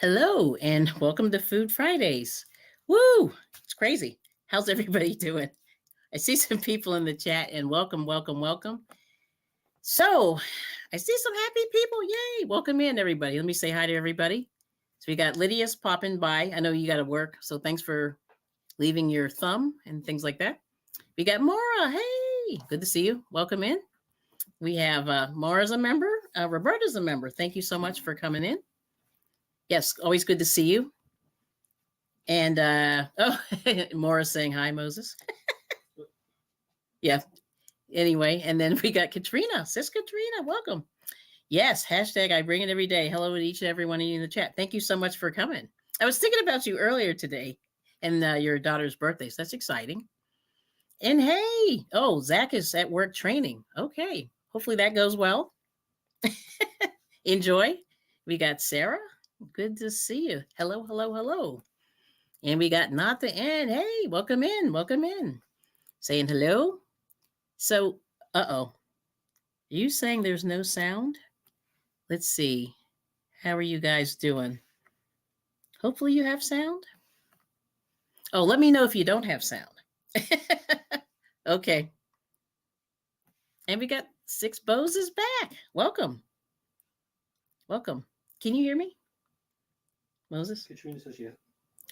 Hello and welcome to Food Fridays. Woo! It's crazy. How's everybody doing? I see some people in the chat and welcome, welcome, welcome. So I see some happy people. Yay! Welcome in, everybody. Let me say hi to everybody. So we got Lydia's popping by. I know you got to work, so thanks for leaving your thumb and things like that. We got Maura. Hey, good to see you. Welcome in. We have Maura's a member. Roberta's a member. Thank you so much for coming in. Yes, always good to see you. And Maura's saying hi, Moses. Yeah. Anyway, and then we got Katrina. Sis Katrina, welcome. Yes, hashtag I bring it every day. Hello to each and every one of you in the chat. Thank you so much for coming. I was thinking about you earlier today and your daughter's birthday. So that's exciting. And hey, Zach is at work training. Okay. Hopefully that goes well. Enjoy. We got Sarah. Good to see you. Hello, hello, hello. And we got Not the End. Hey, welcome in. Welcome in. Saying hello. So, Are you saying there's no sound? Let's see. How are you guys doing? Hopefully you have sound. Oh, let me know if you don't have sound. Okay. And we got Six Bows is back. Welcome. Welcome. Can you hear me? Moses? Katrina says yeah.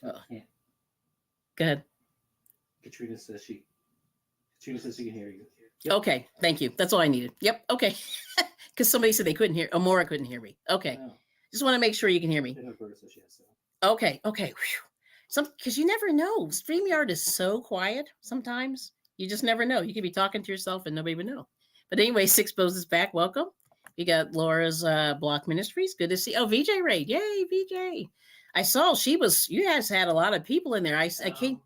Oh. Yeah. Go ahead. Katrina says she can hear you. Yep. Okay, thank you. That's all I needed. Yep, okay. Because somebody said they couldn't hear. Maura couldn't hear me. Okay. Oh. Just want to make sure you can hear me. Says she has okay. Because you never know. StreamYard is so quiet sometimes. You just never know. You could be talking to yourself and nobody would know. But anyway, Six Bows is back. Welcome. You got Laura's Block Ministries. Good to see. Oh, VJ Raid. Yay, VJ. I saw you guys had a lot of people in there. I came.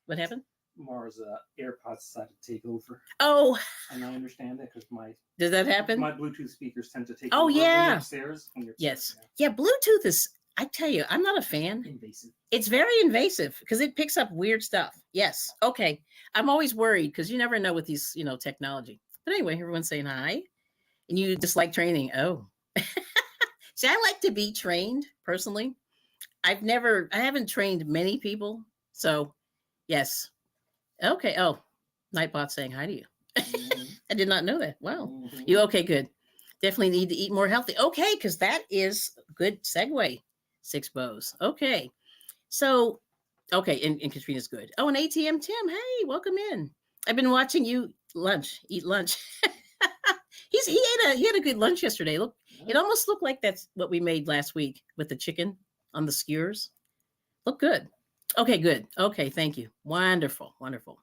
What happened? Mars AirPods decided to take over. Oh. And I understand that because Does that happen? My Bluetooth speakers tend to take over when you're upstairs. Yes. Yeah, Bluetooth is, I tell you, I'm not a fan. Invasive. It's very invasive because it picks up weird stuff. Yes. Okay. I'm always worried because you never know with these, technology. But anyway, everyone's saying hi. And you dislike training. Oh. See, I like to be trained personally. I haven't trained many people. So, yes. Okay. Oh, Nightbot saying hi to you. Mm-hmm. I did not know that. Wow. Mm-hmm. You okay? Good. Definitely need to eat more healthy. Okay, because that is a good segue. Six Bows. Okay. So, okay, and Katrina's good. Oh, and ATM Tim. Hey, welcome in. I've been watching you eat lunch. He had a good lunch yesterday. Look, it almost looked like that's what we made last week with the chicken on the skewers. Look good. Okay, good. Okay, thank you. Wonderful, wonderful.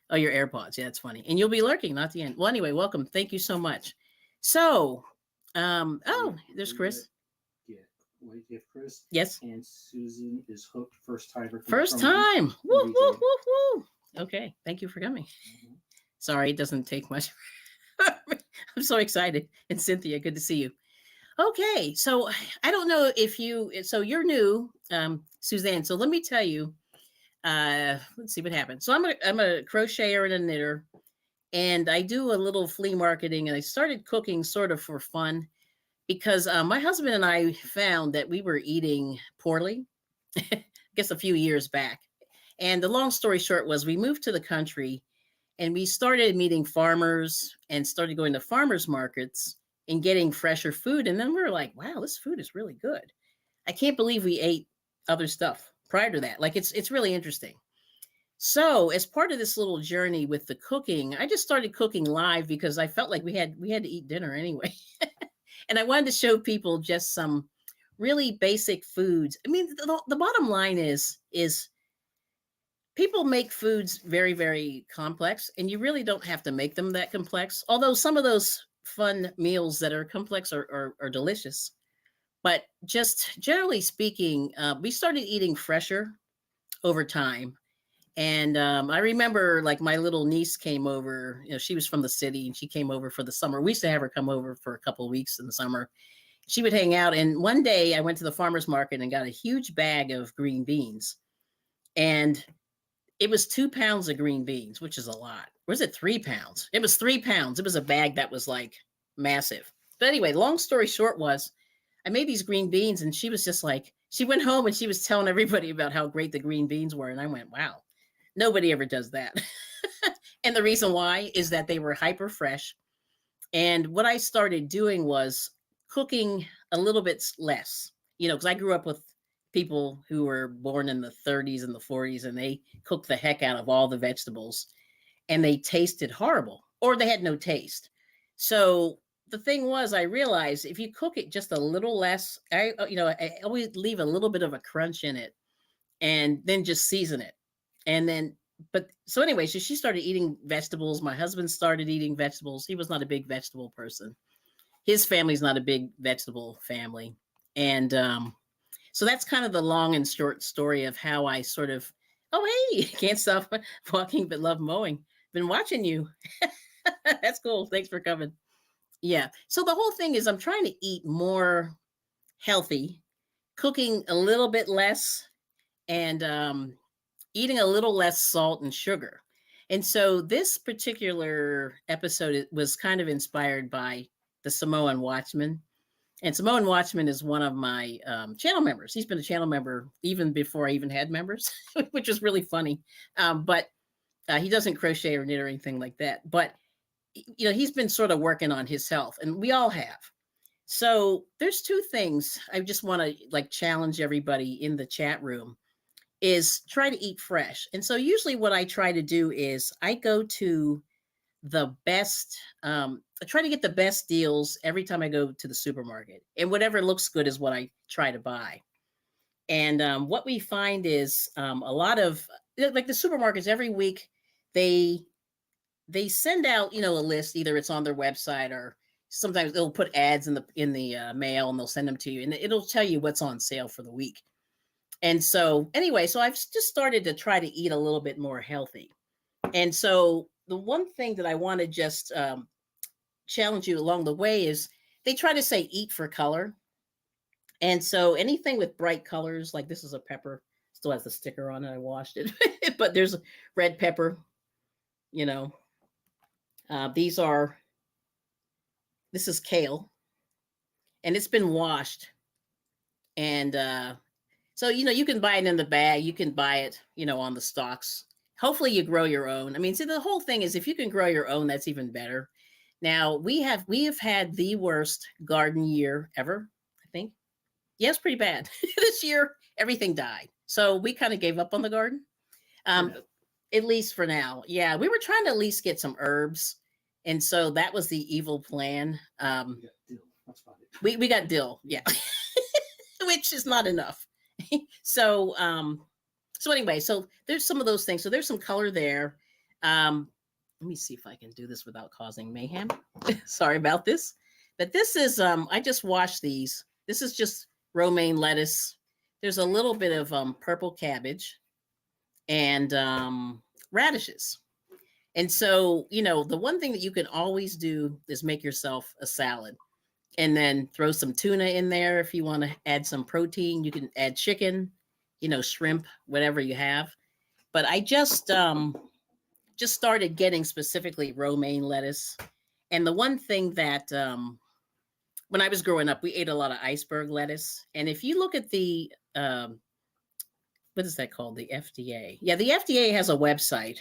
Oh, your AirPods. Yeah, that's funny. And you'll be lurking, not the end. Well, anyway, welcome. Thank you so much. So, there's Chris. Yeah, wait, you have Chris. Yes. And Susan is hooked. First timer. First time. Woo, woo, woo, woo. Okay, thank you for coming. Mm-hmm. Sorry, it doesn't take much. I'm so excited. And Cynthia, good to see you. Okay, so I don't know if you're new, Suzanne. So let me tell you, let's see what happens. So I'm a crocheter and a knitter, and I do a little flea marketing, and I started cooking sort of for fun because my husband and I found that we were eating poorly, I guess a few years back. And the long story short was we moved to the country and we started meeting farmers and started going to farmers markets and getting fresher food. And then we were like, wow, this food is really good. I can't believe we ate other stuff prior to that. Like it's really interesting. So as part of this little journey with the cooking, I just started cooking live because I felt like we had to eat dinner anyway. And I wanted to show people just some really basic foods. I mean, the bottom line is people make foods very, very complex, and you really don't have to make them that complex. Although some of those fun meals that are complex are delicious. But just generally speaking, we started eating fresher over time. And I remember like my little niece came over, she was from the city and she came over for the summer. We used to have her come over for a couple of weeks in the summer. She would hang out. And one day I went to the farmer's market and got a huge bag of green beans. And it was 2 pounds of green beans, which is a lot. Or was it 3 pounds? It was 3 pounds. It was a bag that was like massive. But anyway, long story short was I made these green beans and she was just like, she went home and she was telling everybody about how great the green beans were. And I went, wow, nobody ever does that. And the reason why is that they were hyper fresh. And what I started doing was cooking a little bit less, because I grew up with people who were born in the 30s and the 40s, and they cooked the heck out of all the vegetables and they tasted horrible or they had no taste. So the thing was, I realized if you cook it just a little less, I always leave a little bit of a crunch in it and then just season it. And then, but so anyway, so she started eating vegetables. My husband started eating vegetables. He was not a big vegetable person. His family's not a big vegetable family. And so that's kind of the long and short story of how I sort of, oh, hey, can't stop walking but love mowing. Been watching you. That's cool. Thanks for coming. Yeah. So the whole thing is I'm trying to eat more healthy, cooking a little bit less, and eating a little less salt and sugar. And so this particular episode was kind of inspired by the Samoan Watchman. And Samoan Watchman is one of my channel members. He's been a channel member even before I even had members, which is really funny. But he doesn't crochet or knit or anything like that. But he's been sort of working on his health, and we all have. So there's two things I just want to like challenge everybody in the chat room is try to eat fresh. And so usually what I try to do is I go to the best, I try to get the best deals every time I go to the supermarket, and whatever looks good is what I try to buy. And what we find is a lot of like the supermarkets every week, they send out, a list, either it's on their website or sometimes they'll put ads in the mail and they'll send them to you and it'll tell you what's on sale for the week. And so anyway, so I've just started to try to eat a little bit more healthy. And so the one thing that I want to just challenge you along the way is they try to say eat for color. And so anything with bright colors, like this is a pepper, still has the sticker on it. I washed it, but there's red pepper, this is kale and it's been washed. And so, you can buy it in the bag. You can buy it, on the stalks. Hopefully you grow your own. I mean, see, the whole thing is if you can grow your own, that's even better. Now we have had the worst garden year ever, I think. Yeah, it's pretty bad. This year, everything died. So we kind of gave up on the garden. At least for now. Yeah, we were trying to at least get some herbs. And so that was the evil plan. We got dill, yeah. Which is not enough. So anyway, so there's some of those things. So there's some color there. Let me see if I can do this without causing mayhem. Sorry about this. But this is, I just washed these. This is just romaine lettuce. There's a little bit of purple cabbage and radishes. And so, the one thing that you can always do is make yourself a salad and then throw some tuna in there. If you want to add some protein, you can add chicken, shrimp, whatever you have. But I just started getting specifically romaine lettuce. And the one thing that when I was growing up, we ate a lot of iceberg lettuce. And if you look at the, what is that called? The FDA. Yeah, the FDA has a website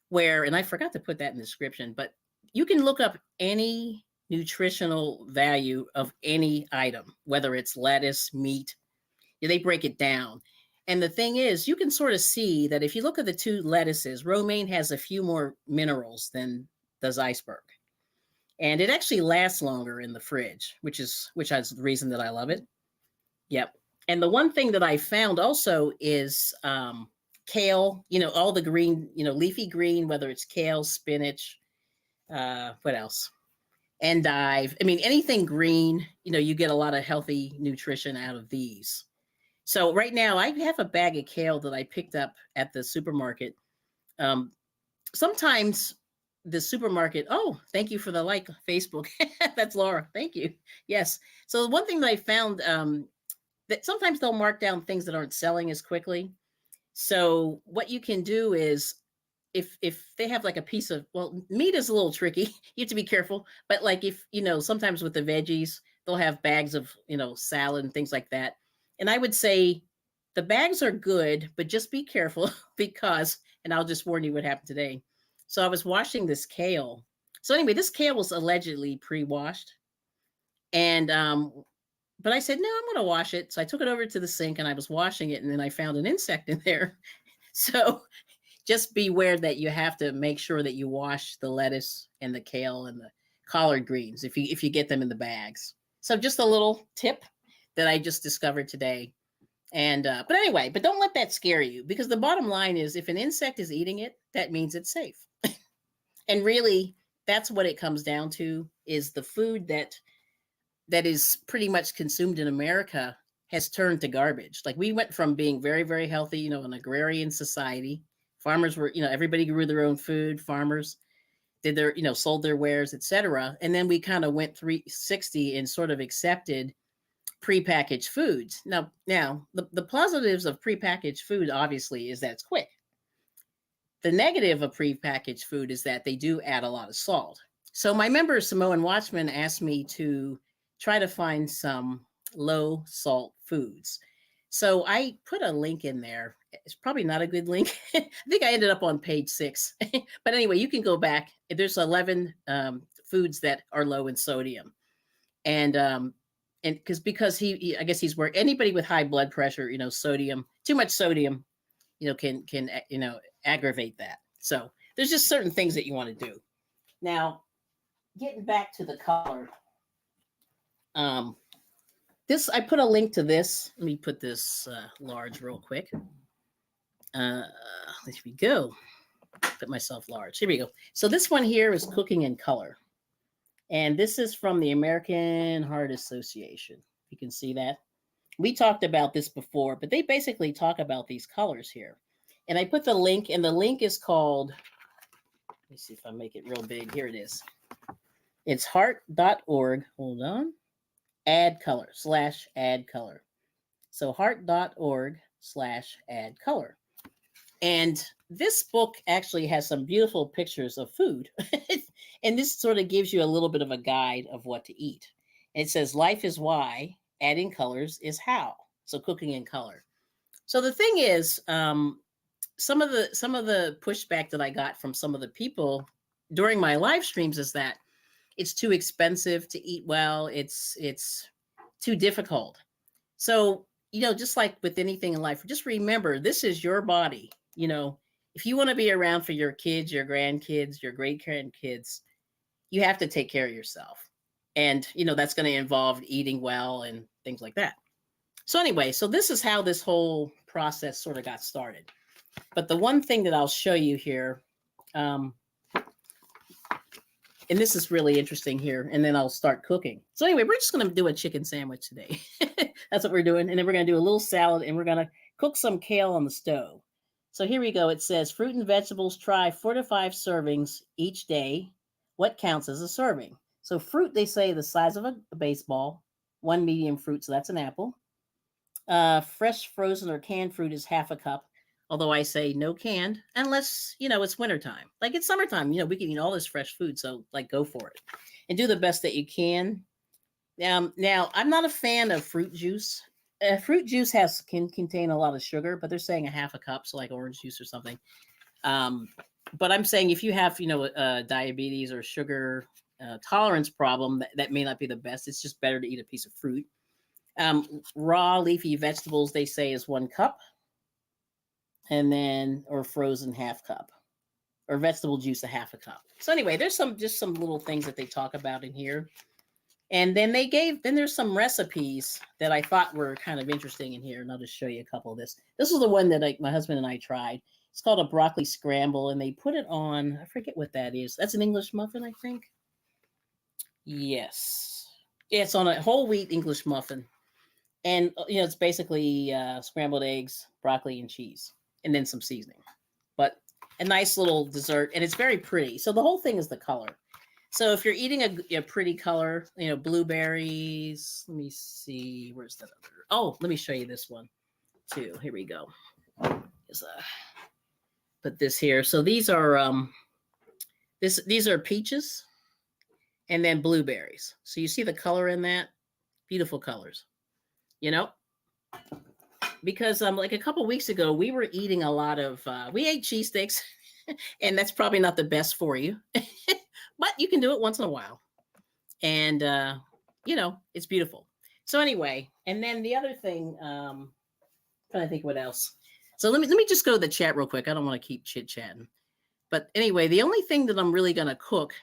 where, and I forgot to put that in the description, but you can look up any nutritional value of any item, whether it's lettuce, meat. They break it down. And the thing is, you can sort of see that if you look at the two lettuces, romaine has a few more minerals than does iceberg. And it actually lasts longer in the fridge, which is the reason that I love it. Yep. And the one thing that I found also is kale, all the green, leafy green, whether it's kale, spinach, what else? Endive. I mean, anything green, you get a lot of healthy nutrition out of these. So right now I have a bag of kale that I picked up at the supermarket. Sometimes the supermarket, oh, thank you for the like, Facebook. That's Laura. Thank you. Yes. So one thing that I found that sometimes they'll mark down things that aren't selling as quickly. So what you can do is if they have like a piece of, well, meat is a little tricky. You have to be careful. But like if, sometimes with the veggies, they'll have bags of, salad and things like that. And I would say the bags are good, but just be careful because, and I'll just warn you what happened today. So I was washing this kale. So anyway, this kale was allegedly pre-washed. And but I said, no, I'm gonna wash it. So I took it over to the sink and I was washing it, and then I found an insect in there. So just beware that you have to make sure that you wash the lettuce and the kale and the collard greens if you get them in the bags. So just a little tip that I just discovered today. And but anyway, but don't let that scare you, because the bottom line is if an insect is eating it, that means it's safe. And really, that's what it comes down to, is the food that is pretty much consumed in America has turned to garbage. Like, we went from being very, very healthy, an agrarian society. Farmers were, everybody grew their own food. Farmers did their, sold their wares, etc. And then we kind of went 360 and sort of accepted prepackaged foods. Now the positives of prepackaged food obviously is that it's quick. The negative of prepackaged food is that they do add a lot of salt. So my member Samoan Watchman asked me to try to find some low salt foods. So I put a link in there. It's probably not a good link. I think I ended up on page 6. But anyway, you can go back. There's 11 foods that are low in sodium. And because he I guess he's where anybody with high blood pressure, sodium, too much sodium, can aggravate that. So there's just certain things that you want to do. Now, getting back to the color, this, I put a link to this. Let me put this large real quick. There we go. Put myself large. Here we go. So this one here is Cooking in Color. And this is from the American Heart Association. You can see that. We talked about this before, but they basically talk about these colors here. And I put the link, and the link is called, let me see if I make it real big. Here it is. It's heart.org. Hold on. Add color / add color. So heart.org / add color. And this book actually has some beautiful pictures of food. And this sort of gives you a little bit of a guide of what to eat. And it says, life is why, adding colors is how. So cooking in color. So the thing is, some of the pushback that I got from some of the people during my live streams is that it's too expensive to eat well. It's too difficult. So, just like with anything in life, just remember, this is your body. If you want to be around for your kids, your grandkids, your great grandkids, you have to take care of yourself. And, that's going to involve eating well and things like that. So anyway, so this is how this whole process sort of got started. But the one thing that I'll show you here, and this is really interesting here, and then I'll start cooking. So anyway, we're just going to do a chicken sandwich today. That's what we're doing. And then we're going to do a little salad, and we're going to cook some kale on the stove. So here we go. It says fruit and vegetables, try 4 to 5 servings each day. What counts as a serving? So fruit, they say the size of a baseball, 1 medium fruit, so that's an apple. Fresh, frozen, or canned fruit is half a cup. Although I say no canned, unless, it's wintertime. Like, it's summertime, we can eat all this fresh food. So, go for it. And do the best that you can. Now, I'm not a fan of fruit juice. Fruit juice can contain a lot of sugar, but they're saying a half a cup, so like orange juice or something. But I'm saying if you have, diabetes or sugar tolerance problem, that may not be the best. It's just better to eat a piece of fruit. Raw leafy vegetables, they say, is 1 cup. And then, or frozen half cup, or vegetable juice a half a cup. So anyway, there's just some little things that they talk about in here. And then there's some recipes that I thought were kind of interesting in here. And I'll just show you a couple of this. This is the one that my husband and I tried. It's called a broccoli scramble, and they put it on, I forget what that is. That's an English muffin, I think. Yes. Yeah, it's on a whole wheat English muffin. And, it's basically scrambled eggs, broccoli, and cheese. And then some seasoning, but a nice little dessert, and it's very pretty. So the whole thing is the color. So if you're eating a pretty color, blueberries. Let me see, where's that other? Oh, let me show you this one too. Here we go. Put this here. So these are these are peaches, and then blueberries. So you see the color in that? Beautiful colors. because like a couple weeks ago, we were eating a lot of, we ate cheesesteaks, and that's probably not the best for you, but you can do it once in a while. And, it's beautiful. So anyway, and then the other thing, trying to think what else. So let me just go to the chat real quick. I don't want to keep chit chatting. But anyway, the only thing that I'm really gonna cook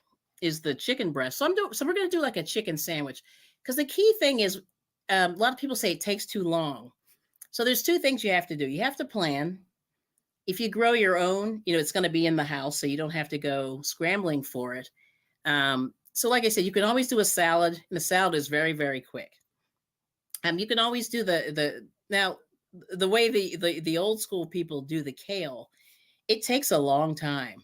is the chicken breast. So we're gonna do like a chicken sandwich, because the key thing is, a lot of people say it takes too long. So there's two things you have to do. You have to plan. If you grow your own, it's going to be in the house, so you don't have to go scrambling for it. So like I said, you can always do a salad, and the salad is very, very quick. You can always do now the way the old school people do the kale. It takes a long time,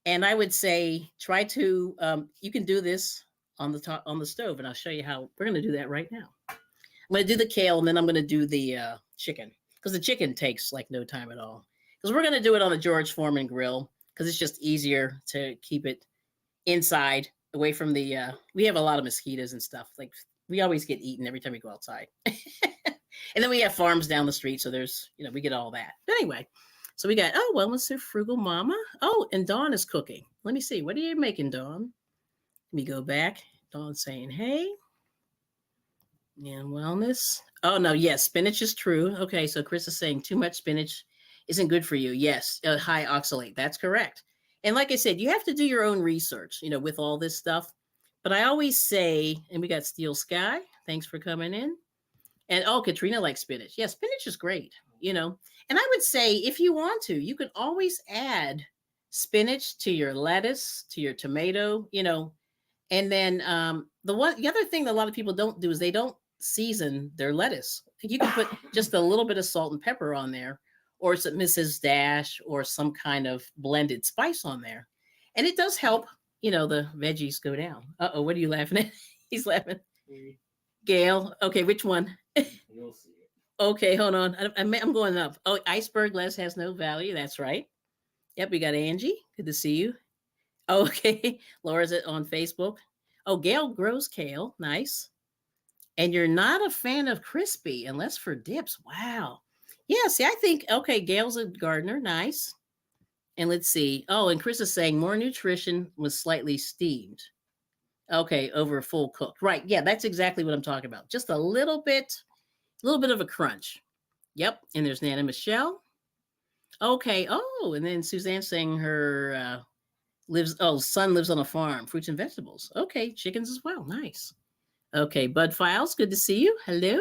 and I would say try to. You can do this on the stove, and I'll show you how. We're going to do that right now. I'm going to do the kale, and then I'm going to do the chicken, because the chicken takes like no time at all. Because we're going to do it on a George Foreman grill, because it's just easier to keep it inside, away from the. We have a lot of mosquitoes and stuff. Like, we always get eaten every time we go outside. And then we have farms down the street, so there's, we get all that. But anyway, so we got, Wellness to Frugal Mama. Oh, and Dawn is cooking. Let me see. What are you making, Dawn? Let me go back. Dawn's saying, hey. And wellness. Oh, no, yes, spinach is true. Okay, so Chris is saying too much spinach isn't good for you. Yes, high oxalate. That's correct. And like I said, you have to do your own research, with all this stuff. But I always say, and we got Steel Sky. Thanks for coming in. And Katrina likes spinach. Yeah, spinach is great, And I would say, if you want to, you could always add spinach to your lettuce, to your tomato, And then the other thing that a lot of people don't do is they don't season their lettuce. You can put just a little bit of salt and pepper on there, or some Mrs. Dash, or some kind of blended spice on there, and it does help. The veggies go down. What are you laughing at? He's laughing. Gail. Okay, which one? You'll see it. Okay, hold on. I'm going up. Oh, iceberg lettuce has no value. That's right. Yep, we got Angie. Good to see you. Okay, Laura's on Facebook. Oh, Gail grows kale. Nice. And you're not a fan of crispy unless for dips. Wow. Yeah, see, I think, okay, Gail's a gardener. Nice. And let's see. Oh, and Chris is saying more nutrition was slightly steamed. Okay, over full cooked. Right. Yeah, that's exactly what I'm talking about. Just a little bit of a crunch. Yep. And there's Nana Michelle. Okay. Oh, and then Suzanne saying her son lives on a farm, fruits and vegetables. Okay, chickens as well. Nice. Okay, Bud Files, good to see you. Hello.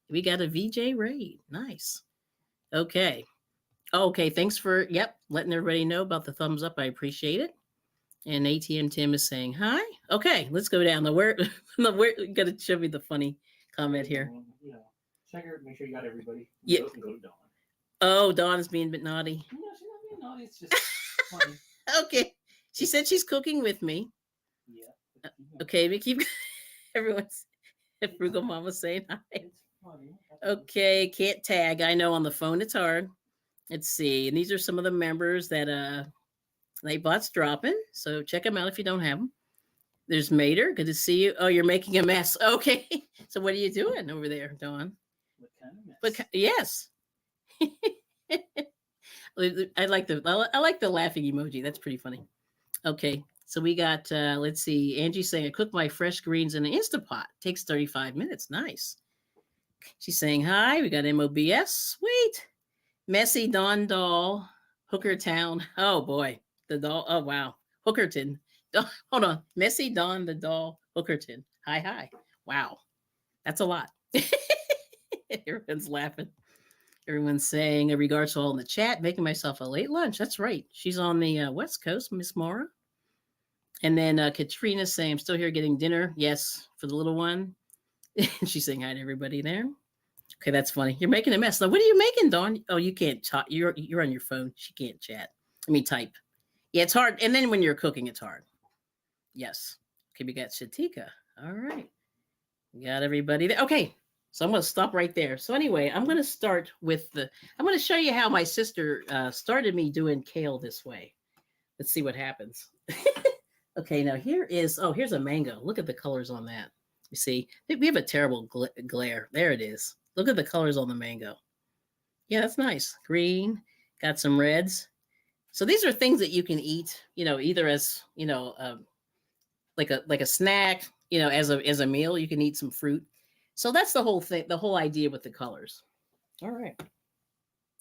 We got a VJ raid. Nice. Okay. Okay, thanks for letting everybody know about the thumbs up. I appreciate it. And ATM Tim is saying hi. Okay, let's go down. Where you gotta show me the funny comment here. Check her, make sure you got everybody. Yeah. Go to Dawn. Oh, Dawn is being a bit naughty. No, she's not being naughty. It's just funny. Okay. She said she's cooking with me. Yeah. Okay, we keep everyone's Frugal Mama saying hi. It's funny. Okay, can't tag. I know on the phone it's hard. Let's see. And these are some of the members that Nightbot's dropping. So check them out if you don't have them. There's Mater. Good to see you. Oh, you're making a mess. Okay. So what are you doing over there, Dawn? What kind of mess? Yes. I like the laughing emoji. That's pretty funny. Okay. So we got, let's see, Angie saying, I cook my fresh greens in an Instapot. Takes 35 minutes. Nice. She's saying hi. We got MOBS. Sweet. Messy Dawn Doll. Hookertown. Oh, boy. The doll. Oh, wow. Hookerton. Hold on. Messy Dawn the Doll. Hookerton. Hi. Wow. That's a lot. Everyone's laughing. Everyone's saying a regards to all in the chat. Making myself a late lunch. That's right. She's on the West Coast, Miss Mora. And then Katrina's saying, I'm still here getting dinner. Yes, for the little one. She's saying hi to everybody there. Okay, that's funny. You're making a mess. Now, what are you making, Dawn? Oh, you can't talk. You're on your phone. She can't chat. Type. Yeah, it's hard. And then when you're cooking, it's hard. Yes. Okay, we got Shatika. All right. We got everybody there. Okay, so I'm going to stop right there. So anyway, I'm going to start with I'm going to show you how my sister started me doing kale this way. Let's see what happens. Okay, now here's a mango. Look at the colors on that. You see, we have a terrible glare. There it is. Look at the colors on the mango. Yeah, that's nice. Green, got some reds. So these are things that you can eat, either as, like a snack, as a meal. You can eat some fruit. So that's the whole thing, the whole idea with the colors. All right.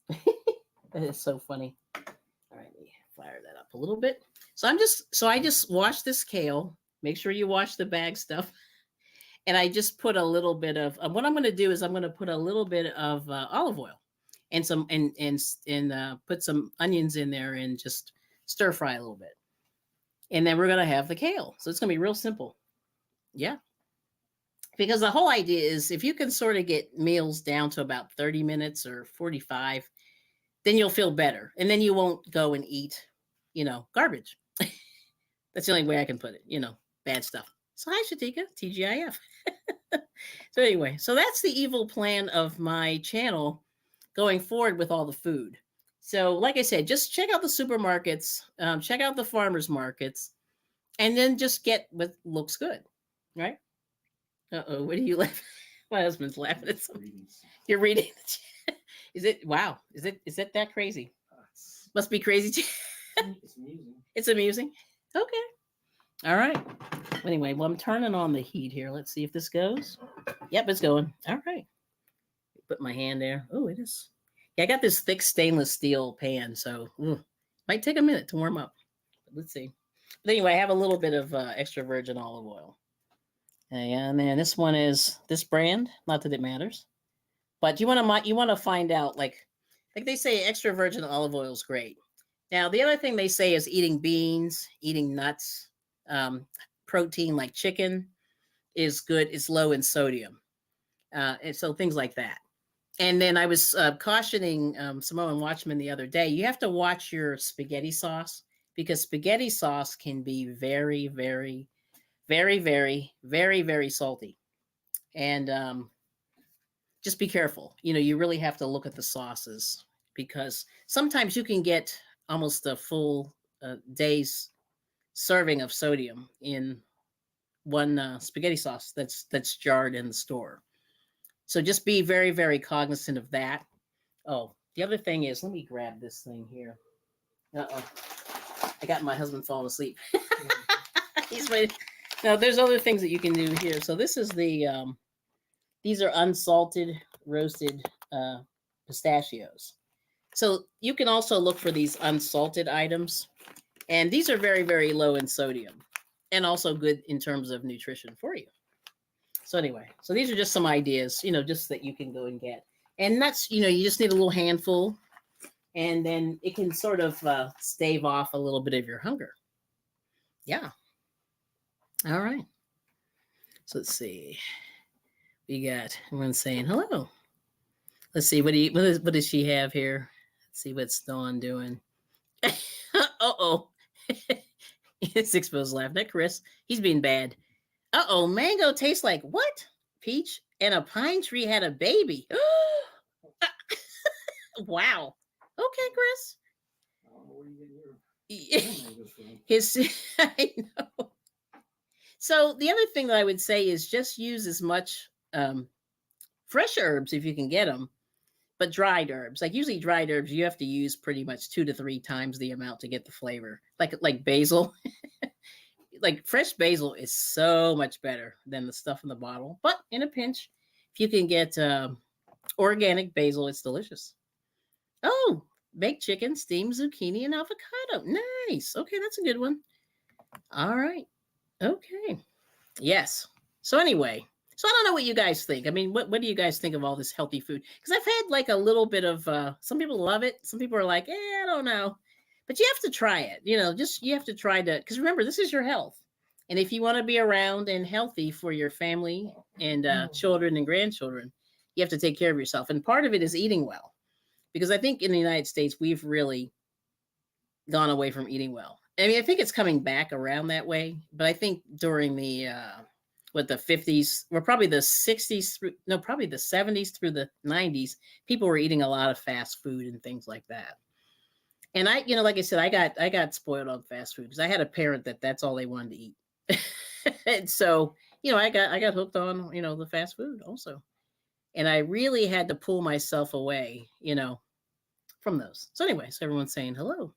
That is so funny. All right, let me fire that up a little bit. I just washed this kale. Make sure you wash the bag stuff. And I just put a little bit of what I'm going to do is I'm going to put a little bit of olive oil and some and put some onions in there and just stir fry a little bit. And then we're going to have the kale. So it's going to be real simple. Yeah. Because the whole idea is if you can sort of get meals down to about 30 minutes or 45, then you'll feel better. And then you won't go and eat, garbage. That's the only way I can put it, bad stuff. So hi, Shatika, TGIF. So anyway, so that's the evil plan of my channel going forward with all the food. So like I said, just check out the supermarkets, check out the farmers markets, and then just get what looks good, right? Uh-oh, what are you laughing? My husband's laughing at something. You're reading the chat. Is it, wow, is it that crazy? Must be crazy. It's amusing. It's amusing. Okay. All right. Anyway, well, I'm turning on the heat here. Let's see if this goes. Yep, it's going. All right. Put my hand there. Oh, it is. Yeah, I got this thick stainless steel pan, so might take a minute to warm up. But let's see. But anyway, I have a little bit of extra virgin olive oil. And then this one is this brand. Not that it matters, but you want to find out like they say, extra virgin olive oil is great. Now, the other thing they say is eating beans, eating nuts, protein like chicken is good. It's low in sodium. And so things like that. And then I was cautioning Samoan Watchman the other day, you have to watch your spaghetti sauce because spaghetti sauce can be very, very, very, very, very, very salty. And just be careful. You really have to look at the sauces because sometimes you can get almost a full day's serving of sodium in one spaghetti sauce that's jarred in the store. So just be very, very cognizant of that. Oh, the other thing is, let me grab this thing here. Uh-oh. I got my husband falling asleep. He's waiting. Now, there's other things that you can do here. So this is these are unsalted roasted pistachios. So you can also look for these unsalted items. And these are very, very low in sodium and also good in terms of nutrition for you. So anyway, so these are just some ideas, just that you can go and get. And that's, you just need a little handful and then it can sort of stave off a little bit of your hunger. Yeah. All right. So let's see. We got everyone saying hello. Let's see. What does she have here? Let's see what's Dawn doing. Uh-oh. Six Bill's laughing at Chris. He's being bad. Uh-oh, mango tastes like what? Peach and a pine tree had a baby. Wow. Okay, Chris. I don't know where you get your mangoes from. I know. So the other thing that I would say is just use as much fresh herbs if you can get them, but dried herbs. Like usually dried herbs, you have to use pretty much 2 to 3 times the amount to get the flavor. Like basil. Like fresh basil is so much better than the stuff in the bottle. But in a pinch, if you can get organic basil, it's delicious. Oh, baked chicken, steamed zucchini, and avocado. Nice. Okay, that's a good one. All right. Okay. Yes. So anyway, so I don't know what you guys think. I mean, what do you guys think of all this healthy food? Because I've had like a little bit of, some people love it. Some people are like, I don't know. But you have to try it. You have to try to, because remember, this is your health. And if you want to be around and healthy for your family and children and grandchildren, you have to take care of yourself. And part of it is eating well. Because I think in the United States, we've really gone away from eating well. I mean, I think it's coming back around that way. But I think during the, the 50s, or probably the 60s, probably the 70s through the 90s, people were eating a lot of fast food and things like that. And I, like I said, I got spoiled on fast food because I had a parent that's all they wanted to eat. And so, I got hooked on, the fast food also. And I really had to pull myself away, from those. So anyway, so everyone's saying hello.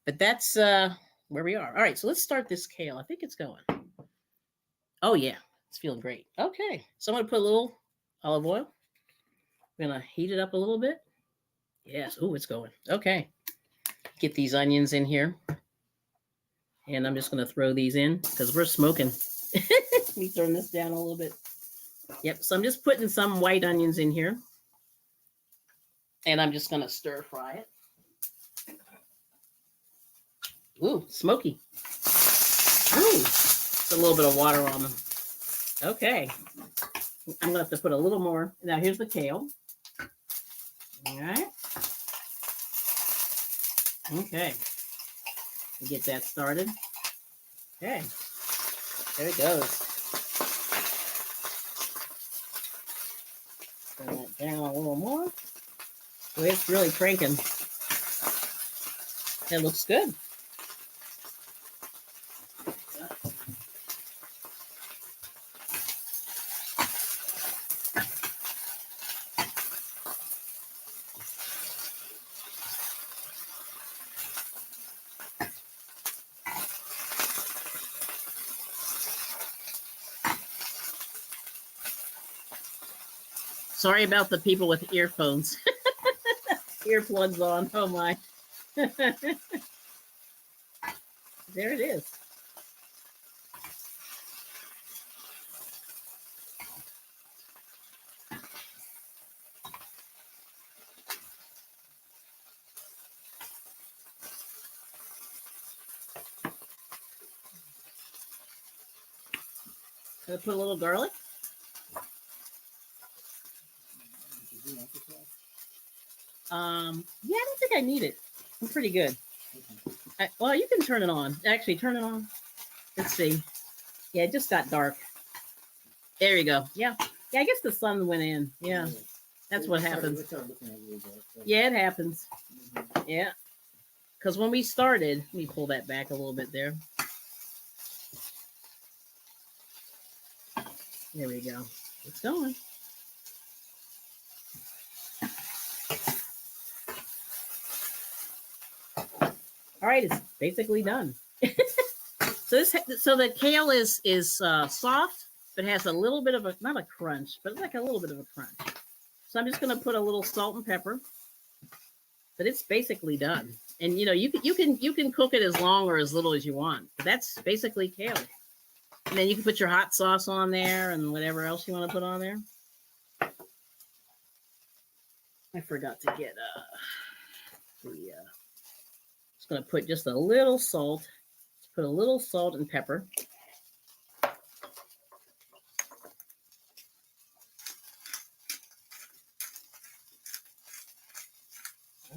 But that's where we are. All right, so let's start this kale. I think it's going. Oh yeah, it's feeling great. Okay, so I'm gonna put a little olive oil. I'm gonna heat it up a little bit. Yes. Oh, it's going. Okay. Get these onions in here. And I'm just gonna throw these in because we're smoking. Let me turn this down a little bit. Yep. So I'm just putting some white onions in here. And I'm just gonna stir fry it. Ooh, smoky. Ooh, just a little bit of water on them. Okay. I'm gonna have to put a little more. Now here's the kale. All right. Okay. Get that started. Okay. There it goes. Turn that down a little more. Well, it's really cranking. That looks good. Sorry about the people with earphones. Earplugs on. Oh my. There it is. Gonna put a little garlic. Yeah, I don't think I need it. I'm pretty good. Well, you can turn it on. Actually, turn it on. Let's see. Yeah, it just got dark. There you go. Yeah. Yeah, I guess the sun went in. Yeah. That's what happens. Yeah, it happens. Yeah. Because when we started, let me pull that back a little bit there. There we go. It's going. All right, it's basically done. So the kale is soft, but has a little bit of not a crunch, but like a little bit of a crunch. So I'm just gonna put a little salt and pepper. But it's basically done. And you can cook it as long or as little as you want. But that's basically kale. And then you can put your hot sauce on there and whatever else you want to put on there. I forgot to get just gonna put just a little salt. Put a little salt and pepper.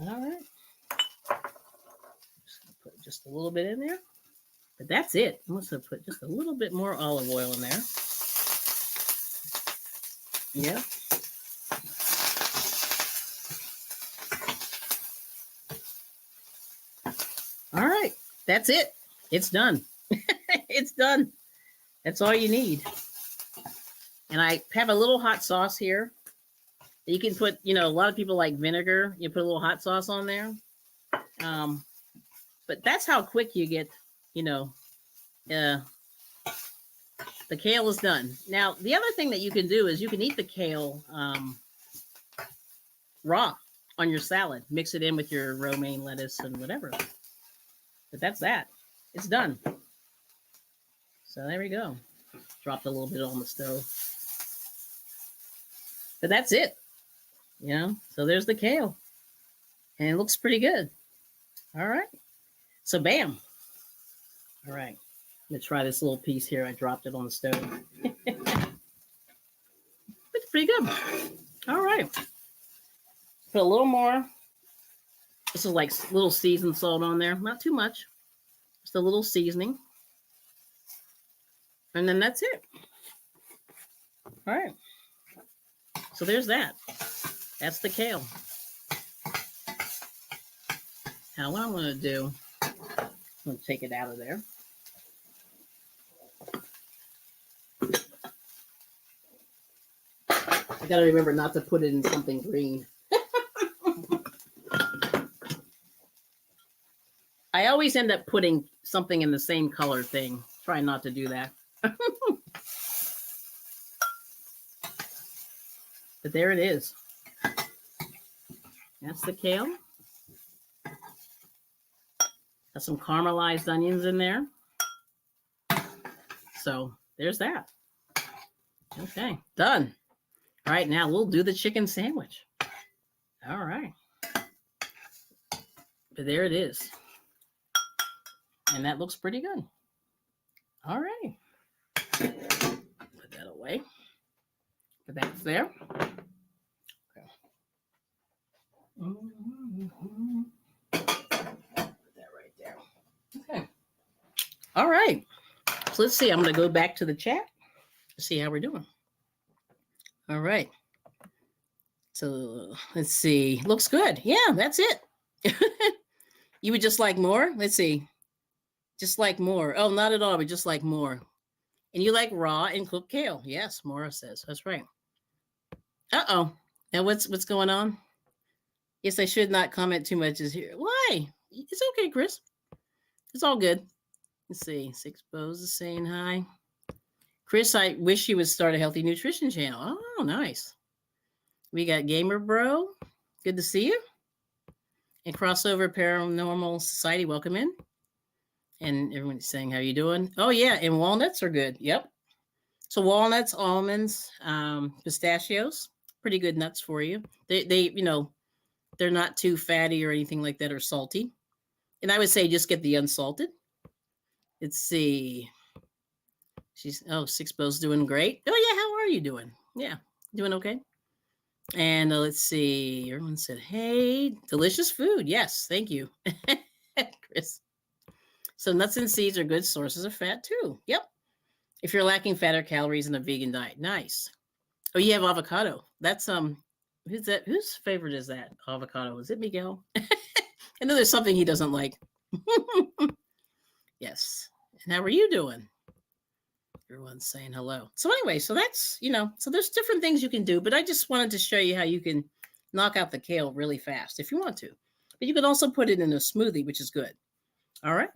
All right. Just gonna put just a little bit in there. But that's it. I'm going to put just a little bit more olive oil in there. Yeah. All right. That's it. It's done. It's done. That's all you need. And I have a little hot sauce here. You can put, a lot of people like vinegar. You put a little hot sauce on there. But that's how quick you get, the kale is done. Now, the other thing that you can do is you can eat the kale raw on your salad. Mix it in with your romaine lettuce and whatever. But that's that. It's done. So there we go. Dropped a little bit on the stove. But that's it. So there's the kale. And it looks pretty good. All right. So bam. All right. I'm going to try this little piece here. I dropped it on the stove. It's pretty good. All right. Put a little more. This is like little seasoned salt on there. Not too much. Just a little seasoning. And then that's it. All right. So there's that. That's the kale. Now what I'm going to do, I'm going to take it out of there. I got to remember not to put it in something green. I always end up putting something in the same color thing. Try not to do that. But there it is. That's the kale. Got some caramelized onions in there. So there's that. Okay, done. All right, now we'll do the chicken sandwich. All right. But there it is. And that looks pretty good. All right. Put that away. Put that there. Okay. Put that right there. Okay. All right. So let's see. I'm going to go back to the chat to see how we're doing. All right. So let's see. Looks good. Yeah, that's it. You would just like more? Let's see. Just like more. Oh, not at all, but just like more. And you like raw and cooked kale. Yes, Maura says. That's right. Uh-oh. Now what's going on? Yes, I should not comment too much is here. Why? It's okay, Chris. It's all good. Let's see. Six Bows is saying hi. Chris, I wish you would start a healthy nutrition channel. Oh, nice. We got Gamer Bro. Good to see you. And Crossover Paranormal Society, welcome in. And everyone's saying, how you doing? Oh, yeah, and walnuts are good. Yep. So walnuts, almonds, pistachios, pretty good nuts for you. They they're not too fatty or anything like that or salty. And I would say just get the unsalted. Let's see. Six Bow's doing great. Oh, yeah, how are you doing? Yeah, doing okay. And let's see. Everyone said, hey, delicious food. Yes, thank you, Chris. So nuts and seeds are good sources of fat too. Yep. If you're lacking fat or calories in a vegan diet. Nice. Oh, you have avocado. That's who's that? Whose favorite is that? Avocado. Is it Miguel? I know there's something he doesn't like. Yes. And how are you doing? Everyone's saying hello. So anyway, so that's, so there's different things you can do, but I just wanted to show you how you can knock out the kale really fast if you want to. But you can also put it in a smoothie, which is good. All right.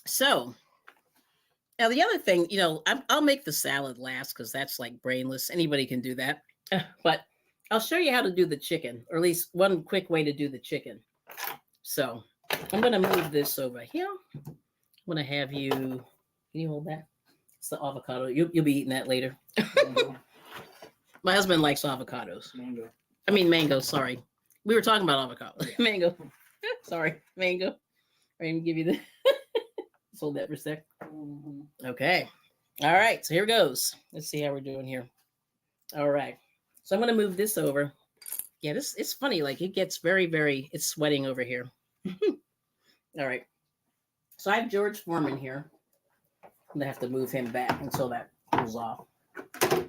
So now the other thing, I'll make the salad last because that's like brainless. Anybody can do that. But I'll show you how to do the chicken, or at least one quick way to do the chicken. So I'm going to move this over here. I'm going to have you, can you hold that? It's the avocado. You'll be eating that later. My husband likes avocados. Mango, sorry. We were talking about avocado. Yeah. Mango. Sorry, mango. I'm going to give you the... Let's hold that for a sec. Okay. All right. So here goes. Let's see how we're doing here. All right. So I'm going to move this over. Yeah, it's funny. Like it gets very, very, it's sweating over here. All right. So I have George Foreman here. I'm going to have to move him back until that cools off.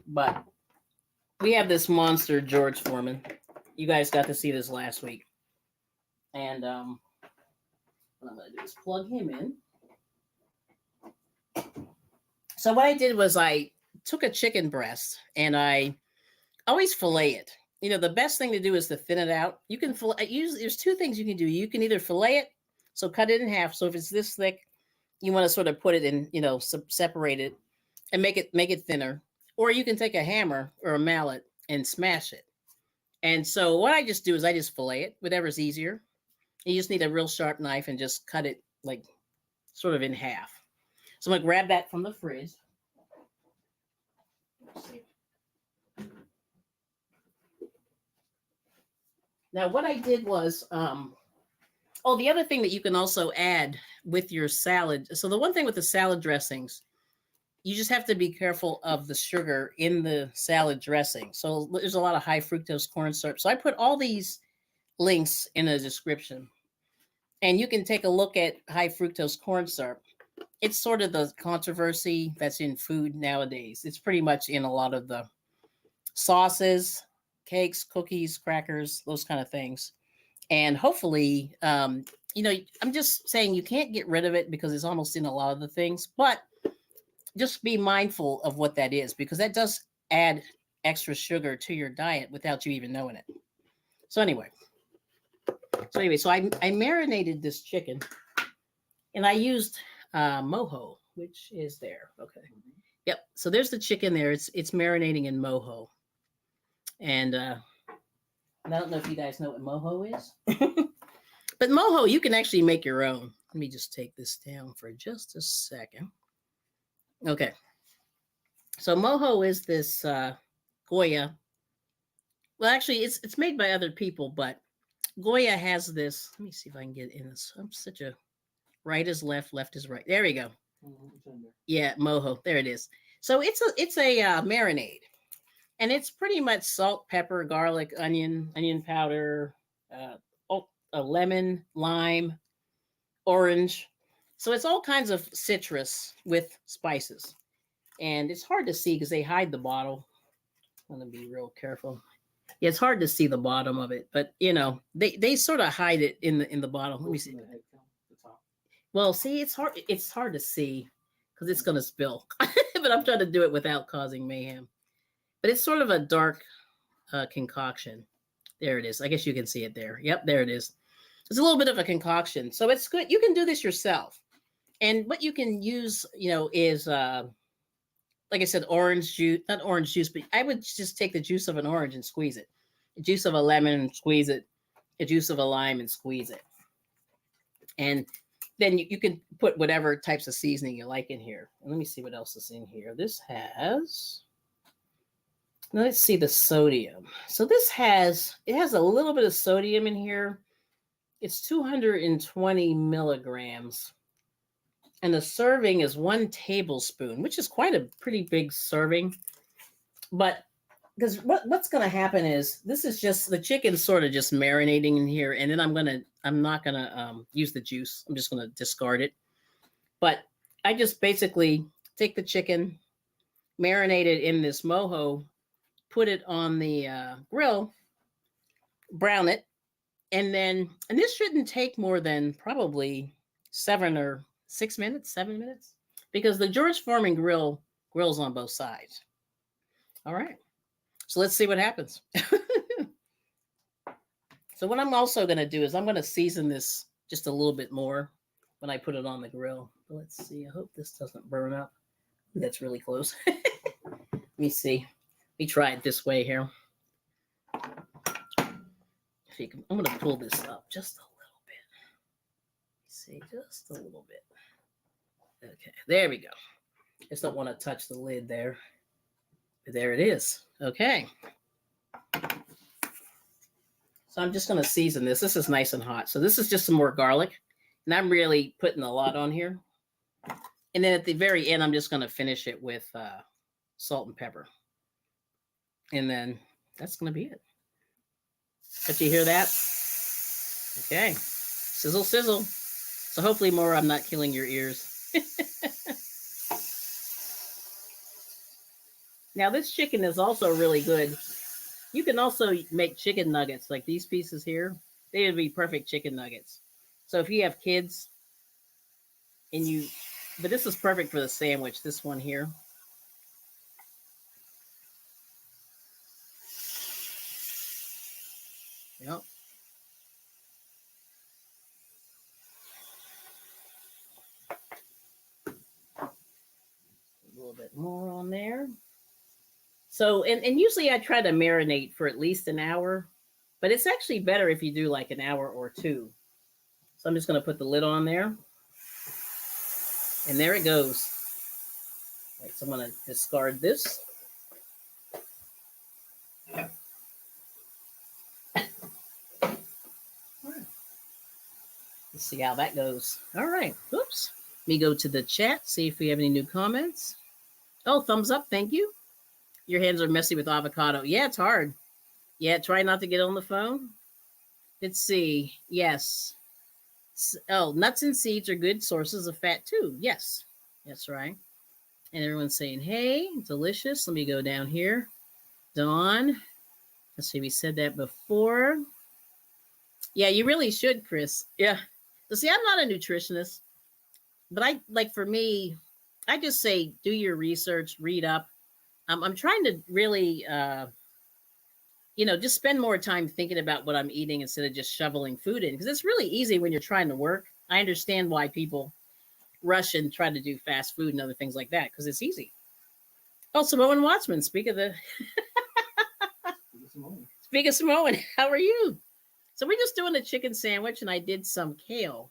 But we have this monster George Foreman. You guys got to see this last week. And what I'm going to do is plug him in. So what I did was I took a chicken breast and I always fillet it. The best thing to do is to thin it out. You can there's two things you can do. You can either fillet it, so cut it in half. So if it's this thick, you want to sort of put it in, separate it and make it thinner. Or you can take a hammer or a mallet and smash it. And so what I just do is I just fillet it, whatever's easier. You just need a real sharp knife and just cut it like sort of in half. So I'm going to grab that from the fridge. Let's see. Now, what I did was, the other thing that you can also add with your salad. So the one thing with the salad dressings, you just have to be careful of the sugar in the salad dressing. So there's a lot of high fructose corn syrup. So I put all these links in the description. And you can take a look at high fructose corn syrup. It's sort of the controversy that's in food nowadays. It's pretty much in a lot of the sauces, cakes, cookies, crackers, those kind of things. And hopefully, I'm just saying you can't get rid of it because it's almost in a lot of the things, but just be mindful of what that is because that does add extra sugar to your diet without you even knowing it. So anyway, so I marinated this chicken, and I used mojo, which is there. Okay. Yep. So there's the chicken there. It's marinating in mojo, and I don't know if you guys know what mojo is, but mojo you can actually make your own. Let me just take this down for just a second. Okay. So mojo is this Goya. Well, actually, it's made by other people, but Goya has this. Let me see if I can get in this. I'm such a right is left, left is right. There we go. Yeah, mojo. There it is. So it's a marinade, and it's pretty much salt, pepper, garlic, onion powder, a lemon, lime, orange. So it's all kinds of citrus with spices, and it's hard to see because they hide the bottle. I'm gonna be real careful. Yeah, it's hard to see the bottom of it, but they sort of hide it in the bottom. Let me see. Well, see, it's hard to see because it's gonna spill. But I'm trying to do it without causing mayhem. But it's sort of a dark concoction. There it is. I guess you can see it there. Yep, there it is. It's a little bit of a concoction, so it's good. You can do this yourself, and what you can use, is like I said, orange juice. Not orange juice, but I would just take the juice of an orange and squeeze it. The juice of a lemon and squeeze it. The juice of a lime and squeeze it. And then you can put whatever types of seasoning you like in here. And let me see what else is in here. This has, let's see the sodium. So it has a little bit of sodium in here. It's 220 milligrams. And the serving is 1 tablespoon, which is quite a pretty big serving. But because what's going to happen is this is just the chicken sort of just marinating in here. And then I'm not going to use the juice. I'm just going to discard it. But I just basically take the chicken, marinate it in this mojo, put it on the grill, brown it. And this shouldn't take more than probably 7 or 6 minutes, 7 minutes, because the George Foreman grills on both sides. All right. So let's see what happens. So what I'm also going to do is I'm going to season this just a little bit more when I put it on the grill. Let's see. I hope this doesn't burn up. That's really close. Let me see. Let me try it this way here. If you can, I'm going to pull this up just a little bit. See, just a little bit. Okay, there we go. Just don't want to touch the lid there. But there it is. Okay. So I'm just going to season this. This is nice and hot. So this is just some more garlic. And I'm really putting a lot on here. And then at the very end, I'm just going to finish it with salt and pepper. And then that's going to be it. But you hear that? Okay. Sizzle, sizzle. So hopefully more, I'm not killing your ears. Now this chicken is also really good. You can also make chicken nuggets like these pieces here. They would be perfect chicken nuggets. So if you have kids but this is perfect for the sandwich, this one here. Yep. A little bit more on there. So, and usually I try to marinate for at least an hour, but it's actually better if you do like an hour or 2. So I'm just going to put the lid on there. And there it goes. Right, so I'm going to discard this. Let's see how that goes. All right. Oops. Let me go to the chat, see if we have any new comments. Oh, thumbs up. Thank you. Your hands are messy with avocado. Yeah, it's hard. Yeah, try not to get on the phone. Let's see. Yes. Oh, nuts and seeds are good sources of fat too. Yes, that's right. And everyone's saying, hey, delicious. Let me go down here. Dawn. Let's see, we said that before. Yeah, you really should, Chris. Yeah. So see, I'm not a nutritionist, but for me, I just say do your research, read up. I'm trying to really, just spend more time thinking about what I'm eating instead of just shoveling food in. Because it's really easy when you're trying to work. I understand why people rush and try to do fast food and other things like that because it's easy. Oh, Samoan Watchman, speak of Samoan, how are you? So we're just doing a chicken sandwich and I did some kale.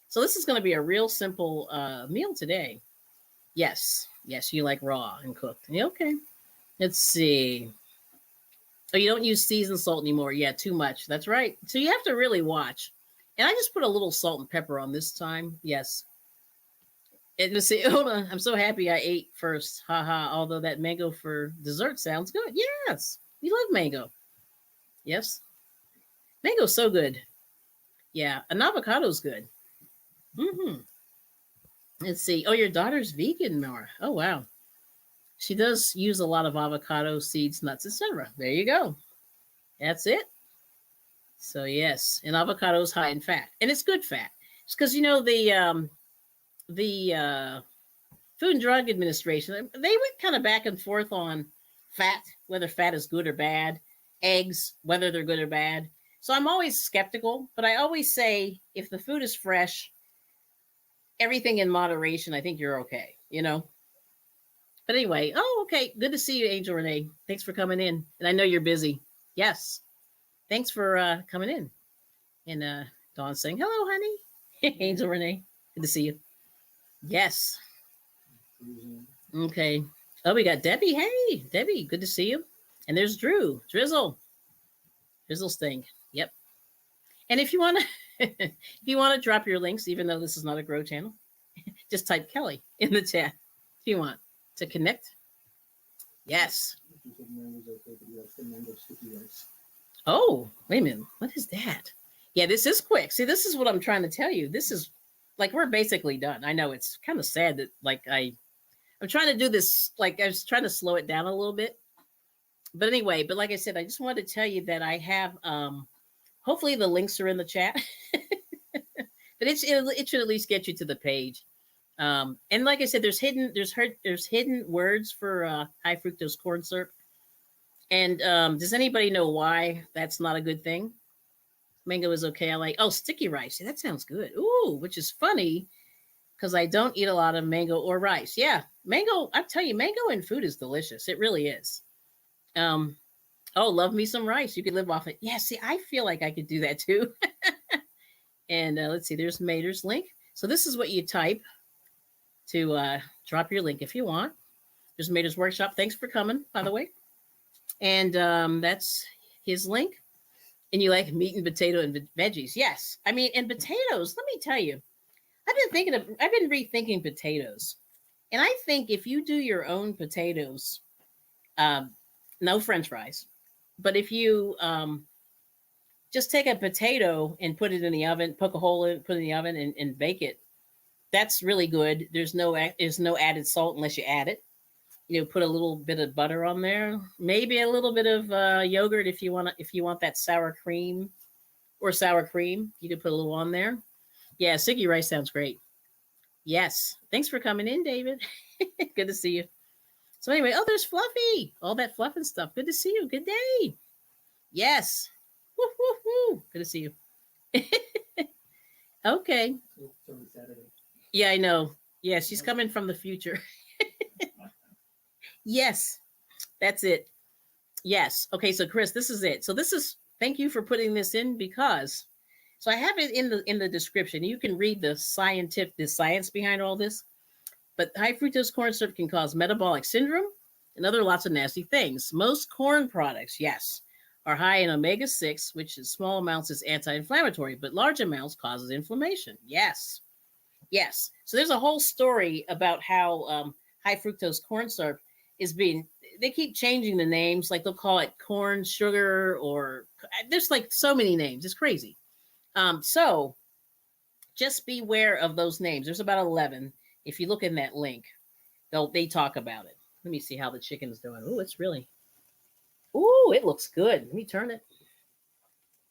So this is going to be a real simple meal today. Yes, you like raw and cooked. Yeah, okay. Let's see. Oh, you don't use seasoned salt anymore. Yeah, too much. That's right. So you have to really watch. And I just put a little salt and pepper on this time. Yes. And let's see. Hold on. I'm so happy I ate first. Haha. Although that mango for dessert sounds good. Yes. You love mango. Yes. Mango's so good. Yeah. An avocado's good. Mm-hmm. Let's see. Oh, your daughter's vegan, Nora. Oh, wow. She does use a lot of avocado seeds, nuts, etc. There you go. That's it. So yes, and avocado is high in fat, and it's good fat. It's because the Food and Drug Administration, they went kind of back and forth on fat, whether fat is good or bad, eggs, whether they're good or bad. So I'm always skeptical, but I always say if the food is fresh, everything in moderation, I think you're okay. But anyway, okay. Good to see you, Angel Renee. Thanks for coming in. And I know you're busy. Yes. Thanks for coming in. And Dawn saying, hello, honey. Angel Renee. Good to see you. Yes. Okay. Oh, we got Debbie. Hey, Debbie. Good to see you. And there's Drew. Drizzle's thing. Yep. And if you want to drop your links, even though this is not a Grow channel, just type Kelly in the chat if you want to connect. Yes. Oh, wait a minute. What is that? Yeah, this is quick. See, this is what I'm trying to tell you. This is like we're basically done. I know it's kind of sad that I'm trying to do this, like I was trying to slow it down a little bit. But anyway, like I said, I just wanted to tell you that I have hopefully the links are in the chat. But it should at least get you to the page. And like I said, there's hidden words for high fructose corn syrup. And does anybody know why that's not a good thing? Mango is okay. I like sticky rice. That sounds good. Ooh, which is funny because I don't eat a lot of mango or rice. Yeah, mango. I tell you, mango in food is delicious. It really is. Love me some rice. You could live off it. Yeah. See, I feel like I could do that too. And let's see. There's Mater's link. So this is what you type to drop your link if you want. There's Mater's workshop. Thanks for coming, by the way. And that's his link. And you like meat and potato and veggies. Yes. I mean, and potatoes, let me tell you, I've been rethinking potatoes. And I think if you do your own potatoes, no French fries, but if you just take a potato and put it in the oven, poke a hole in it, put it in the oven and bake it, that's really good. There's no added salt unless you add it. Put a little bit of butter on there, maybe a little bit of yogurt if you want that sour cream. You could put a little on there. Yeah, sticky rice sounds great. Yes, thanks for coming in, David. Good to see you. So anyway, there's Fluffy, all that fluff and stuff. Good to see you. Good day. Yes. Woo, woo, woo. Good to see you. Okay. Yeah, I know. Yeah, she's coming from the future. Yes, that's it. Yes. Okay, so Chris, this is it. So thank you for putting this in because so I have it in the description. You can read the science behind all this. But high fructose corn syrup can cause metabolic syndrome and other lots of nasty things. Most corn products, yes, are high in omega-6, which in small amounts is anti-inflammatory, but large amounts causes inflammation. Yes. Yes. So there's a whole story about how high fructose corn syrup they keep changing the names. Like they'll call it corn sugar or there's like so many names. It's crazy. So just beware of those names. There's about 11. If you look in that link, they talk about it. Let me see how the chicken's doing. It looks good. Let me turn it.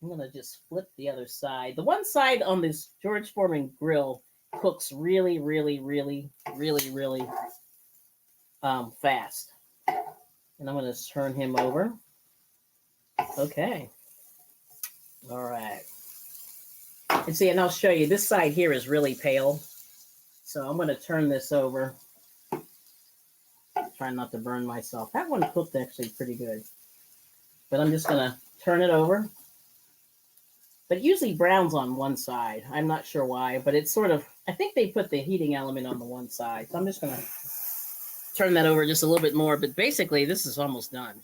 I'm going to just flip the other side. The one side on this George Foreman grill cooks really, really, really, really, really fast. And I'm going to turn him over. Okay. All right. And see, and I'll show you, this side here is really pale. So I'm going to turn this over. Try not to burn myself. That one cooked actually pretty good. But I'm just going to turn it over. But it usually browns on one side. I'm not sure why, but it's sort of, I think they put the heating element on the one side. So I'm just going to turn that over just a little bit more. But basically, this is almost done.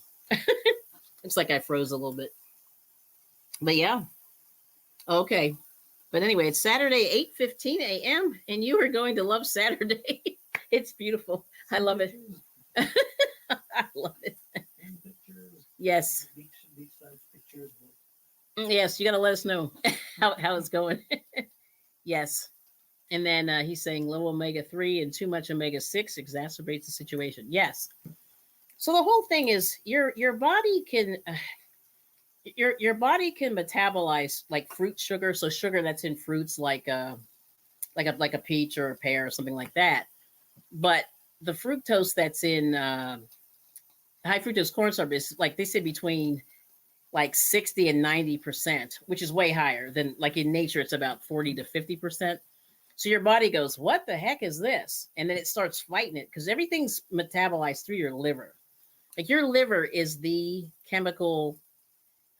Looks like I froze a little bit. But yeah. Okay. But anyway, it's Saturday, 8:15 a.m. And you are going to love Saturday. It's beautiful. I love it. I love it. Yes. Yes, you got to let us know how it's going. Yes. And then he's saying low omega-3 and too much omega-6 exacerbates the situation. Yes. So the whole thing is your body can your body can metabolize like fruit sugar, so sugar that's in fruits like a peach or a pear or something like that. But the fructose that's in high fructose corn syrup is, like they say, between like 60 and 90%, which is way higher than, like, in nature it's about 40 to 50%. So your body goes, what the heck is this? And then it starts fighting it because everything's metabolized through your liver. Like, your liver is the chemical,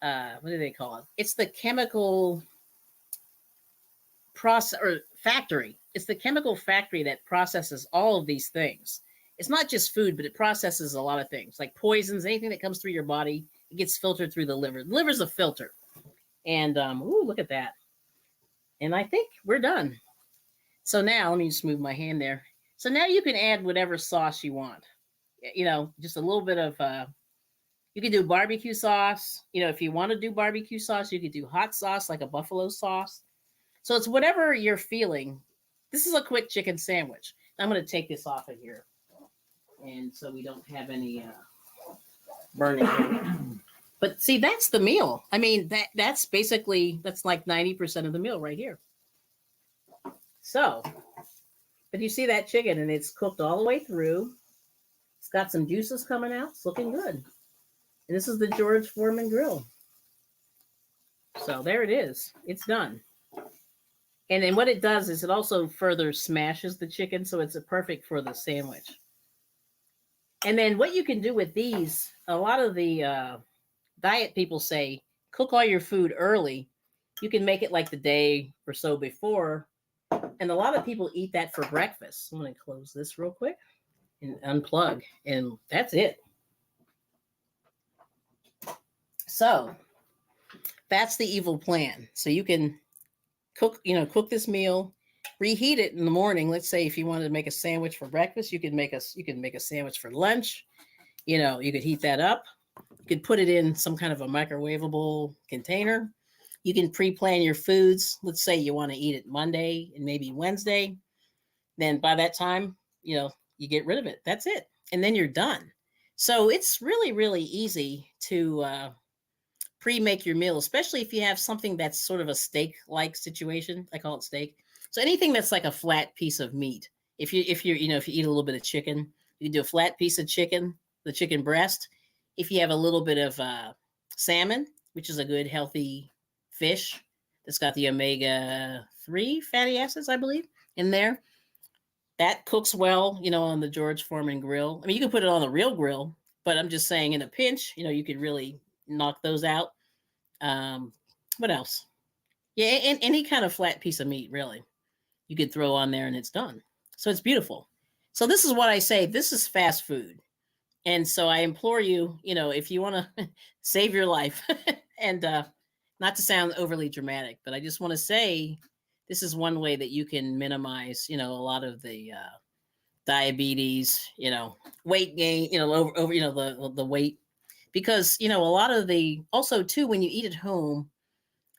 what do they call it? It's the chemical process or factory. It's the chemical factory that processes all of these things. It's not just food, but it processes a lot of things, like poisons, anything that comes through your body. It gets filtered through the liver. The liver's a filter. And, ooh, look at that. And I think we're done. So now, let me just move my hand there. So now you can add whatever sauce you want. You know, just a little bit of, you can do barbecue sauce. You know, if you want to do barbecue sauce, you could do hot sauce, like a buffalo sauce. So it's whatever you're feeling. This is a quick chicken sandwich. I'm going to take this off of here. And so we don't have any burning. But see, that's the meal. I mean, that's basically, that's like 90% of the meal right here. So, but you see that chicken and it's cooked all the way through. It's got some juices coming out. It's looking good. And this is the George Foreman grill. So there it is. It's done. And then what it does is it also further smashes the chicken, so it's perfect for the sandwich. And then what you can do with these, a lot of the diet people say, cook all your food early. You can make it like the day or so before. And a lot of people eat that for breakfast. I'm going to close this real quick and unplug. And that's it. So that's the evil plan. So you can cook this meal, reheat it in the morning. Let's say if you wanted to make a sandwich for breakfast, you can make a sandwich for lunch. You know, you could heat that up. You could put it in some kind of a microwavable container. You can pre-plan your foods. Let's say you want to eat it Monday and maybe Wednesday. Then by that time, you know, you get rid of it. That's it. And then you're done. So it's really, really easy to pre-make your meal, especially if you have something that's sort of a steak-like situation. I call it steak. So anything that's like a flat piece of meat. If you eat a little bit of chicken, you can do a flat piece of chicken, the chicken breast. If you have a little bit of salmon, which is a good healthy fish that's got the omega-3 fatty acids, I believe, in there. That cooks well, you know, on the George Foreman grill. I mean, you can put it on a real grill, but I'm just saying in a pinch, you know, you could really knock those out. What else? Yeah, and any kind of flat piece of meat, really, you could throw on there and it's done. So it's beautiful. So this is what I say. This is fast food. And so I implore you, you know, if you want to save your life and not to sound overly dramatic, but I just want to say this is one way that you can minimize, you know, a lot of the diabetes, you know, weight gain, you know, over you know, the weight. Because, you know, a lot of the, also too, when you eat at home,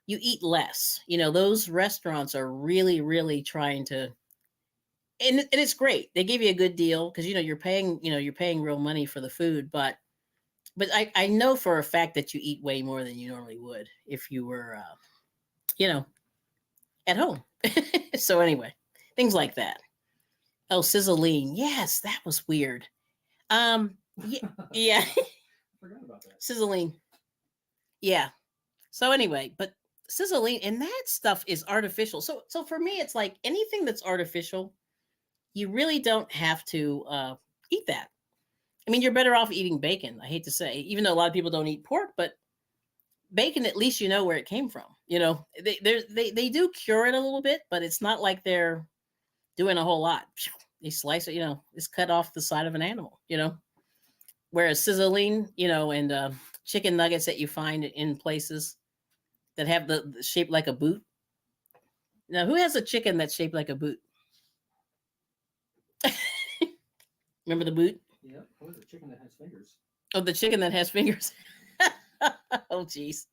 you eat less. You know, those restaurants are really, really trying to, and it's great. They give you a good deal because, you know, you're paying real money for the food. But I know for a fact that you eat way more than you normally would if you were, you know, at home. So anyway, things like that. Oh, sizzling. Yes, that was weird. Yeah. I forgot about that. Sizzling. Yeah. So anyway, but sizzling and that stuff is artificial. So for me, it's like anything that's artificial, you really don't have to eat that. I mean, you're better off eating bacon. I hate to say, even though a lot of people don't eat pork, but bacon, at least you know where it came from. You know, they do cure it a little bit, but it's not like they're doing a whole lot. They slice it, you know, it's cut off the side of an animal, you know. Whereas sizzling, you know, and chicken nuggets that you find in places that have the shape like a boot. Now, who has a chicken that's shaped like a boot? Remember the boot? Yeah. What is a chicken that has fingers? Oh, the chicken that has fingers. Oh, jeez.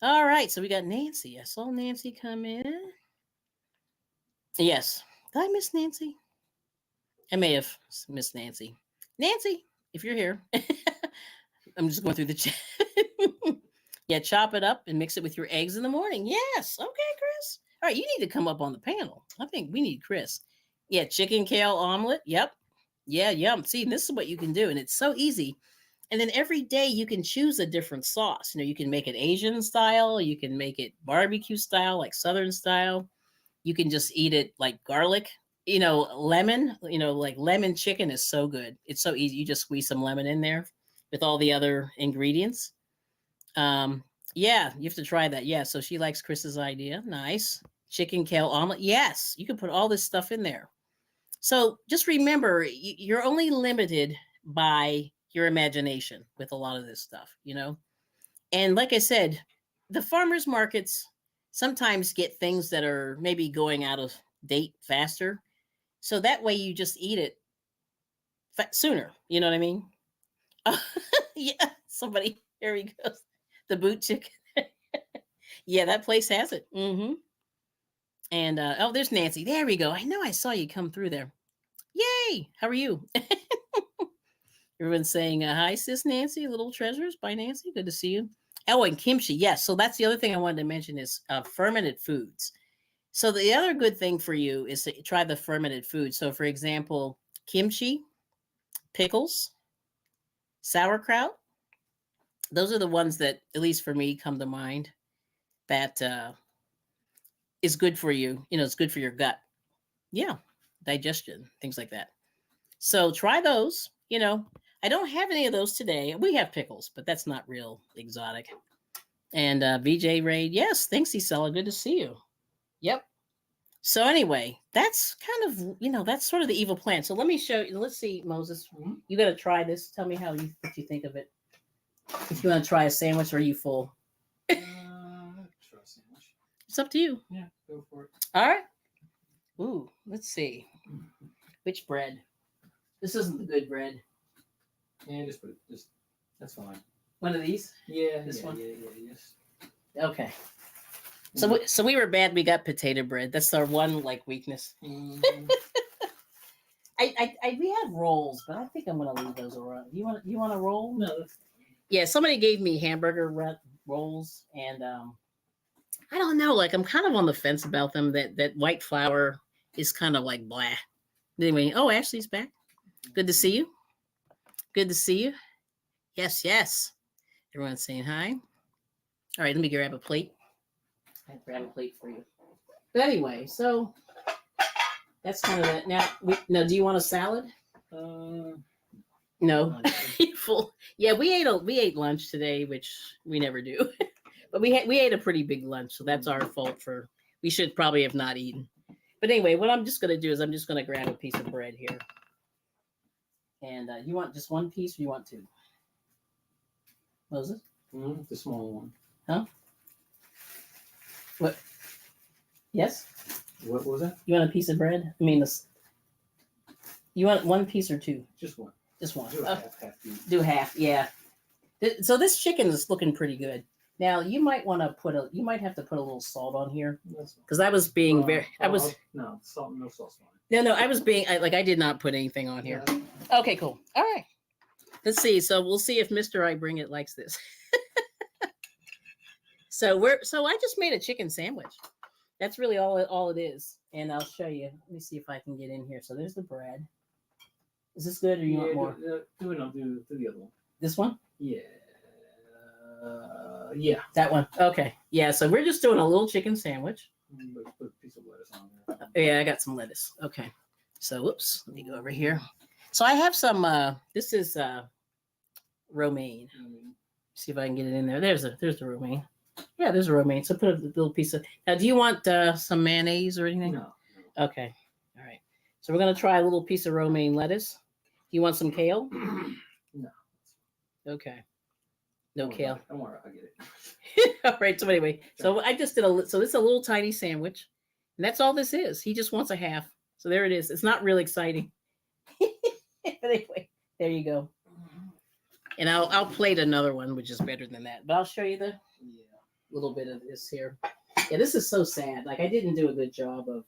All right, so we got Nancy. I saw Nancy come in. Yes. Did I miss Nancy? I may have missed Nancy. Nancy, if you're here, I'm just going through the chat. Yeah, chop it up and mix it with your eggs in the morning. Yes. Okay, Chris. All right, you need to come up on the panel. I think we need Chris. Yeah, chicken kale omelet. Yep. Yeah, yum. See, this is what you can do, and it's so easy. And then every day you can choose a different sauce. You know, you can make it Asian style, you can make it barbecue style, like Southern style. You can just eat it like garlic. You know, lemon, you know, like lemon chicken is so good. It's so easy. You just squeeze some lemon in there with all the other ingredients. Yeah, you have to try that. Yeah, so she likes Chris's idea. Nice. Chicken kale omelet. Yes, you can put all this stuff in there. So just remember, you're only limited by your imagination with a lot of this stuff, you know? And like I said, the farmers markets sometimes get things that are maybe going out of date faster. So that way you just eat it sooner. You know what I mean? Yeah, somebody, here he goes. The boot chicken. Yeah, that place has it. Mm-hmm. And oh, there's Nancy. There we go. I know I saw you come through there. Yay! How are you? Everyone's saying hi, sis Nancy. Little treasures by Nancy. Good to see you. Oh, and kimchi. Yes. So that's the other thing I wanted to mention is fermented foods. So the other good thing for you is to try the fermented food. So for example, kimchi, pickles, sauerkraut. Those are the ones that, at least for me, come to mind. That is good for you. You know, it's good for your gut. Yeah, digestion, things like that. So try those. You know, I don't have any of those today. We have pickles, but that's not real exotic. And VJ Raid, yes, thanks, Isela. Good to see you. Yep. So anyway, that's kind of, you know, that's sort of the evil plan. So let me show you. Let's see, Moses. Mm-hmm. You got to try this. Tell me what you think of it. If you want to try a sandwich, or are you full? Try a sandwich. It's up to you. Yeah, go for it. All right. Ooh, let's see. Which bread? This isn't the good bread. Yeah, just put it. That's fine. One of these? Yeah, This one? Yeah, yes. Okay. So we were bad. We got potato bread. That's our one like weakness. Mm-hmm. We have rolls, but I think I'm gonna leave those around. You want a roll? No. Yeah, somebody gave me hamburger rolls, and I don't know. Like I'm kind of on the fence about them. That white flour is kind of like blah. Anyway, oh, Ashley's back. Good to see you. Good to see you. Yes, yes. Everyone's saying hi. All right, let me grab a plate. I grab a plate for you. But anyway, so that's kind of it. Now, do you want a salad? No. Full. Yeah, we ate lunch today, which we never do. But we ate a pretty big lunch, so that's our fault for. We should probably have not eaten. But anyway, what I'm just going to do is I'm just going to grab a piece of bread here. And you want just one piece, or you want two? Moses? The small one. Huh? What? Yes? What was that? You want a piece of bread? I mean, you want one piece or two? Just one. Just one. Do half piece. Do half, yeah. So this chicken is looking pretty good. Now you might want to you might have to put a little salt on here because I was being no salt, no sauce on it. No, I was being I did not put anything on here. Yeah. Okay, cool. All right. Let's see. So we'll see if Mr. I Bring It likes this. So I just made a chicken sandwich. That's really all it is. And I'll show you. Let me see if I can get in here. So there's the bread. Is this good or you want more? Do the other one. This one? Yeah. Yeah. That one. Okay. Yeah. So we're just doing a little chicken sandwich. Put a piece of lettuce on there. Yeah, I got some lettuce. Okay. So, whoops. Let me go over here. So I have some. This is romaine. See if I can get it in there. There's the romaine. Yeah, there's a romaine. So put a little piece of. Now, do you want some mayonnaise or anything? No. Okay. All right. So we're gonna try a little piece of romaine lettuce. Do you want some kale? No. Okay. No kale. Don't worry, I'll get it. All right. So anyway, so I just did so this is a little tiny sandwich, and that's all this is. He just wants a half. So there it is. It's not real exciting. But anyway, there you go. And I'll plate another one, which is better than that. But I'll show you the little bit of this here. Yeah, this is so sad. Like I didn't do a good job of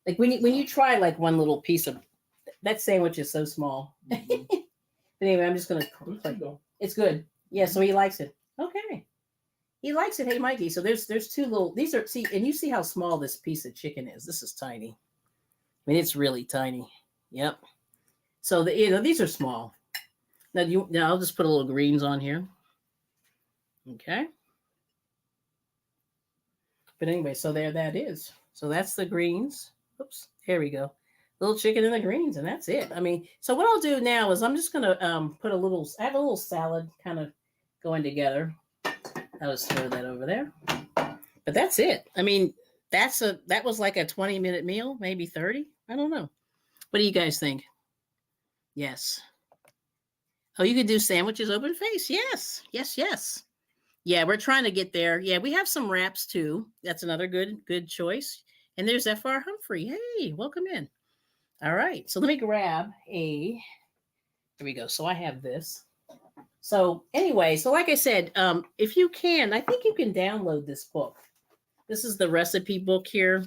like when you try like one little piece of that sandwich is so small. Mm-hmm. But anyway, I'm just gonna. It's good. Yeah, so he likes it. Okay, he likes it. Hey, Mikey. So there's two little. These are and you see how small this piece of chicken is. This is tiny. I mean, it's really tiny. Yep. So these are small. Now I'll just put a little greens on here. Okay. But anyway, so there that is. So that's the greens. Oops. Here we go. Little chicken and the greens, and that's it. I mean, so what I'll do now is I'm just gonna put a little. I have a little salad kind of going together. I'll just throw that over there. But that's it. I mean, that was like a 20-minute meal, maybe 30. I don't know. What do you guys think? Yes. Oh, you could do sandwiches open face. Yes. Yes. Yes. Yeah, we're trying to get there. Yeah, we have some wraps too. That's another good choice. And there's F.R. Humphrey. Hey, welcome in. All right, so let me grab here we go. So I have this. So anyway, so like I said, if you can, I think you can download this book. This is the recipe book here.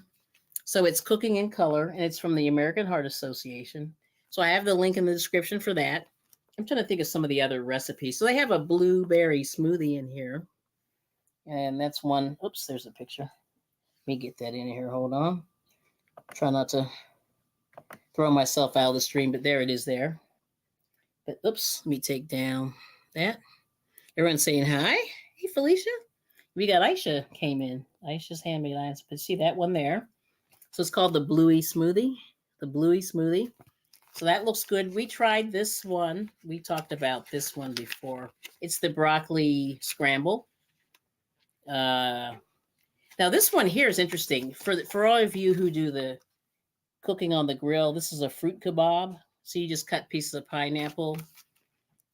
So it's Cooking in Color, and it's from the American Heart Association. So I have the link in the description for that. I'm trying to think of some of the other recipes. So they have a blueberry smoothie in here. And that's one. Oops, there's a picture. Let me get that in here. Hold on. Try not to throw myself out of the stream, but there it is there. But oops, let me take down that. Everyone's saying hi. Hey, Felicia. We got Aisha came in. Aisha's handmade items. But see that one there? So it's called the Bluey Smoothie. The Bluey Smoothie. So that looks good. We tried this one. We talked about this one before. It's the broccoli scramble. Now this one here is interesting. For all of you who do the cooking on the grill, this is a fruit kebab. So you just cut pieces of pineapple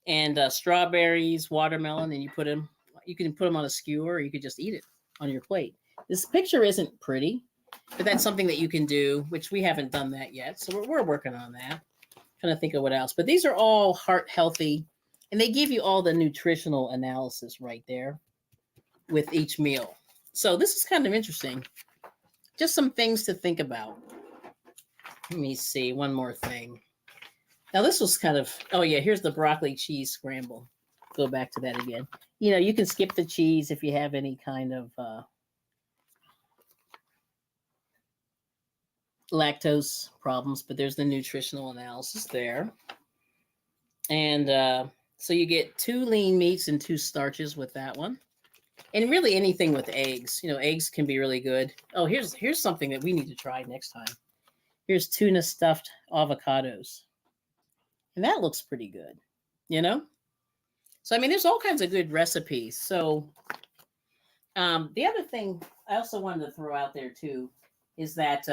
and strawberries, watermelon, and you can put them on a skewer, or you could just eat it on your plate. This picture isn't pretty, but that's something that you can do, which we haven't done that yet. So we're working on that. Trying to think of what else. But these are all heart healthy, and they give you all the nutritional analysis right there with each meal. So this is kind of interesting. Just some things to think about. Let me see. One more thing. Now this was kind of, oh yeah, here's the broccoli cheese scramble. Go back to that again. You can skip the cheese if you have any kind of lactose problems, but there's the nutritional analysis there. And so you get 2 lean meats and 2 starches with that one. And really anything with eggs. Eggs can be really good. Oh, here's something that we need to try next time. Here's tuna stuffed avocados. And that looks pretty good, So, I mean, there's all kinds of good recipes. So the other thing I also wanted to throw out there, too, is that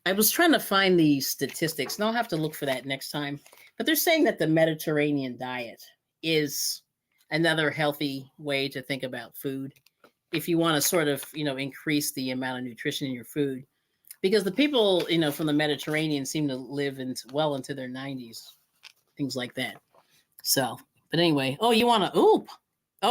I was trying to find the statistics, and I'll have to look for that next time. But they're saying that the Mediterranean diet is another healthy way to think about food if you want to sort of, increase the amount of nutrition in your food. Because the people, from the Mediterranean seem to live well into their 90s, things like that. So, but anyway, you want to,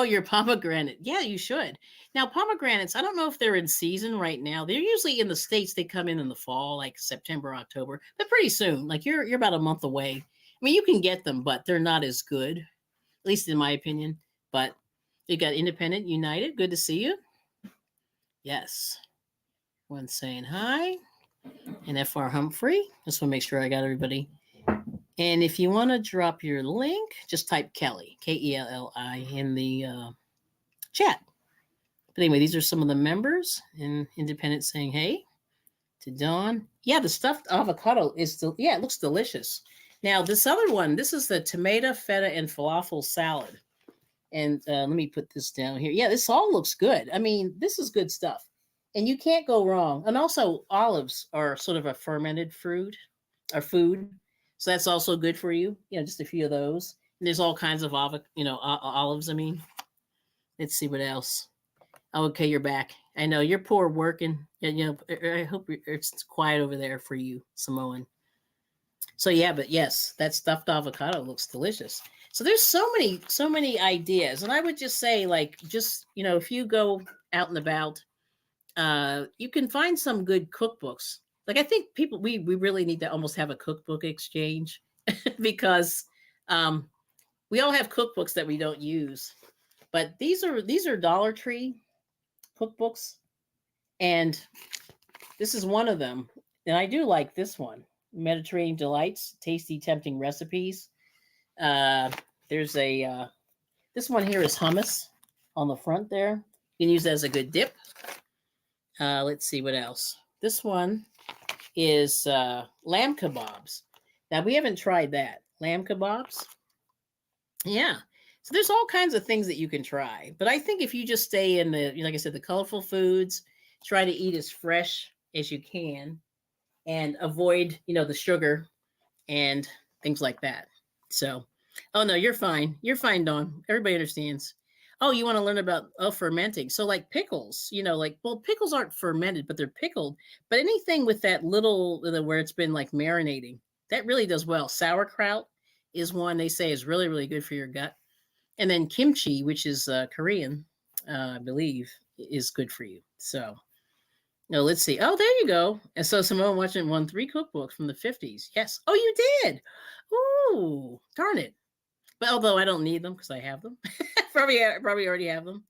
your pomegranate. Yeah, you should. Now, pomegranates, I don't know if they're in season right now. They're usually in the States. They come in the fall, like September, October, but pretty soon. Like you're about a month away. I mean, you can get them, but they're not as good, at least in my opinion. But you got Independent United. Good to see you. Yes. One saying hi. and F.R. Humphrey. Just want to make sure I got everybody. And if you want to drop your link, just type Kelly, Kelli, in the chat. But anyway, these are some of the members in Independent saying hey to Dawn. Yeah, the stuffed avocado is it looks delicious. Now this other one, this is the tomato, feta, and falafel salad. And let me put this down here. Yeah, this all looks good. I mean, this is good stuff. And you can't go wrong. And also, olives are sort of a fermented fruit or food. So that's also good for you. You know, just a few of those. And there's all kinds of olives. I mean, let's see what else. Oh, okay, you're back. I know you're poor working. You know, I hope it's quiet over there for you, Samoan. So yeah, but yes, that stuffed avocado looks delicious. So there's so many ideas, and I would just say, like, just if you go out and about, you can find some good cookbooks. Like I think we really need to almost have a cookbook exchange because we all have cookbooks that we don't use, but these are Dollar Tree cookbooks, and this is one of them, and I do like this one. Mediterranean Delights, Tasty Tempting Recipes. There's a this one here is hummus on the front there. You can use that as a good dip. Let's see what else. This one is lamb kebabs. Now we haven't tried that. Lamb kebabs. Yeah. So there's all kinds of things that you can try. But I think if you just stay in like I said, the colorful foods, try to eat as fresh as you can and avoid, the sugar and things like that. So, oh no, you're fine. You're fine, Dawn. Everybody understands. Oh, you want to learn about fermenting. So like pickles, pickles aren't fermented, but they're pickled. But anything with that little, where it's been like marinating, that really does well. Sauerkraut is one they say is really, really good for your gut. And then kimchi, which is Korean, I believe, is good for you. So, no, let's see. Oh, there you go. And so Samoan Watchman won 3 cookbooks from the 50s. Yes. Oh, you did. Ooh, darn it. But although I don't need them because I have them. probably already have them.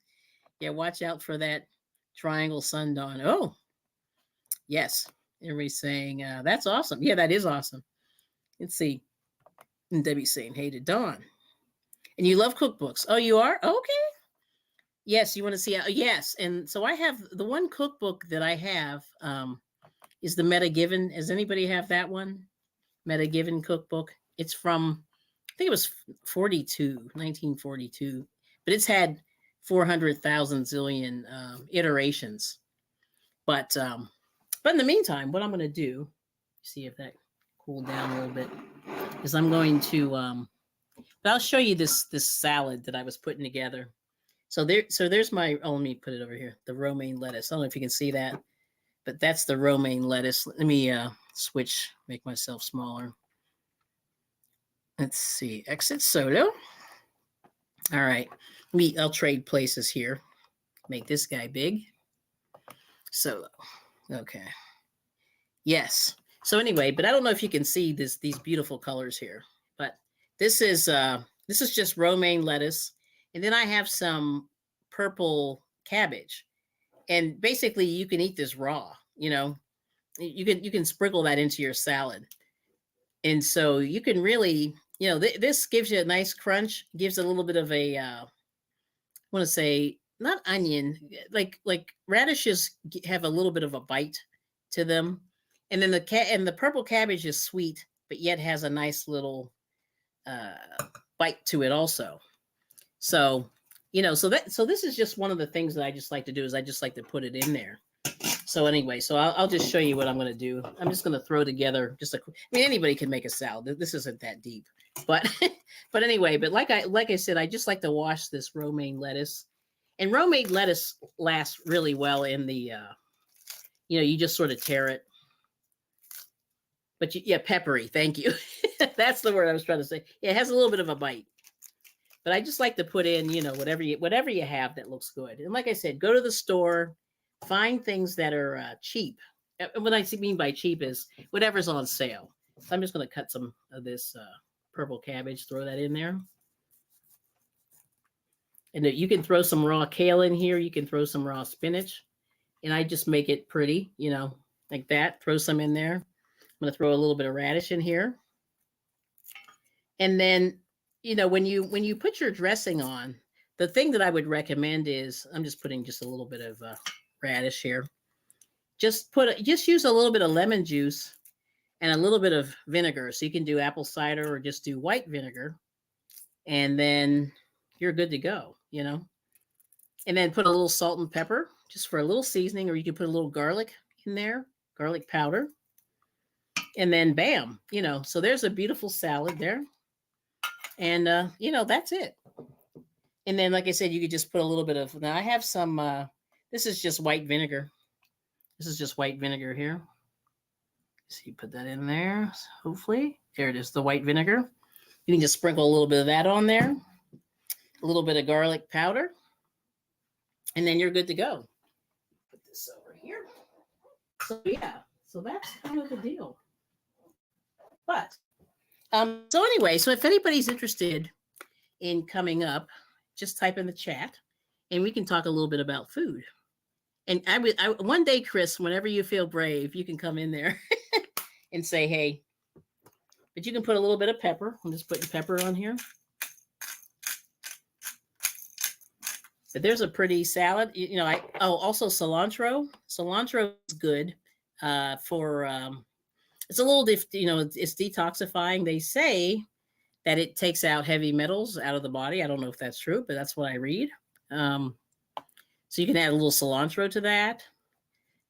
Yeah, watch out for that triangle sundawn. Oh, yes. Everybody's saying, that's awesome. Yeah, that is awesome. Let's see. And Debbie's saying, hey to Dawn. And you love cookbooks. Oh, you are? Okay. Yes, you want to see? Yes. And so I have the one cookbook that I have is the Meta Given. Does anybody have that one? Meta Given cookbook. It's from, I think it was 1942, but it's had 400,000 zillion iterations. But in the meantime, what I'm going to do, see if that cooled down a little bit, is I'm going to, but I'll show you this salad that I was putting together. So there's my, let me put it over here, the romaine lettuce. I don't know if you can see that, but that's the romaine lettuce. Let me switch, make myself smaller. Let's see, exit solo. All right, I'll trade places here. Make this guy big. Solo, okay. Yes. So anyway, but I don't know if you can see these beautiful colors here, but this is just romaine lettuce. And then I have some purple cabbage. And basically you can eat this raw, you can sprinkle that into your salad. And so you can really, this gives you a nice crunch, gives a little bit of a, I want to say, not onion, like radishes have a little bit of a bite to them. And then the purple cabbage is sweet, but yet has a nice little bite to it also. So, so this is just one of the things that I just like to do is I just like to put it in there. So anyway, so I'll just show you what I'm going to do. I'm just going to throw together anybody can make a salad. This isn't that deep, but anyway, but like I said, I just like to wash this romaine lettuce, and romaine lettuce lasts really well in the, you just sort of tear it. But peppery. Thank you. That's the word I was trying to say. Yeah, it has a little bit of a bite. But I just like to put in, whatever you have that looks good. And like I said, go to the store, find things that are cheap. What I mean by cheap is whatever's on sale. So I'm just going to cut some of this purple cabbage, throw that in there. And you can throw some raw kale in here. You can throw some raw spinach. And I just make it pretty, like that. Throw some in there. I'm going to throw a little bit of radish in here. And then, when you put your dressing on, the thing that I would recommend is, I'm just putting just a little bit of radish here. Just use a little bit of lemon juice and a little bit of vinegar. So you can do apple cider or just do white vinegar, and then you're good to go, And then put a little salt and pepper just for a little seasoning, or you can put a little garlic in there, garlic powder. And then bam, so there's a beautiful salad there. And, that's it. And then, like I said, you could just put a little bit of, now I have some, this is just white vinegar. This is just white vinegar here. So you put that in there, hopefully. There it is, the white vinegar. You can just sprinkle a little bit of that on there. A little bit of garlic powder. And then you're good to go. Put this over here. So yeah, so that's kind of the deal. But, so anyway, so if anybody's interested in coming up, just type in the chat and we can talk a little bit about food. And I one day, Chris, whenever you feel brave, you can come in there and say, hey, but you can put a little bit of pepper. I'm just putting pepper on here. But there's a pretty salad. Also cilantro. Cilantro is good for, it's a little, it's detoxifying. They say that it takes out heavy metals out of the body. I don't know if that's true, but that's what I read. So you can add a little cilantro to that.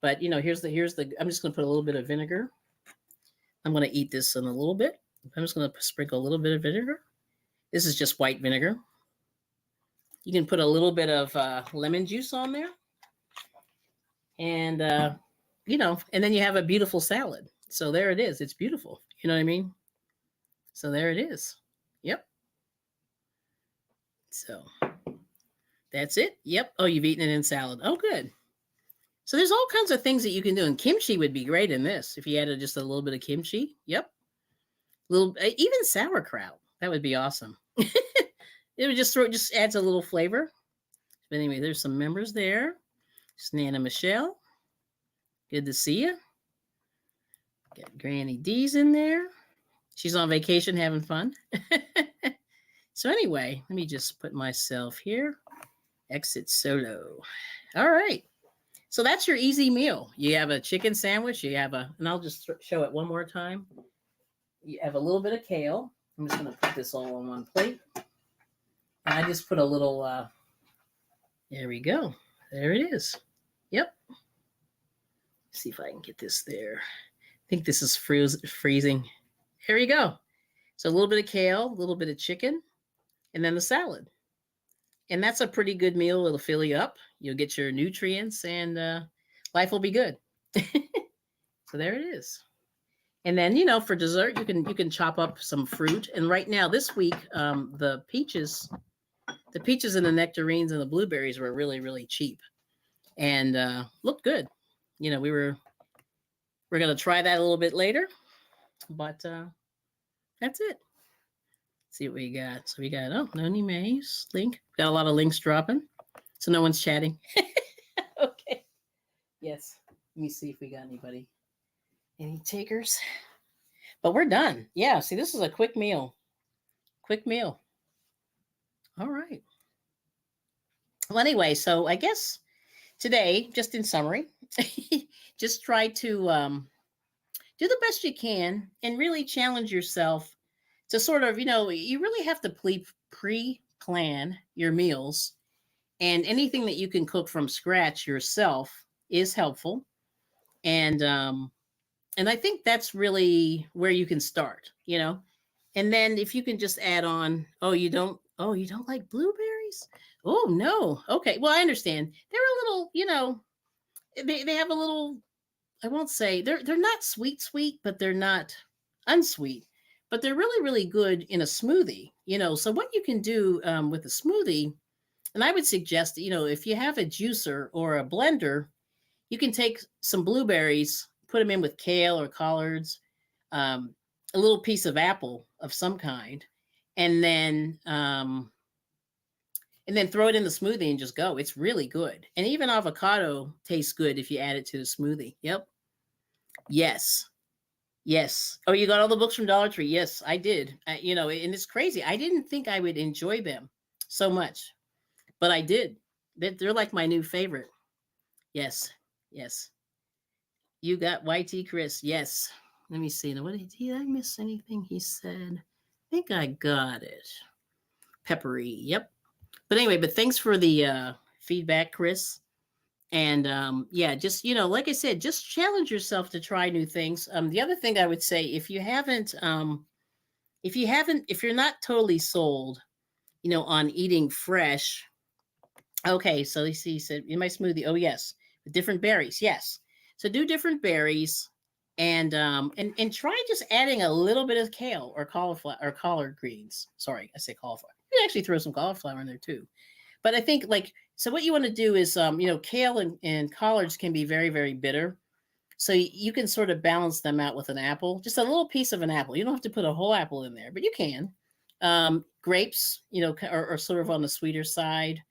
But, here's the, I'm just going to put a little bit of vinegar. I'm going to eat this in a little bit. I'm just going to sprinkle a little bit of vinegar. This is just white vinegar. You can put a little bit of lemon juice on there. And, and then you have a beautiful salad. So there it is. It's beautiful. You know what I mean? So there it is. Yep. So that's it. Yep. Oh, you've eaten it in salad. Oh, good. So there's all kinds of things that you can do. And kimchi would be great in this. If you added just a little bit of kimchi. Yep. Even sauerkraut. That would be awesome. It would just adds a little flavor. But anyway, there's some members there. It's Nana Michelle. Good to see you. Got Granny D's in there. She's on vacation having fun. So anyway, let me just put myself here. Exit solo. All right. So that's your easy meal. You have a chicken sandwich. You have and I'll just show it one more time. You have a little bit of kale. I'm just going to put this all on one plate. And I just put a little, there we go. There it is. Yep. Let's see if I can get this there. I think this is freezing. Here we go. So a little bit of kale, a little bit of chicken, and then the salad. And that's a pretty good meal. It'll fill you up. You'll get your nutrients and life will be good. So there it is. And then, for dessert, you can chop up some fruit. And right now, this week, the peaches and the nectarines and the blueberries were really, really cheap and looked good. We're going to try that a little bit later, but that's it. Let's see what we got. So we got, Noni May's link. Got a lot of links dropping. So no one's chatting. Okay. Yes. Let me see if we got anybody. Any takers? But we're done. Yeah. See, this is a quick meal. Quick meal. All right. Well, anyway, so I guess today, just in summary, just try to do the best you can and really challenge yourself to sort of, you really have to pre-plan your meals, and anything that you can cook from scratch yourself is helpful. And I think that's really where you can start, and then if you can just add on, you don't like blueberries? Oh, no. Okay. Well, I understand. They're a little, they have a little, I won't say, they're not sweet, but they're not unsweet. But they're really, really good in a smoothie, So what you can do with a smoothie, and I would suggest, if you have a juicer or a blender, you can take some blueberries, put them in with kale or collards, a little piece of apple of some kind, and then throw it in the smoothie and just go. It's really good. And even avocado tastes good if you add it to the smoothie. Yep. Yes. Yes. Oh, you got all the books from Dollar Tree? Yes, I did. And it's crazy. I didn't think I would enjoy them so much, but I did. They're like my new favorite. Yes. Yes. You got YT Chris. Yes. Let me see. Now, did I miss anything he said? I think I got it. Peppery. Yep. But anyway, but thanks for the feedback, Chris. And yeah, just like I said, just challenge yourself to try new things. The other thing I would say, if you're not totally sold, on eating fresh. Okay, so he said in my smoothie. Oh yes, with different berries. Yes, so do different berries, and try just adding a little bit of kale or cauliflower or collard greens. Sorry, I say cauliflower. You can actually throw some cauliflower in there too. But I think so what you want to do is kale and collards can be very, very bitter. So you can sort of balance them out with an apple, just a little piece of an apple. You don't have to put a whole apple in there, but you can. Grapes, are sort of on the sweeter side.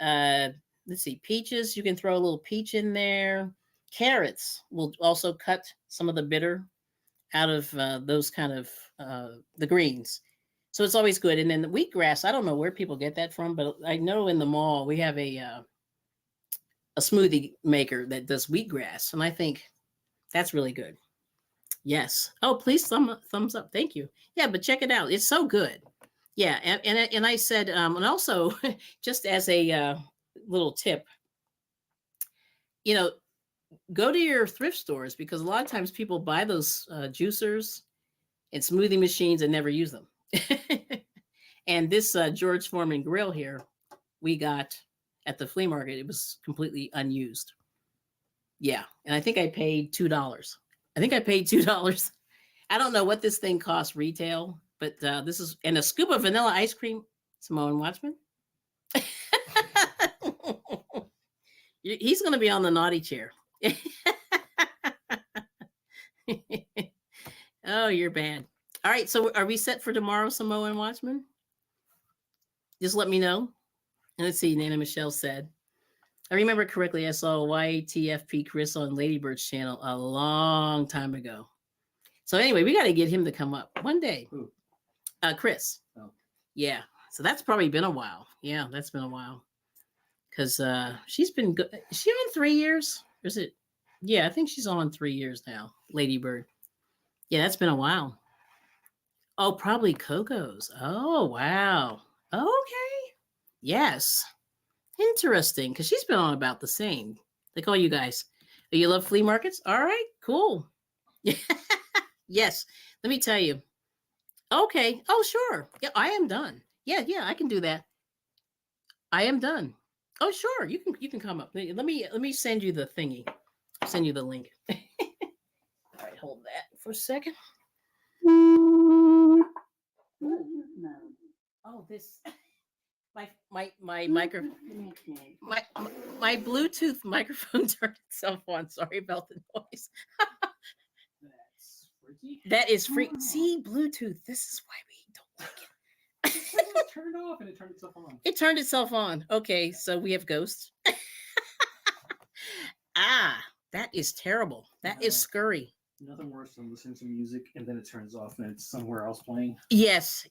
Uh, let's see, peaches. You can throw a little peach in there. Carrots will also cut some of the bitter out of those kind of the greens. So it's always good. And then the wheatgrass, I don't know where people get that from, but I know in the mall we have a smoothie maker that does wheatgrass, and I think that's really good. Yes. Oh, please thumbs up. Thank you. Yeah, but check it out. It's so good. Yeah, and I said, and also just as a little tip, you know, go to your thrift stores because a lot of times people buy those juicers and smoothie machines and never use them. And this George Foreman grill here, we got at the flea market. It was completely unused. Yeah, and I think I paid $2. I think I paid $2. I don't know what this thing costs retail, but this is and a scoop of vanilla ice cream. Samoan Watchman. He's going to be on the naughty chair. Oh, you're bad. All right, so are we set for tomorrow, Samoan Watchman? Just let me know. And let's see, Nana Michelle said, I remember correctly, I saw YTFP Chris on Ladybird's channel a long time ago. So anyway, we got to get him to come up one day. Who? Chris. Oh. Yeah. So that's probably been a while. Yeah, that's been a while. Because she's been good. Is she on 3 years? Or is it? Yeah, I think she's on 3 years now. Ladybird. Yeah, that's been a while. Oh, probably Coco's. Oh, wow. Okay. Yes. Interesting. Because she's been on about the same. Like all you guys. Oh, you love flea markets? All right, cool. Yes. Let me tell you. Okay. Oh, sure. Yeah, I am done. Yeah, I can do that. I am done. Oh, sure. You can come up. Let me send you the thingy. I'll send you the link. All right, hold that for a second. Oh, this my microphone my Bluetooth microphone turned itself on. Sorry about the noise. That's freaky. That is free. See, Bluetooth. This is why we don't like it. It turned off and it turned itself on. It turned itself on. Okay, so we have ghosts. That is terrible. That is scurry. Nothing worse than listening to music and then it turns off and it's somewhere else playing. Yes.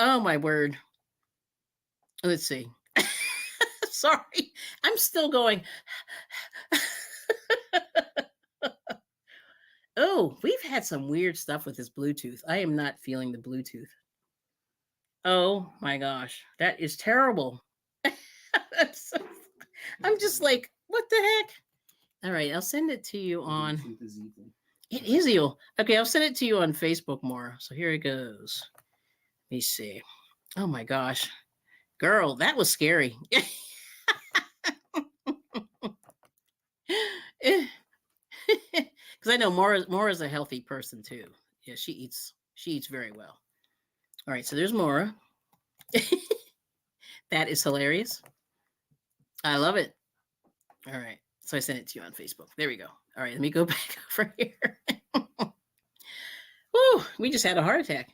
Oh my word. Let's see. Sorry, I'm still going. Oh, we've had some weird stuff with this Bluetooth. I am not feeling the Bluetooth. Oh my gosh, that is terrible. I'm just like, what the heck? All right, I'll send it to you on. Bluetooth is evil. It is evil. Okay, I'll send it to you on Facebook more. So here it goes. Let me see. Oh my gosh. Girl, that was scary. Because I know Maura's a healthy person too. Yeah, she eats very well. All right, so there's Maura. That is hilarious. I love it. All right, so I sent it to you on Facebook. There we go. All right, let me go back over here. Woo, we just had a heart attack.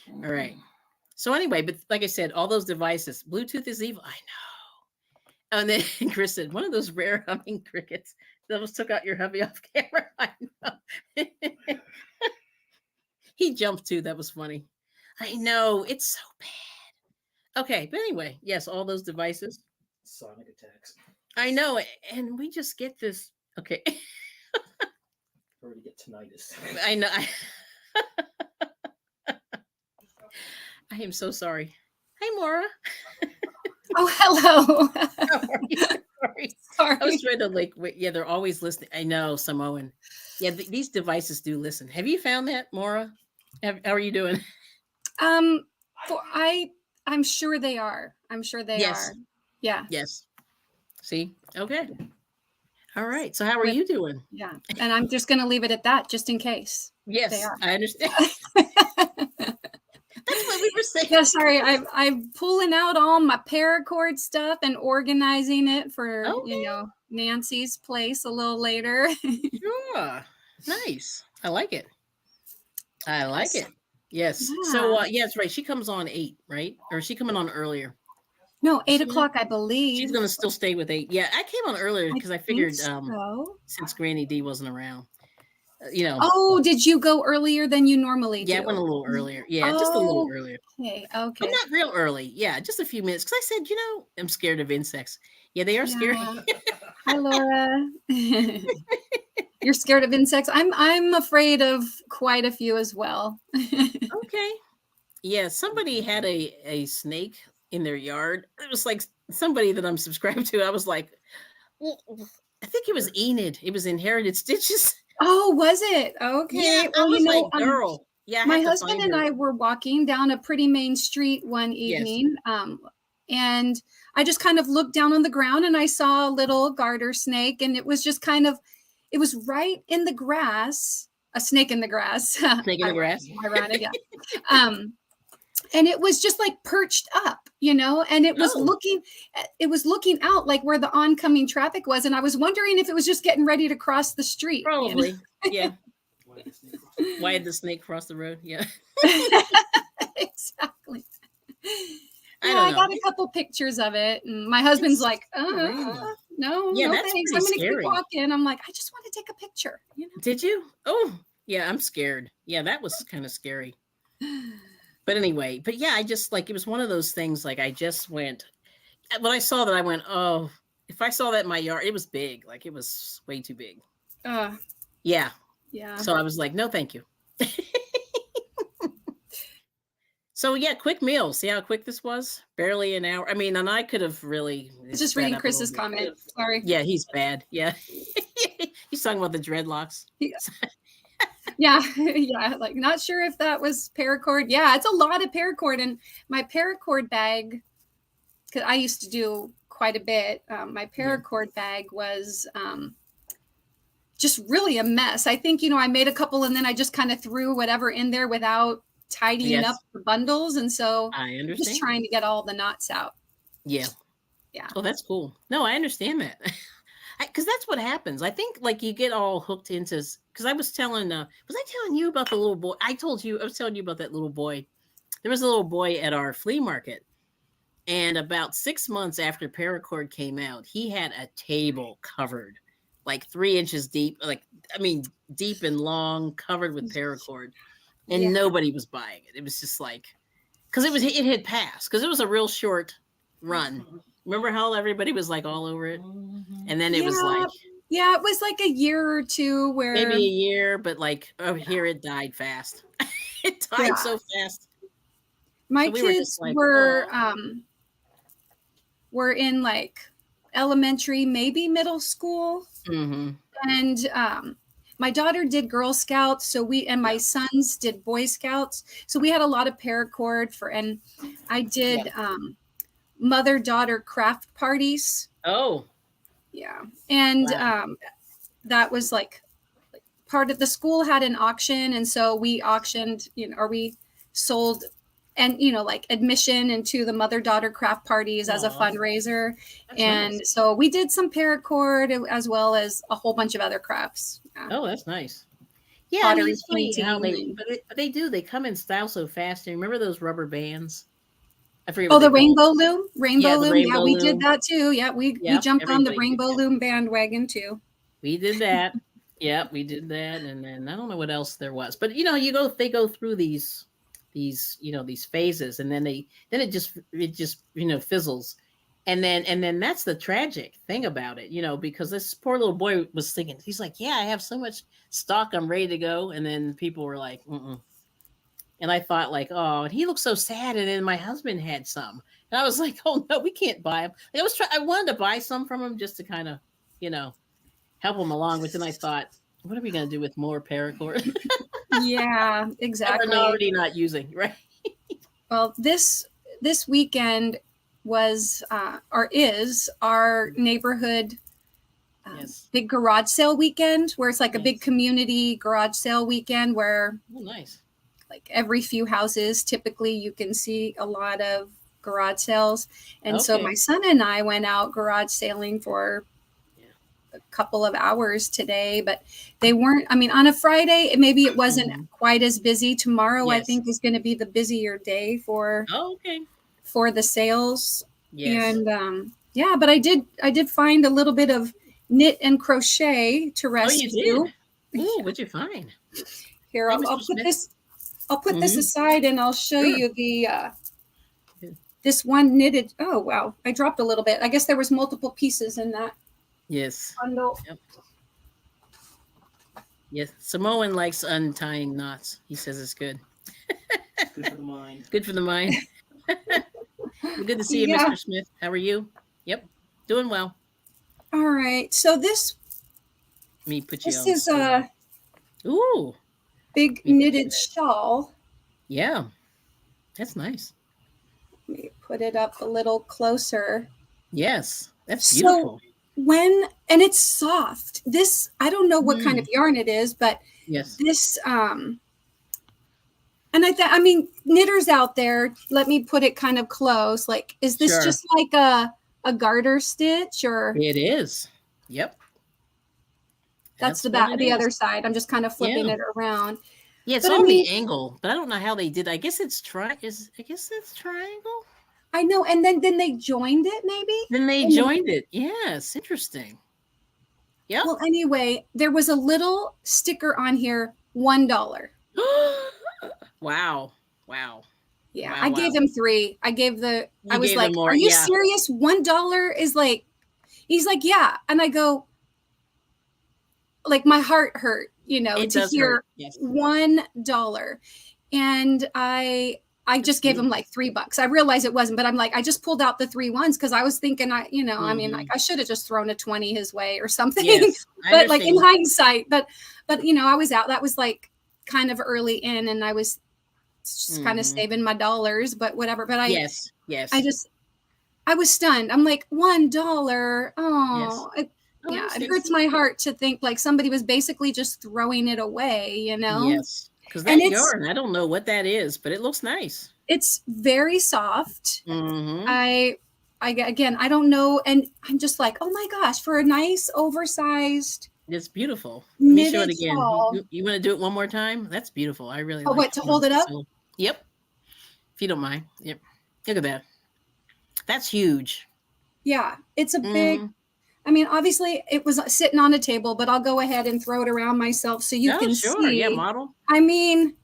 All right. So anyway, but like I said, all those devices, Bluetooth is evil. I know. And then Chris said, one of those rare humming crickets. almost took out your hubby off camera. I know. He jumped too. That was funny. I know. It's so bad. Okay. But anyway, yes, all those devices. Sonic attacks. I know. And we just get this. Okay. Already get tinnitus. I know. I am so sorry. Hi, Maura. Oh, hello. How are you? Sorry. Sorry. I was trying to yeah, they're always listening. I know, Samoan. Yeah, these devices do listen. Have you found that, Maura? How are you doing? I'm sure they are. I'm sure they Yes. are. Yeah. Yes. See? Okay. All right. So how are you doing? Yeah. And I'm just going to leave it at that, just in case. Yes, They are. I understand. That's what we were saying. Yeah, sorry. I'm pulling out all my paracord stuff and organizing it for, Okay. Nancy's place a little later. Sure. Nice. I like it. I like it. Yes. Yeah. So yes, right. She comes on 8, right? Or is she coming on earlier? No, 8 o'clock, I believe. She's gonna still stay with 8. Yeah, I came on earlier because I figured so. since Granny D wasn't around, Oh, did you go earlier than you normally do? Yeah, I went a little earlier. Yeah, just a little earlier. Okay. But not real early. Yeah, just a few minutes. Because I said, I'm scared of insects. Yeah, they are scary. Hi, Laura. You're scared of insects? I'm afraid of quite a few as well. Okay. Yeah, somebody had a snake in their yard. It was like somebody that I'm subscribed to. I was like, well, I think it was Enid. It was Inherited Stitches. Oh, was it? Okay. Yeah, I was like, girl. Yeah, my husband and I were walking down a pretty main street one evening, and I just kind of looked down on the ground and I saw a little garter snake, and it was just it was right in the grass, a snake in the grass. Snake in the grass. Ironic, yeah. And it was just like perched up, and it was looking out like where the oncoming traffic was. And I was wondering if it was just getting ready to cross the street. Probably. Yeah. Why did the snake cross the road? Yeah. Exactly. I got a couple pictures of it. And my husband's like, no, that's thanks. I'm pretty going to scary. keep walking. I'm like, I just want to take a picture. Did you? Oh, yeah, I'm scared. Yeah, that was kind of scary. But anyway, yeah, I just it was one of those things. Like I just went, when I saw that, I went, oh, if I saw that in my yard, it was big. Like it was way too big. Yeah. Yeah. So I was like, no, thank you. So yeah, quick meal. See how quick this was? Barely an hour. I mean, and I could have really. Just reading Chris's comment. Sorry. Yeah, he's bad. Yeah. He's talking about the dreadlocks. Yeah. Like not sure if that was paracord. Yeah, it's a lot of paracord. And my paracord bag, because I used to do quite a bit, my paracord bag was just really a mess. I think, I made a couple and then I just kind of threw whatever in there without tidying up the bundles. And so I understand. Just trying to get all the knots out. Yeah. Yeah. Oh, that's cool. No, I understand that. Because that's what happens. I think you get all hooked into, because I was telling, was I telling you about the little boy? I was telling you about that little boy. There was a little boy at our flea market. And about 6 months after paracord came out, he had a table covered like 3 inches deep, deep and long, covered with paracord. And nobody was buying it. It was just because it had passed, because it was a real short run. Remember how everybody was all over it? And then it was it was like a year or two where maybe a year, but over here it died fast. It died so fast. My kids were in elementary, maybe middle school. Mm-hmm. And my daughter did Girl Scouts, so my sons did Boy Scouts. So we had a lot of paracord and I did mother-daughter craft parties. Oh. Yeah. And that was part of the school had an auction. And so we auctioned, or we sold and, admission into the mother-daughter craft parties as a fundraiser. That's and nice. So we did some paracord as well as a whole bunch of other crafts. Yeah. Oh, that's nice. Yeah. Pottery It's funny how they come in style so fast. And remember those rubber bands? I forget. Oh, the rainbow loom. Rainbow Yeah, we loom. did that too. Yeah, we jumped on the rainbow loom bandwagon too. We did that. Yep, we did that, and then I don't know what else there was, but they go through these phases, and then it just fizzles, and then that's the tragic thing about it, because this poor little boy was thinking, he's like, yeah, I have so much stock, I'm ready to go, and then people were like, mm-mm. And I thought, like, oh, and he looked so sad, and then my husband had some, and I was like, oh no, we can't buy him. I wanted to buy some from him just to kind of, you know help him along. But then I thought, what are we going to do with more paracord Yeah, that we're exactly. already not using, right? Well, this weekend was or is our neighborhood Yes. big garage sale weekend, where it's like a big Yes. community garage sale weekend where Oh, nice. like every few houses typically you can see a lot of garage sales. And so my Okay. son and I went out garage sailing for Yeah. a couple of hours today, but they weren't, I mean, on a Friday, maybe it wasn't Mhm. quite as busy. Tomorrow, I Yes. think, is going to be the busier day Oh, okay. for the sales. Yes. And yeah, but I did find a little bit of knit and crochet to Oh, you did. rescue. Oh, what'd you find? Here, Hey, I'll Mr. put Smith. this. I'll put this Hmm. aside and I'll show Sure. you the Good. this one knitted. Oh wow, I dropped a little bit. I guess there was multiple pieces in that Yes. bundle. Yep. Yes. Samoan likes untying knots. He says it's good. It's good for the mind. Good for the mind. Well, good to see you, Yeah. Mr. Smith. How are you? Yep. Doing well. All right. So this Let me put you this on is screen. a Ooh. big Let me put you knitted there. shawl. Yeah. That's nice. Let me put it up a little closer. Yes. That's So beautiful. and it's soft. This, I don't know what kind of Mm. yarn it is, but Yes. this and I mean, knitters out there, let me put it kind of close. Like, is this Sure. just like a garter stitch, or It is. Yep. that's That's what it the is. other side? I'm just kind of flipping Yeah. it around. Yeah, it's But I on the mean, angle, but I don't know how they did. I guess it's triangle. I know, and then they joined it maybe. Then they In the, joined it. Yes, interesting. Yep. well, anyway, there was a little sticker on here, $1. Wow. Wow. Yeah, Wow. I gave Wow. him 3. I You was gave them like, more. "Are you Yeah. serious? $1 is like," he's like, "Yeah." And I go, like, my heart hurt, It to does hurt. hear Yes. $1. And I That's just gave him beautiful. like $3. I realized it wasn't, but I'm like, I just pulled out the 3 ones because I was thinking, I mean, like, Hmm. I should have just thrown a 20 his way or something. Yes. I But like in understand. hindsight, but I was out. That was like kind of early in, and I was just kind of Hmm. saving my dollars, but whatever. But Yes. I Yes. just I was stunned. I'm like, $1. Yes. Oh, Oh, I yeah, it understand. hurts my heart to think like somebody was basically just throwing it away. Yes. Because And that yarn, I don't know what that is, but it looks nice. it's very soft. Hmm. Again, I don't know, and I'm just like, oh my gosh, for a nice oversized It's beautiful. Let me show it knitted again. You, shawl. you, you want to do it one more time? That's beautiful. I really Oh, what, like, to hold it up? so, yep. If you don't mind. Yep. Look at that. That's huge. Yeah, it's a big. Hmm. I mean, obviously, it was sitting on a table, but I'll go ahead and throw it around myself so you Oh, can sure. Yeah, see. model. I mean,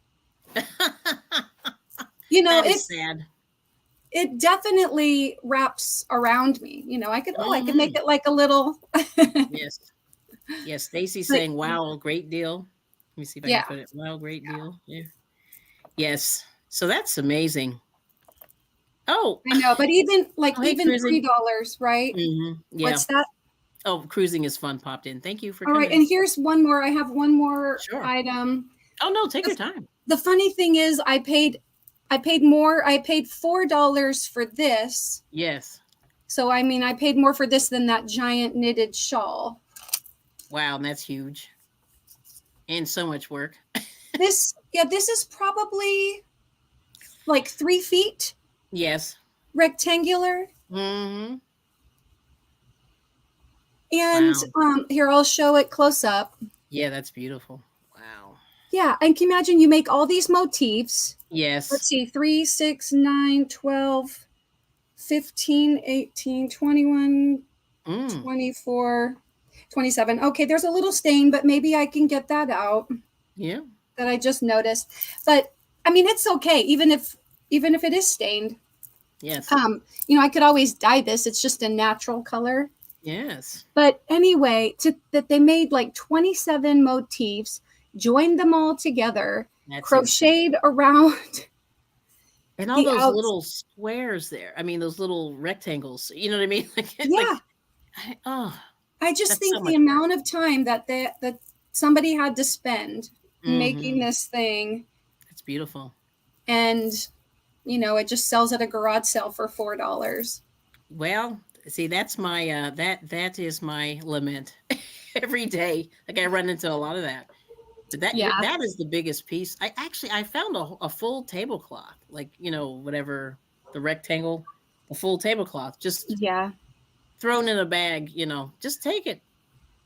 That it is sad. it definitely wraps around me. I could make Hmm. it like a little. Yes. Yes. Stacy's But saying, wow, great deal. Let me see if I can yeah, put it. Wow, great deal. Yeah. Yes. So that's amazing. Oh, I know. But even like oh, hey, even cruising. $3, right? Yeah. What's that? Oh, cruising is fun. Popped in. Thank you for All right, coming. and here's one more. I have one more Sure. item. Oh, no, take The, your time. the funny thing is, I paid more. I paid $4 for this. Yes. So I mean, I paid more for this than that giant knitted shawl. Wow, and that's huge. And so much work. This is probably like 3 feet Yes. rectangular. Hmm. And Wow. here, I'll show it close up. Yeah, that's beautiful. Wow. Yeah, and can you imagine you make all these motifs. Yes. Let's see, 3, 6, 9, 12, 15, 18, 21, Mm. 24. 27. Okay, there's a little stain, but maybe I can get that out. Yeah. That I just noticed. But I mean, it's okay, even if it is stained. Yes. I could always dye this. It's just a natural color. Yes. But anyway, that they made like 27 motifs, joined them all together, crocheted around. And all those little squares there. I mean, those little rectangles. You know what I mean? I just think the amount of time that somebody had to spend making this thing. It's beautiful. And, it just sells at a garage sale for $4. Well, see, that's my, that is my lament every day. Like I run into a lot of that. But that is the biggest piece. I found a full tablecloth, like, whatever, the rectangle, a full tablecloth, just thrown in a bag, just take it.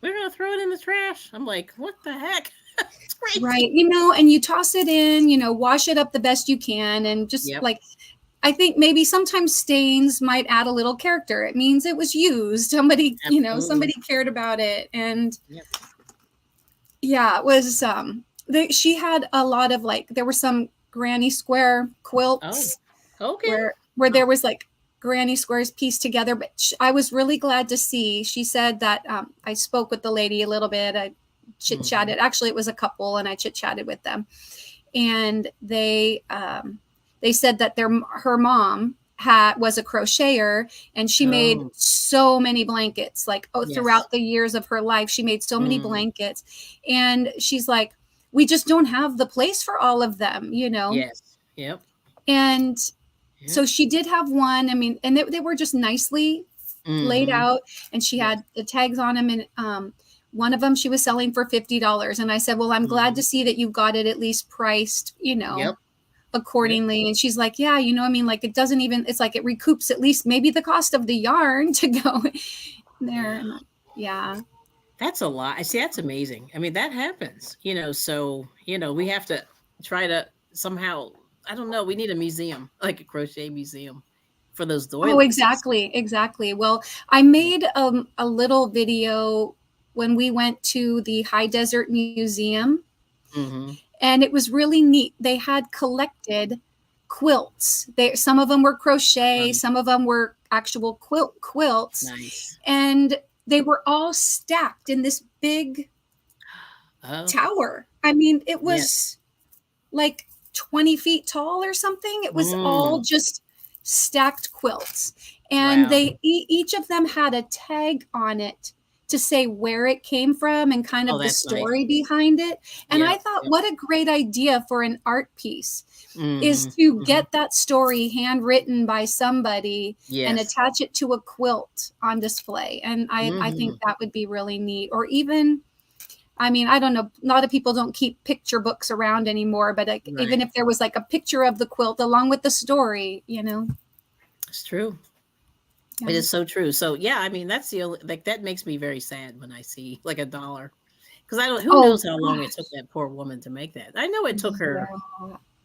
We're going to throw it in the trash. I'm like, what the heck? It's crazy. Right. And you toss it in, wash it up the best you can. And just I think maybe sometimes stains might add a little character. It means it was used. Somebody, somebody cared about it. And it was, she had a lot of there were some granny square quilts where there was granny squares pieced together. But I was really glad to see, she said that I spoke with the lady a little bit. I chit-chatted. Actually, it was a couple, and I chit-chatted with them. And they said that her mom was a crocheter, and she made so many blankets, throughout the years of her life. She made so many blankets, and she's like, we just don't have the place for all of them, Yes. Yep. And so she did have one. I mean, and they were just nicely laid out, and she had the tags on them, and one of them she was selling for $50. And I said, well, I'm glad to see that you got it at least priced, accordingly. And she's like, yeah, it doesn't even, it's like it recoups at least maybe the cost of the yarn to go there. Yeah. That's a lot. I see. That's amazing. I mean, that happens, so, we have to try to somehow, I don't know. We need a museum, like a crochet museum for those doilies. Oh, exactly. Well, I made a little video when we went to the High Desert Museum. And it was really neat. They had collected quilts. Some of them were crochet, some of them were actual quilts. Nice. And they were all stacked in this big tower. I mean, it was like 20 feet tall or something. It was all just stacked quilts. And each of them had a tag on it to say where it came from and kind of the story behind it. And I thought, what a great idea for an art piece is to get that story handwritten by somebody and attach it to a quilt on display. And I think that would be really neat. Or even, I mean, I don't know, a lot of people don't keep picture books around anymore, but even if there was a picture of the quilt along with the story, It's true. It is so true. So I mean, that's the only, that makes me very sad when I see $1, because who knows how long it took that poor woman to make that. I know it took her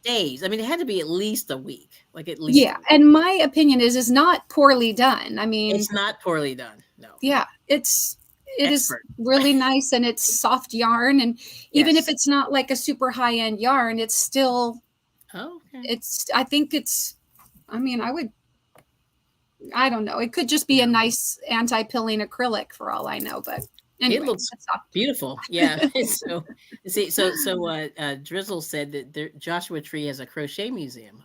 days. I mean, it had to be at least a week, at least. Yeah, and my opinion is not poorly done. I mean, it's not poorly done. No. Yeah, it is really nice, and it's soft yarn, and even if it's not a super high end yarn, it's still. Oh. Okay. I think it's. I mean, I don't know. It could just be a nice anti-pilling acrylic for all I know, but anyway, it looks beautiful. Yeah. So Drizzle said that Joshua Tree has a crochet museum.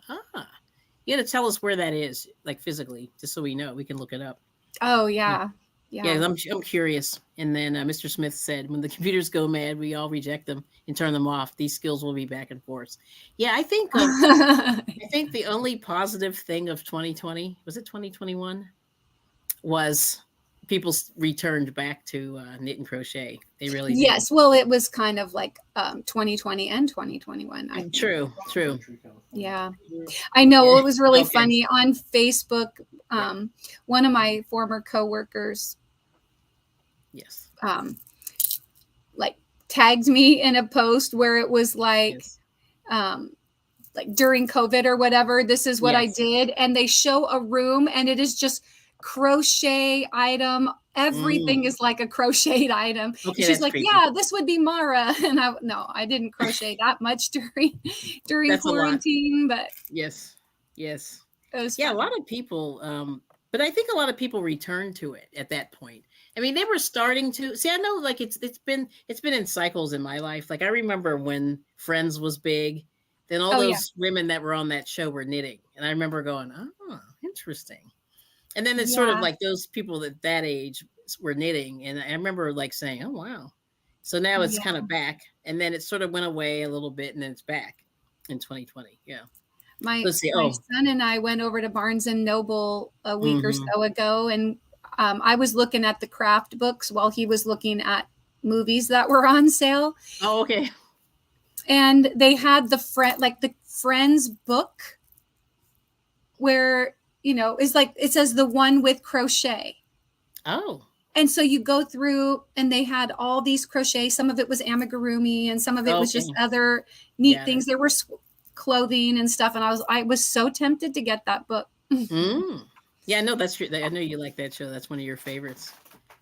You got to tell us where that is, physically, just so we know. We can look it up. Oh yeah. Yeah, I'm curious. And then Mr. Smith said, when the computers go mad, we all reject them and turn them off. These skills will be back and forth. Yeah, I think I think the only positive thing of 2020, was it 2021, was people returned back to knit and crochet. They really did. Yes. Well, it was kind of 2020 and 2021. I think. True. Yeah, I know. Well, it was really funny on Facebook. One of my former coworkers, tagged me in a post where it was during COVID or whatever, this is what I did. And they show a room and it is just crochet item everything is like a crocheted item. Okay, She's that's like, creepy. yeah, this would be Mara. And I didn't crochet that much during That's a lot. quarantine, but Yes. Yes. it was Yeah, a fun. lot of people, but I think a lot of people return to it at that point. I mean, they were starting to see. I know, like it's been in cycles in my life. Like I remember when Friends was big, then all Oh yeah. those women that were on that show were knitting, and I remember going, "Oh, interesting." And then it's sort of Yeah. like those people that age were knitting, and I remember like saying, "Oh wow." So now it's Yeah. kind of back, and then it sort of went away a little bit, and then it's back in 2020. Yeah. My Let's see. my Oh, son and I went over to Barnes and Noble a week or hmm so ago, and I was looking at the craft books while he was looking at movies that were on sale. oh, okay. And they had the Friends book where is like it says the one with crochet. Oh, And so you go through and they had all these crochet. Some of it was amigurumi and some of it was okay. just other neat Got it. things. There were clothing and stuff. And I was so tempted to get that book. Mm. Yeah, no, that's true. I know you like that show. That's one of your favorites.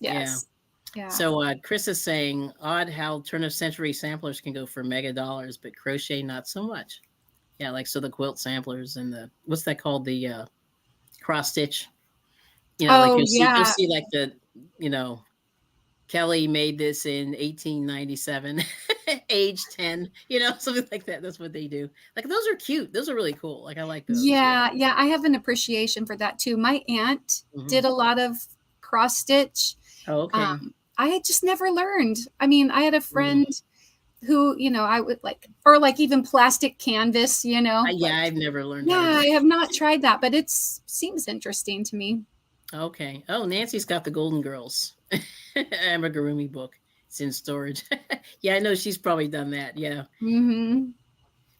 Yes. Yeah. So Chris is saying, odd how turn of century samplers can go for mega dollars, but crochet not so much. Yeah, like so the quilt samplers and the what's that called? The cross stitch. Like Oh you'll yeah. see like you know, Kelly made this in 1897, age 10, something like that. That's what they do. Like those are cute. Those are really cool. Like I like those. Yeah. Yeah. I have an appreciation for that too. My aunt did a lot of cross stitch. Oh, okay. I had just never learned. I mean, I had a friend who, I would or even plastic canvas, Yeah, like, I've never learned. yeah, How to I do have not tried that, but it seems interesting to me. Okay. Oh, Nancy's got the Golden Girls amigurumi book. It's in storage. Yeah, I know she's probably done that. Yeah. Mm-hmm.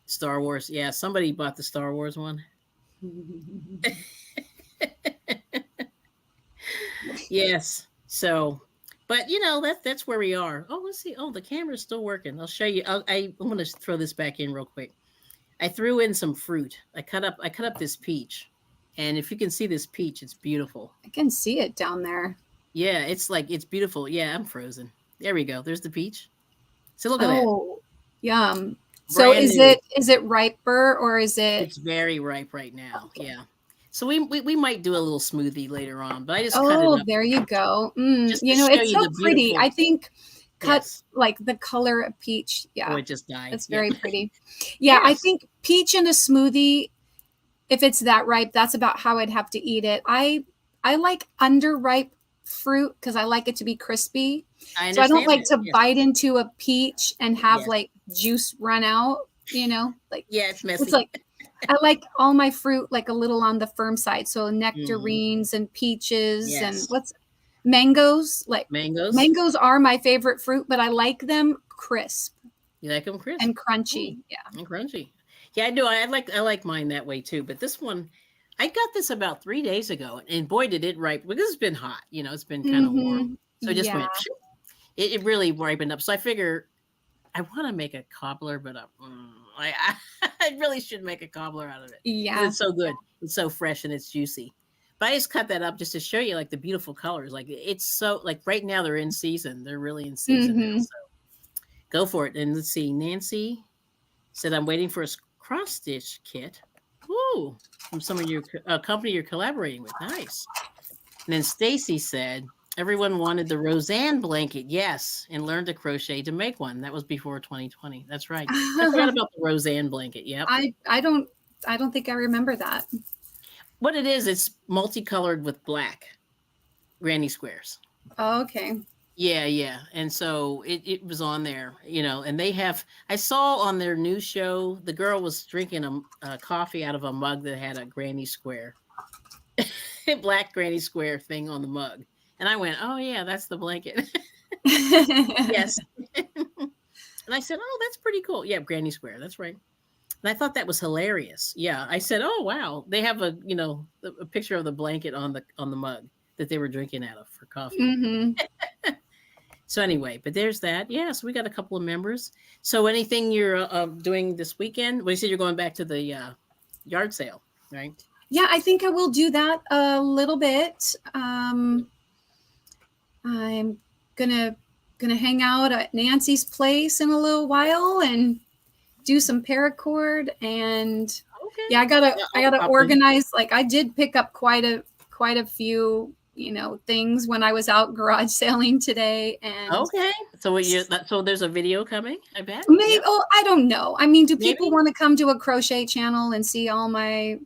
Star Wars. Yeah, somebody bought the Star Wars one. Yes. So, but that's where we are. Oh, let's see. Oh, the camera's still working. I'll show you. I'm going to throw this back in real quick. I threw in some fruit. I cut up this peach, and if you can see this peach, it's beautiful. I can see it down there. Yeah, it's beautiful. Yeah, I'm frozen. There we go. There's the peach. So look at that. Oh, yum. So Brand is new. it riper or is it? It's very ripe right now. Okay. Yeah. So we might do a little smoothie later on, but I just cut it Oh, up there you go. just to show It's you so the pretty. beautiful. I think cut Yes. like the color of peach. Oh, Yeah, it just died. it's Yeah. very pretty. Yeah, I Yes. think peach in a smoothie, if it's that ripe, that's about how I'd have to eat it. I like underripe fruit because I like it to be crispy. I So I don't understand like that. to Yes. bite into a peach and have Yes. like juice run out, like Yeah, it's messy. it's like I like all my fruit like a little on the firm side. So Mhm. nectarines and peaches and Yes. mangoes. Like Mangoes. mangoes are my favorite fruit, but I like them crisp You like them, Chris? and crunchy. Ooh, Yeah. and crunchy. Yeah, I do. I like mine that way too. But this one, I got this about 3 days ago, and boy, did it ripe because it's been hot. It's been kind of warm, so it just Yeah. went. Phew. It really ripened up. So I figure I want to make a cobbler, but I really should make a cobbler out of it. 'Cause Yeah. it's so good. It's so fresh and it's juicy. But I just cut that up just to show you like the beautiful colors. Like it's so like right now they're in season. They're really in season now. Mhm. So go for it. And let's see. Nancy said I'm waiting for a cross stitch kit. Woo! From some of your company you're collaborating with. Nice. And then Stacy said everyone wanted the Roseanne blanket. Yes, and learned to crochet to make one. That was before 2020. That's right. I forgot about the Roseanne blanket. Yep. I don't think I remember that. What it is, it's multicolored with black granny squares. Oh, okay. Yeah. And so it was on there, and they have, I saw on their new show, the girl was drinking a coffee out of a mug that had a granny square, black granny square thing on the mug. And I went, oh yeah, that's the blanket. Yes. And I said, oh, that's pretty cool. Yeah, granny square. That's right. And I thought that was hilarious. Yeah. I said, oh, wow. They have a picture of the blanket on the mug that they were drinking out of for coffee. Mm-hmm. So anyway, but there's that. Yeah, so we got a couple of members. So anything you're doing this weekend? Well, you said you're going back to the yard sale, right? Yeah, I think I will do that a little bit. I'm gonna hang out at Nancy's place in a little while and do some paracord. And Okay. yeah, I gotta Pop in. organize. Like I did pick up quite a few, things when I was out garage sailing today. And Okay. So there's a video coming, I bet. maybe, Yep. I don't know. I mean, do people Maybe. want to come to a crochet channel and see all my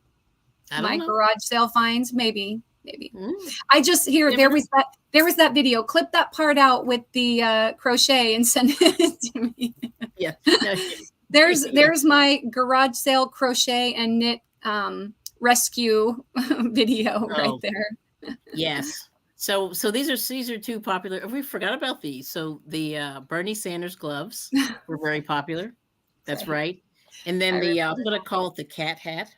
I don't know. garage sale finds? Maybe. Mm. I just there was that video. Clip that part out with the crochet and send it to me. Yeah. No, There's my garage sale crochet and knit rescue video right there. Yes. So these are two popular. We forgot about these. So the Bernie Sanders gloves were very popular. That's right. And then I'm going to call it the cat hat.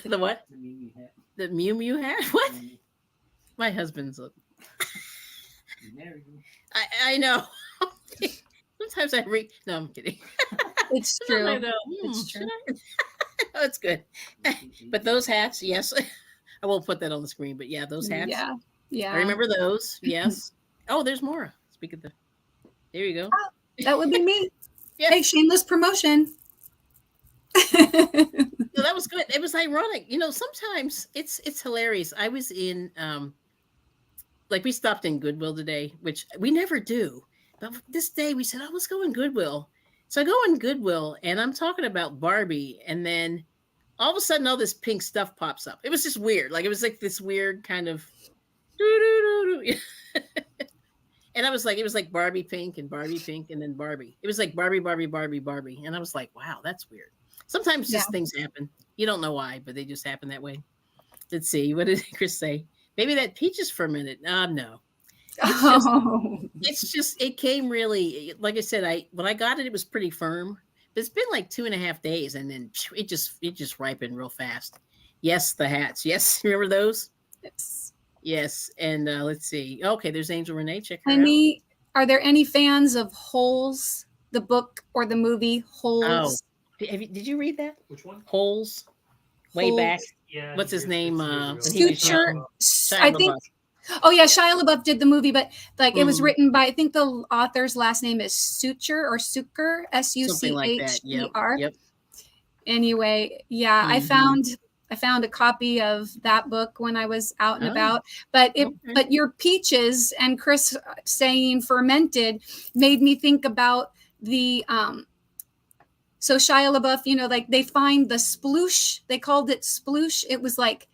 The what? The Mimi hat. The Mew Mew hat? What? My husband's I know. Sometimes I read. No, I'm kidding. It's true. I go, It's true. Oh, it's good. But those hats, yes. I won't put that on the screen, but yeah, those hats. Yeah. I remember those. Yes. Oh, there's more. Speak of there you go. Oh, that would be me. Yeah. Hey, shameless promotion. No, that was good. It was ironic. Sometimes it's hilarious. I was in we stopped in Goodwill today, which we never do. But this day we said, "Oh, let's go in Goodwill." So I go in Goodwill and I'm talking about Barbie, and then all of a sudden all this pink stuff pops up. It was just weird. Like it was like this weird kind of and I was like, it was like Barbie pink and then Barbie. It was like Barbie, Barbie, Barbie, Barbie. And I was like, wow, that's weird. Sometimes just things happen. You don't know why, but they just happen that way. Let's see. What did Chris say? Maybe that peaches for a minute. No. It came really, like I said, when I got it, it was pretty firm. But it's been like 2.5 days, and then it just ripened real fast. Yes, the hats. Yes, remember those? Yes. And let's see. Okay, there's Angel Renee. Check her out. Are there any fans of Holes, the book or the movie Holes? Oh. Did you read that? Which one? Holes. Way back. Yeah. What's his name? Suture. I think. Oh yeah, Shia LaBeouf did the movie, but it was written by, I think the author's last name is Suture or Sucher, Sucher. Yep. Anyway, yeah, I found a copy of that book when I was out and about. But your peaches and Chris saying fermented made me think about the so Shia LaBeouf, they find the sploosh. They called it sploosh. It was like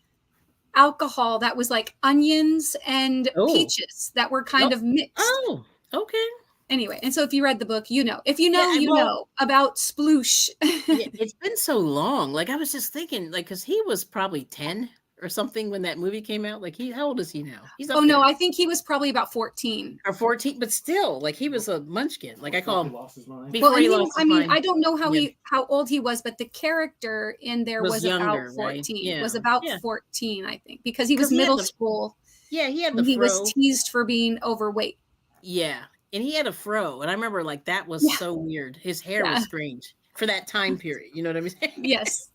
alcohol that was like onions and peaches that were kind of mixed. Oh, okay. Anyway, and so if you read the book, if you know about sploosh. It's been so long. Like I was just thinking, because he was probably 10 or something when that movie came out. How old is he now? He's up no, I think he was probably about 14 or 14, but still, he was a munchkin. I call him. Lost his mind. I don't know how old he was, but the character in there was younger, about 14. Right? Yeah. Was about 14, I think, because he was middle school. Yeah, he had the he was teased for being overweight. Yeah, and he had a fro, and I remember that was so weird. His hair was strange for that time period. You know what I mean? Yes.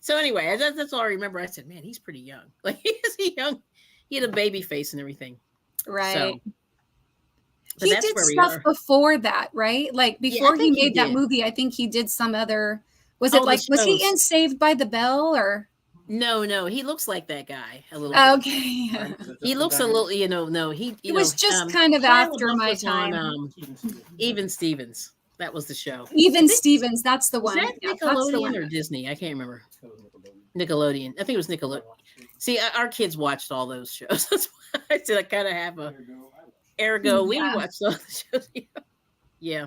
So anyway, that's all I remember. I said, "Man, he's pretty young. Is he young? He had a baby face and everything." Right. So, he did stuff before that, right? Before he made that movie, I think he did some other. Was it was he in Saved by the Bell or? No, he looks like that guy a little. Okay. He looks a little, no, he. It was just kind of after my time. On, Even Stevens. That was the show. Even Stevens, that's the one. Was that Nickelodeon or Disney? I can't remember. Nickelodeon. I think it was Nickelodeon. See, our kids watched all those shows. That's why I said I kind of have a. Ergo, we watched all the shows. Yeah,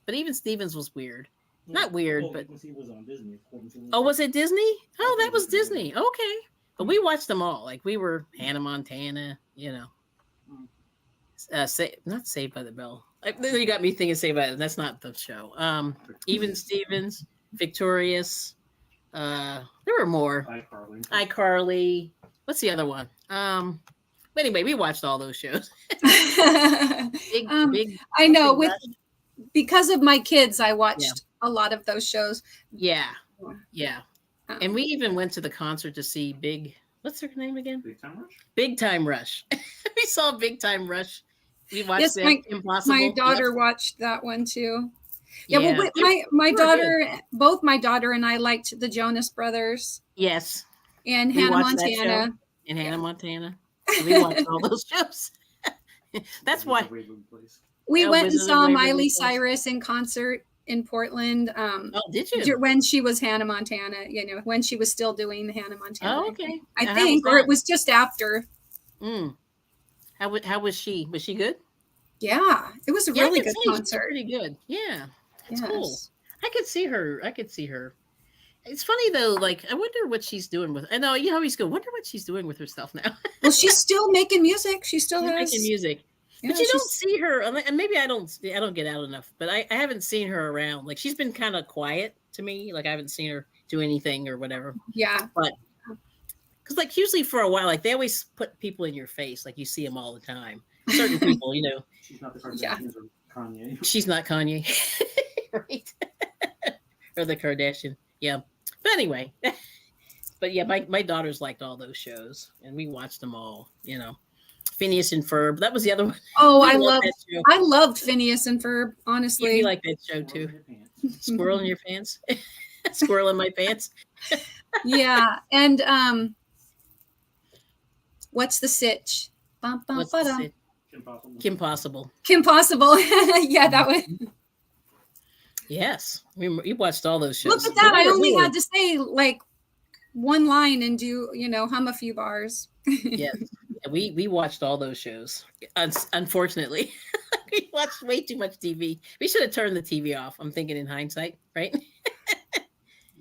but Even Stevens was weird. Not weird, but he was on Disney. Oh, was it Disney? Oh, that was Disney. Okay, but we watched them all. We were Hannah Montana. Not Saved by the Bell. You got me thinking Saved by the Bell. That's not the show. Even Stevens, Victorious. There were more. iCarly. What's the other one? But anyway, we watched all those shows. big, I know. Because of my kids, I watched a lot of those shows. Yeah. And we even went to the concert to see Big What's her name again? Big Time Rush. Big Time Rush. We saw Big Time Rush. We watched Yes, that. Impossible. my daughter Yep. watched that one too. Yeah, Yeah. well, my They were daughter, both my daughter and I liked the Jonas Brothers Yes. and We Hannah watched that show. Montana. In Hannah Montana. We watched all those shows. That's The why. Waverly Place. We Oh, went and Wizard of saw Waverly Miley Place. Cyrus in concert in Portland. Oh, did you? When she was Hannah Montana, when she was still doing Hannah Montana. Oh, okay. I Now, think, how or was it was just after. that? How was she? Was she good? Yeah, it was a Yeah, I really could good say she's concert. pretty good. Yeah, it's Yes. cool. I could see her. It's funny though. Like, I wonder what she's doing with. I know you always go. Wonder what she's doing with herself now. Well, she's still making music. She still She's has making music, yeah, but you don't she's- see her. And maybe I don't get out enough. But I haven't seen her around. Like, she's been kind of quiet to me. Like, I haven't seen her do anything or whatever. Yeah. But because like usually for a while, like they always put people in your face. Like you see them all the time. Certain people, She's not the Kardashians Yeah. or Kanye. She's not Kanye, right? Or the Kardashian. Yeah. But anyway, but yeah, my daughters liked all those shows, and we watched them all. Phineas and Ferb. That was the other one. Oh, We I loved loved that show. I loved Phineas and Ferb, honestly. You like that show too? Squirrel in your pants. Squirrel in my pants. Yeah. And what's the sitch? Bum, bum, What's ba-dum. it? Impossible. Kim Possible. Kim Possible. Yeah, that one. Yes, we watched all those shows. Look at that. I They were only really- had to say like one line and do, hum a few bars. Yes, we watched all those shows. Unfortunately, we watched way too much TV. We should have turned the TV off. I'm thinking in hindsight, right?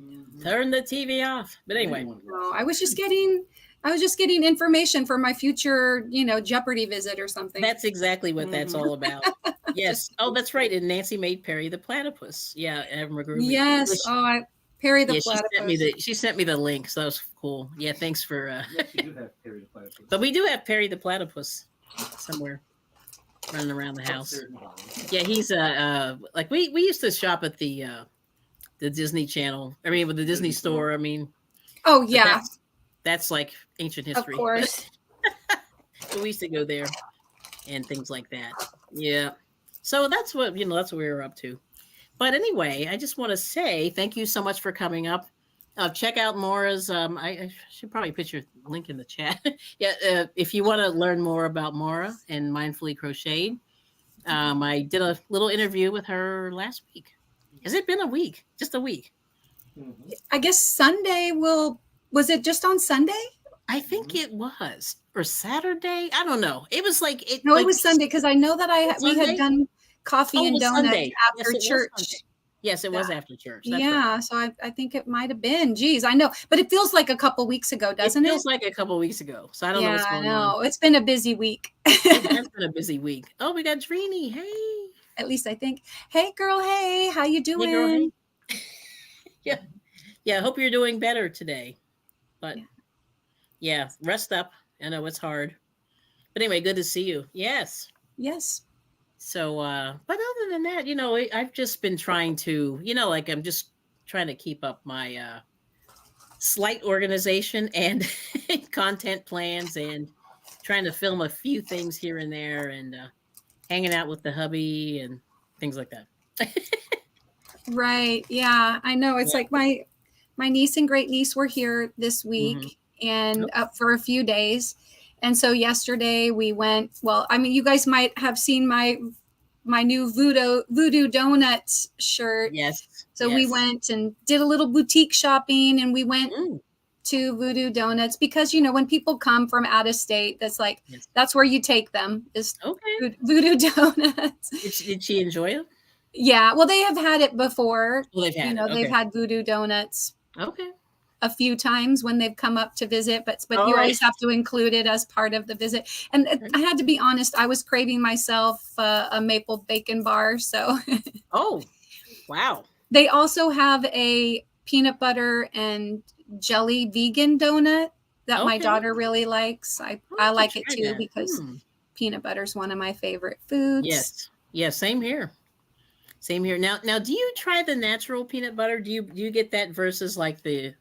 Mhm. Turn the TV off. But anyway, No, I was just getting information for my future, Jeopardy visit or something. that's exactly what that's all about. Yes. Oh, that's right. And Nancy made Perry the Platypus. Yeah, Evan McGrew. Yes. Oh, Perry the Yeah, Platypus. she sent me the link, so that was cool. Yeah, thanks for. Yes, you do have Perry the Platypus. But we do have Perry the Platypus somewhere running around the house. Upstairs in the bottom. Yeah, he's like we used to shop at the Disney Channel. I mean, with the Disney store. I mean, Oh but yeah, that's like ancient history. of course. So we used to go there and things like that. Yeah. So that's what that's what we were up to. But anyway, I just want to say thank you so much for coming up. Check out Maura's. I should probably put your link in the chat. Yeah, if you want to learn more about Maura and Mindfully Crocheted, I did a little interview with her last week. Has it been a week? Just a week? Mhm. I guess Sunday was it just on Sunday? I think it was, or Saturday. I don't know. It was like it. No, like, it was Sunday because I know that we Sunday? had done coffee Oh, it and was donuts Sunday. after Yes, it was church. Sunday. Yes, it was after church. That's Yeah, right. so I think it might have been. Geez, I know, but it feels like a couple weeks ago, doesn't It it? feels like a couple weeks ago. So I don't know what's Yeah, I going on. know. It's been a busy week. It has been a busy week. Oh, we got Drini. Hey. At least I think. Hey, girl. Hey, how you doing? Hey, girl. Hey. Yeah. Yeah. I hope you're doing better today. But yeah, rest up. I know it's hard. But anyway, good to see you. Yes. Yes. So, but other than that, I've just been trying to, like I'm just trying to keep up my slight organization and content plans and trying to film a few things here and there and hanging out with the hubby and things like that. Right. Yeah, I know. It's Yeah. like my niece and great niece were here this week Mm-hmm. and up for a few days. And so yesterday we went, well, I mean, you guys might have seen my new Voodoo Donuts shirt. Yes. So we went and did a little boutique shopping and we went Mm, to Voodoo Donuts because, when people come from out of state, that's like, yes. that's where you take them is Okay. Voodoo Donuts. Did she enjoy it? Yeah. Well, they have had it before. Well, they've had it. They've Okay. had Voodoo Donuts Okay. a few times when they've come up to visit, but All you right. always have to include it as part of the visit. And I had to be honest, I was craving myself a maple bacon bar. So Oh, wow. they also have a peanut butter and jelly vegan donut that my Okay. daughter really likes. I I'll like have it to too try that. because Hmm. peanut butter is one of my favorite foods. Yes. Yeah, same here. Same here. Now do you try the natural peanut butter? Do you get that versus like the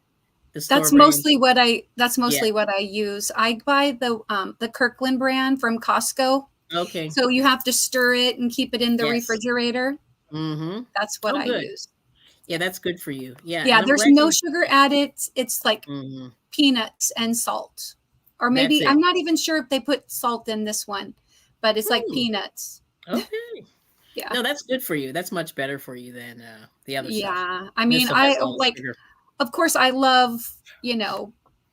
The store That's brand. mostly what I use. I buy the Kirkland brand from Costco. Okay. So you have to stir it and keep it in the Yes. refrigerator. Mm-hmm. That's what Oh, I good. use. Yeah, that's good for you. Yeah. Yeah, And I'm there's glad no you. sugar added. It's like Mhm. peanuts and salt. Or That's maybe it. I'm not even sure if they put salt in this one, but it's like Hmm. peanuts. Okay. Yeah. No, that's good for you. That's much better for you than the other stuff. Yeah. I This mean, stuff has I a lot of like, sugar. of course, I love,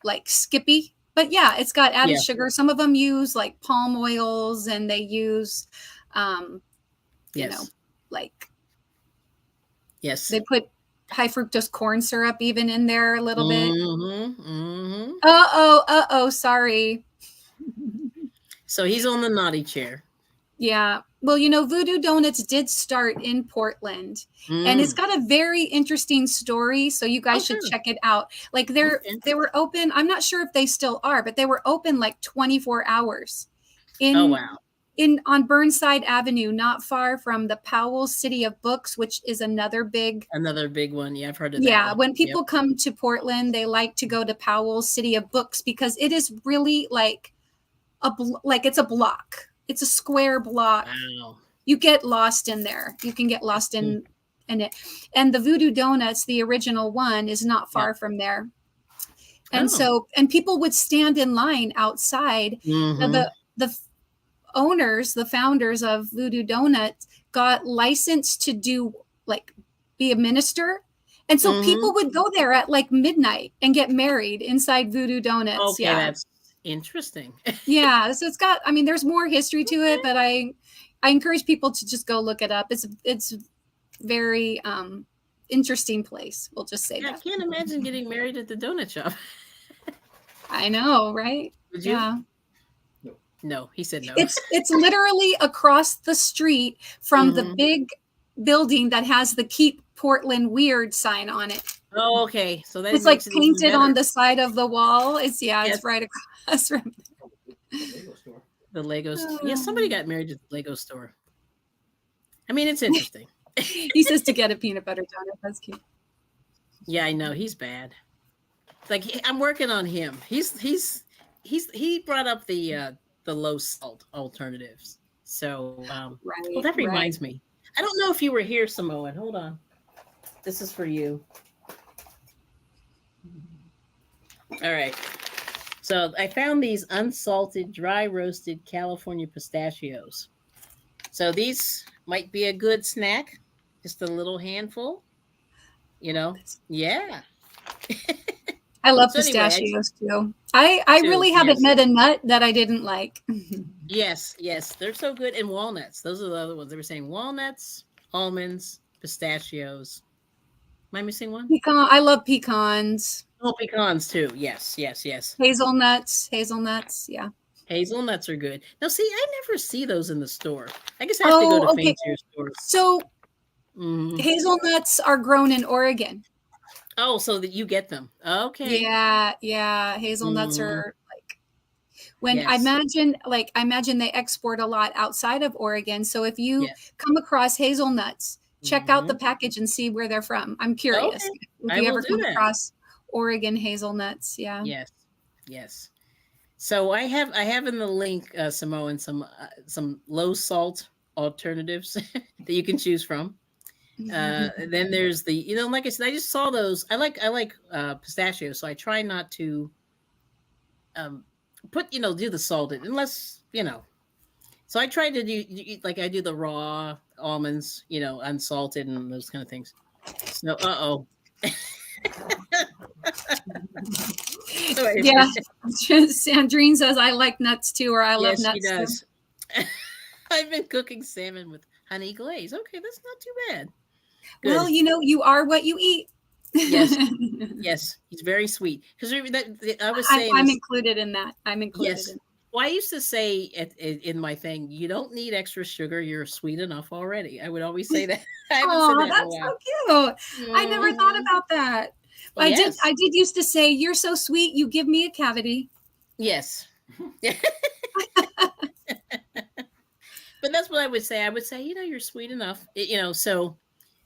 like Skippy, but yeah, it's got added Yeah. sugar. Some of them use like palm oils and they use, um, Yes. like Yes. they put high fructose corn syrup even in there a little bit. Mm-hmm. Mm-hmm. Uh-oh, sorry. So he's on the naughty chair. Yeah. Well, Voodoo Donuts did start in Portland, and it's Mm. got a very interesting story. So you guys should Okay. check it out. Like Okay. they were open. I'm not sure if they still are, but they were open like 24 hours Oh, in wow. on Burnside Avenue, not far from the Powell City of Books, which is another big. Another big one. Yeah, I've heard of that Yeah, one. when Yep. people come to Portland, they like to go to Powell City of Books because it is really like it's a block. It's a square block. Wow. You get lost in there. You can get lost in it. And the Voodoo Donuts, the original one, is not far Yeah. from there. And Oh. so, and people would stand in line outside. Now, Mm-hmm. the owners, the founders of Voodoo Donuts, got licensed to be a minister. And so Mm-hmm. people would go there at like midnight and get married inside Voodoo Donuts. Okay, Yeah. that's interesting. Yeah. So it's got, I mean, there's more history to it, but I encourage people to just go look it up. It's very interesting place. We'll just say Yeah, I that. can't imagine getting married at the donut shop. I know, right? Would you? Yeah. No, he said no. It's literally across the street from the Mhm. big building that has the Keep Portland Weird sign on it. Oh, okay. So that It's like makes it even painted on better. the side of the wall. It's Yes. right across from. The Lego store. The Lego store. Yeah, somebody got married at the Lego store. I mean, it's interesting. He says to get a peanut butter donut. That's cute. Yeah, I know he's bad. Like I'm working on him. He brought up the low salt alternatives. So Right. well, that reminds me. I don't know if you were here, Samoan. Hold on. This is for you. All right. So I found these unsalted, dry roasted California pistachios. So these might be a good snack. Just a little handful. Yeah. I love So anyway, pistachios too. I Too, really haven't yes. met a nut that I didn't like. Yes, they're so good. And walnuts. Those are the other ones. They were saying walnuts, almonds, pistachios. Am I missing one? I love pecans. Oh, pecans too. Yes. Hazelnuts. Yeah. Hazelnuts are good. Now, see, I never see those in the store. I guess I have to go to fancier stores. So Mhm. hazelnuts are grown in Oregon. Oh, so that you get them. Okay. Yeah. Hazelnuts are like when Yes. I imagine they export a lot outside of Oregon. So if you come across hazelnuts, check out the package and see where they're from. I'm curious Okay. if I you will ever do come that. across Oregon hazelnuts. Yeah. Yes. So I have in the link, Samoan, some low salt alternatives that you can choose from. Then there's the, like I said, I just saw those. I like pistachios, so I try not to do the salted unless. So I try to do like I do the raw almonds, unsalted and those kind of things. So Yeah. Sandrine says I like nuts too, or I love yes, nuts she does. I've been cooking salmon with honey glaze. Okay, that's not too bad. Good. Well, you are what you eat. Yes, he's very sweet. Because I was saying, I'm included in that. I'm included. Yes. Well, I used to say in my thing, you don't need extra sugar. You're sweet enough already. I would always say that. I haven't said that in a that's while. so cute. I never thought about that. Well, yes. I did used to say, "You're so sweet. You give me a cavity." Yes. But that's what I would say. I would say, you're sweet enough. So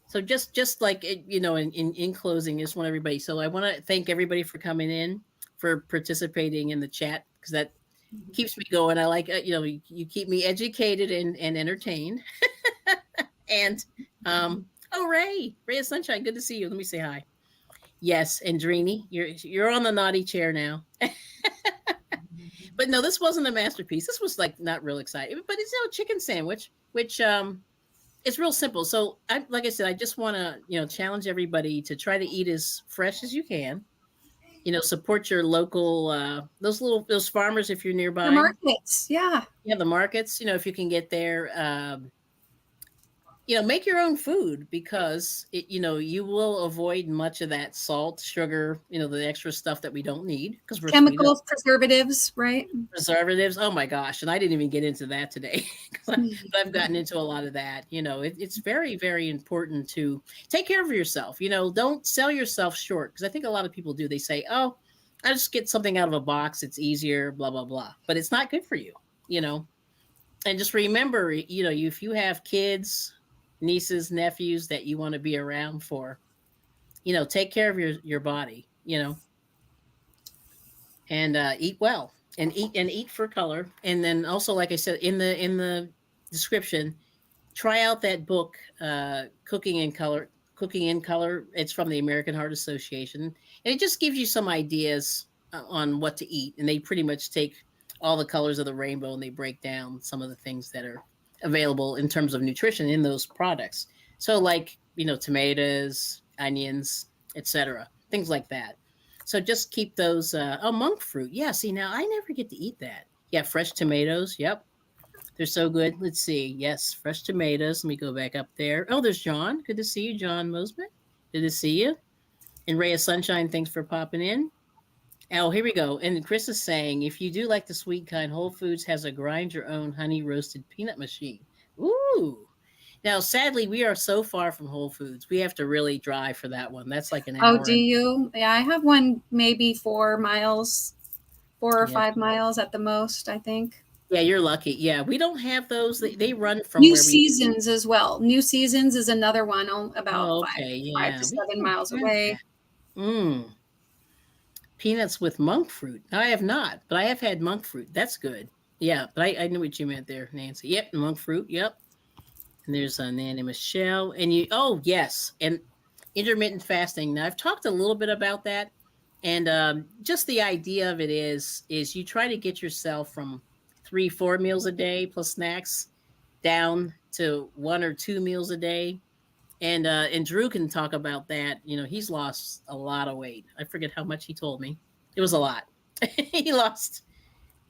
So just like in closing, just want everybody. So I want to thank everybody for coming in, for participating in the chat, because that keeps me going. I like you keep me educated and entertained. And oh, Ray of Sunshine, good to see you. Let me say hi. Yes, and Drini, you're on the naughty chair now. But no, this wasn't a masterpiece. This was like not real exciting, but it's chicken sandwich, which it's real simple. So like I said, I just want to challenge everybody to try to eat as fresh as you can. Support your local those farmers if you're The nearby. markets, yeah. Yeah, the markets. If you can get there. Make your own food, because you will avoid much of that salt, sugar, the extra stuff that we don't need, because we're Chemicals, preservatives, right? preservatives. Oh my gosh. And I didn't even get into that today, but I've gotten into a lot of that. It's very, very important to take care of yourself. Don't sell yourself short, because I think a lot of people do. They say, oh, I just get something out of a box. It's easier, blah, blah, blah. But it's not good for you, and just remember, if you have kids, nieces, nephews that you want to be around for, take care of your body, and eat well, and eat for color. And then also, like I said in the description, try out that book, Cooking in Color. It's from the American Heart Association, and it just gives you some ideas on what to eat. And they pretty much take all the colors of the rainbow, and they break down some of the things that are available in terms of nutrition in those products. So like, tomatoes, onions, etc., things like that. So just keep those. Monk fruit. Yeah. See, now I never get to eat that. Yeah, fresh tomatoes. Yep, they're so good. Let's see. Yes, fresh tomatoes. Let me go back up there. Oh, there's John. Good to see you, John Mosman. Good to see you. And Ray of Sunshine, thanks for popping in. Oh, here we go. And Chris is saying, if you do like the sweet kind, Whole Foods has a grind your own honey roasted peanut machine. Ooh. Now, sadly, we are so far from Whole Foods. We have to really drive for that one. That's like an Oh, hour. do you? Yeah, I have one maybe 4 miles, 4 or 5 miles at the most, I think. Yeah, you're lucky. Yeah, we don't have those. They run from New where Seasons as well. New Seasons is another one about Oh, 5 okay. 5 Yeah, to we 7 don't miles have away. that. Peanuts with monk fruit. I have not, but I have had monk fruit. That's good. Yeah, but I knew what you meant there, Nancy. Yep, monk fruit. Yep. And there's Nanny Michelle. And oh, yes. And intermittent fasting. Now, I've talked a little bit about that. And just the idea of it is you try to get yourself from 3-4 meals a day plus snacks down to 1 or 2 meals a day. And Drew can talk about that. He's lost a lot of weight. I forget how much he told me. It was a lot. He lost.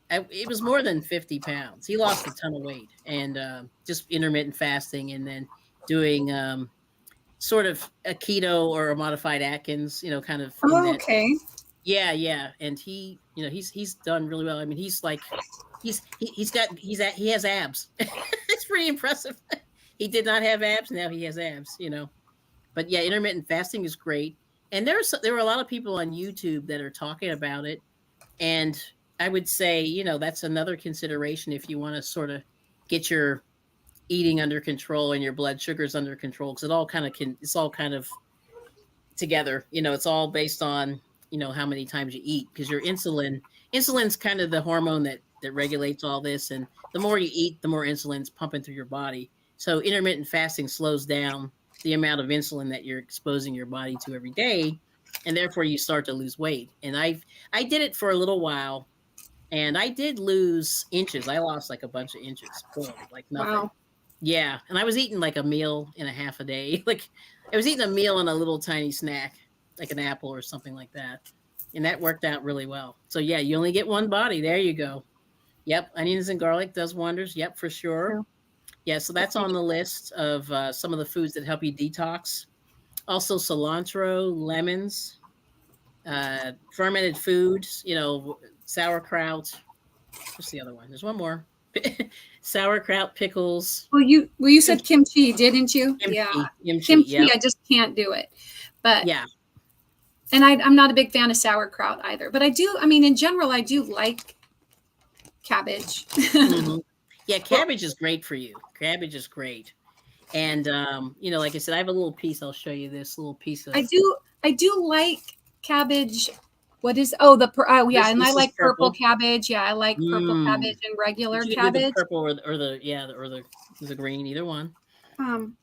It was more than 50 pounds. He lost a ton of weight, and just intermittent fasting, and then doing sort of a keto or a modified Atkins. Kind of in Oh, that. okay. Yeah, yeah. And he's done really well. I mean, he's like he has abs. It's pretty impressive. He did not have abs. Now he has abs. But yeah, intermittent fasting is great. And there were a lot of people on YouTube that are talking about it. And I would say, that's another consideration if you want to sort of get your eating under control and your blood sugars under control, because it's all kind of together. It's all based on, how many times you eat, because your insulin's kind of the hormone that regulates all this. And the more you eat, the more insulin's pumping through your body. So intermittent fasting slows down the amount of insulin that you're exposing your body to every day, and therefore you start to lose weight. And I did it for a little while, and I did lose inches. I lost like a bunch of inches, boom, like nothing. Wow. Yeah, and I was eating like a meal and a half a day. Like I was eating a meal and a little tiny snack, like an apple or something like that, and that worked out really well. So yeah, you only get one body. There you go. Yep, onions and garlic does wonders. Yep, for sure. True. Yeah, so that's on the list of some of the foods that help you detox. Also, cilantro, lemons, fermented foods. Sauerkraut. What's the other one? There's one more. Sauerkraut, pickles. Well, you said kimchi, didn't you? Kimchi, Yeah. kimchi. Yeah. I just can't do it. But yeah. And I'm not a big fan of sauerkraut either. But in general, I do like cabbage. Mm-hmm. Yeah, cabbage is great for you. Cabbage is great. And like I said, I have a little piece. I'll show you this little piece of I do like cabbage. What is oh yeah, this. and I This is like purple purple. cabbage. Yeah, I like purple Mm. cabbage and regular But you can do the cabbage. purple or the green, either one.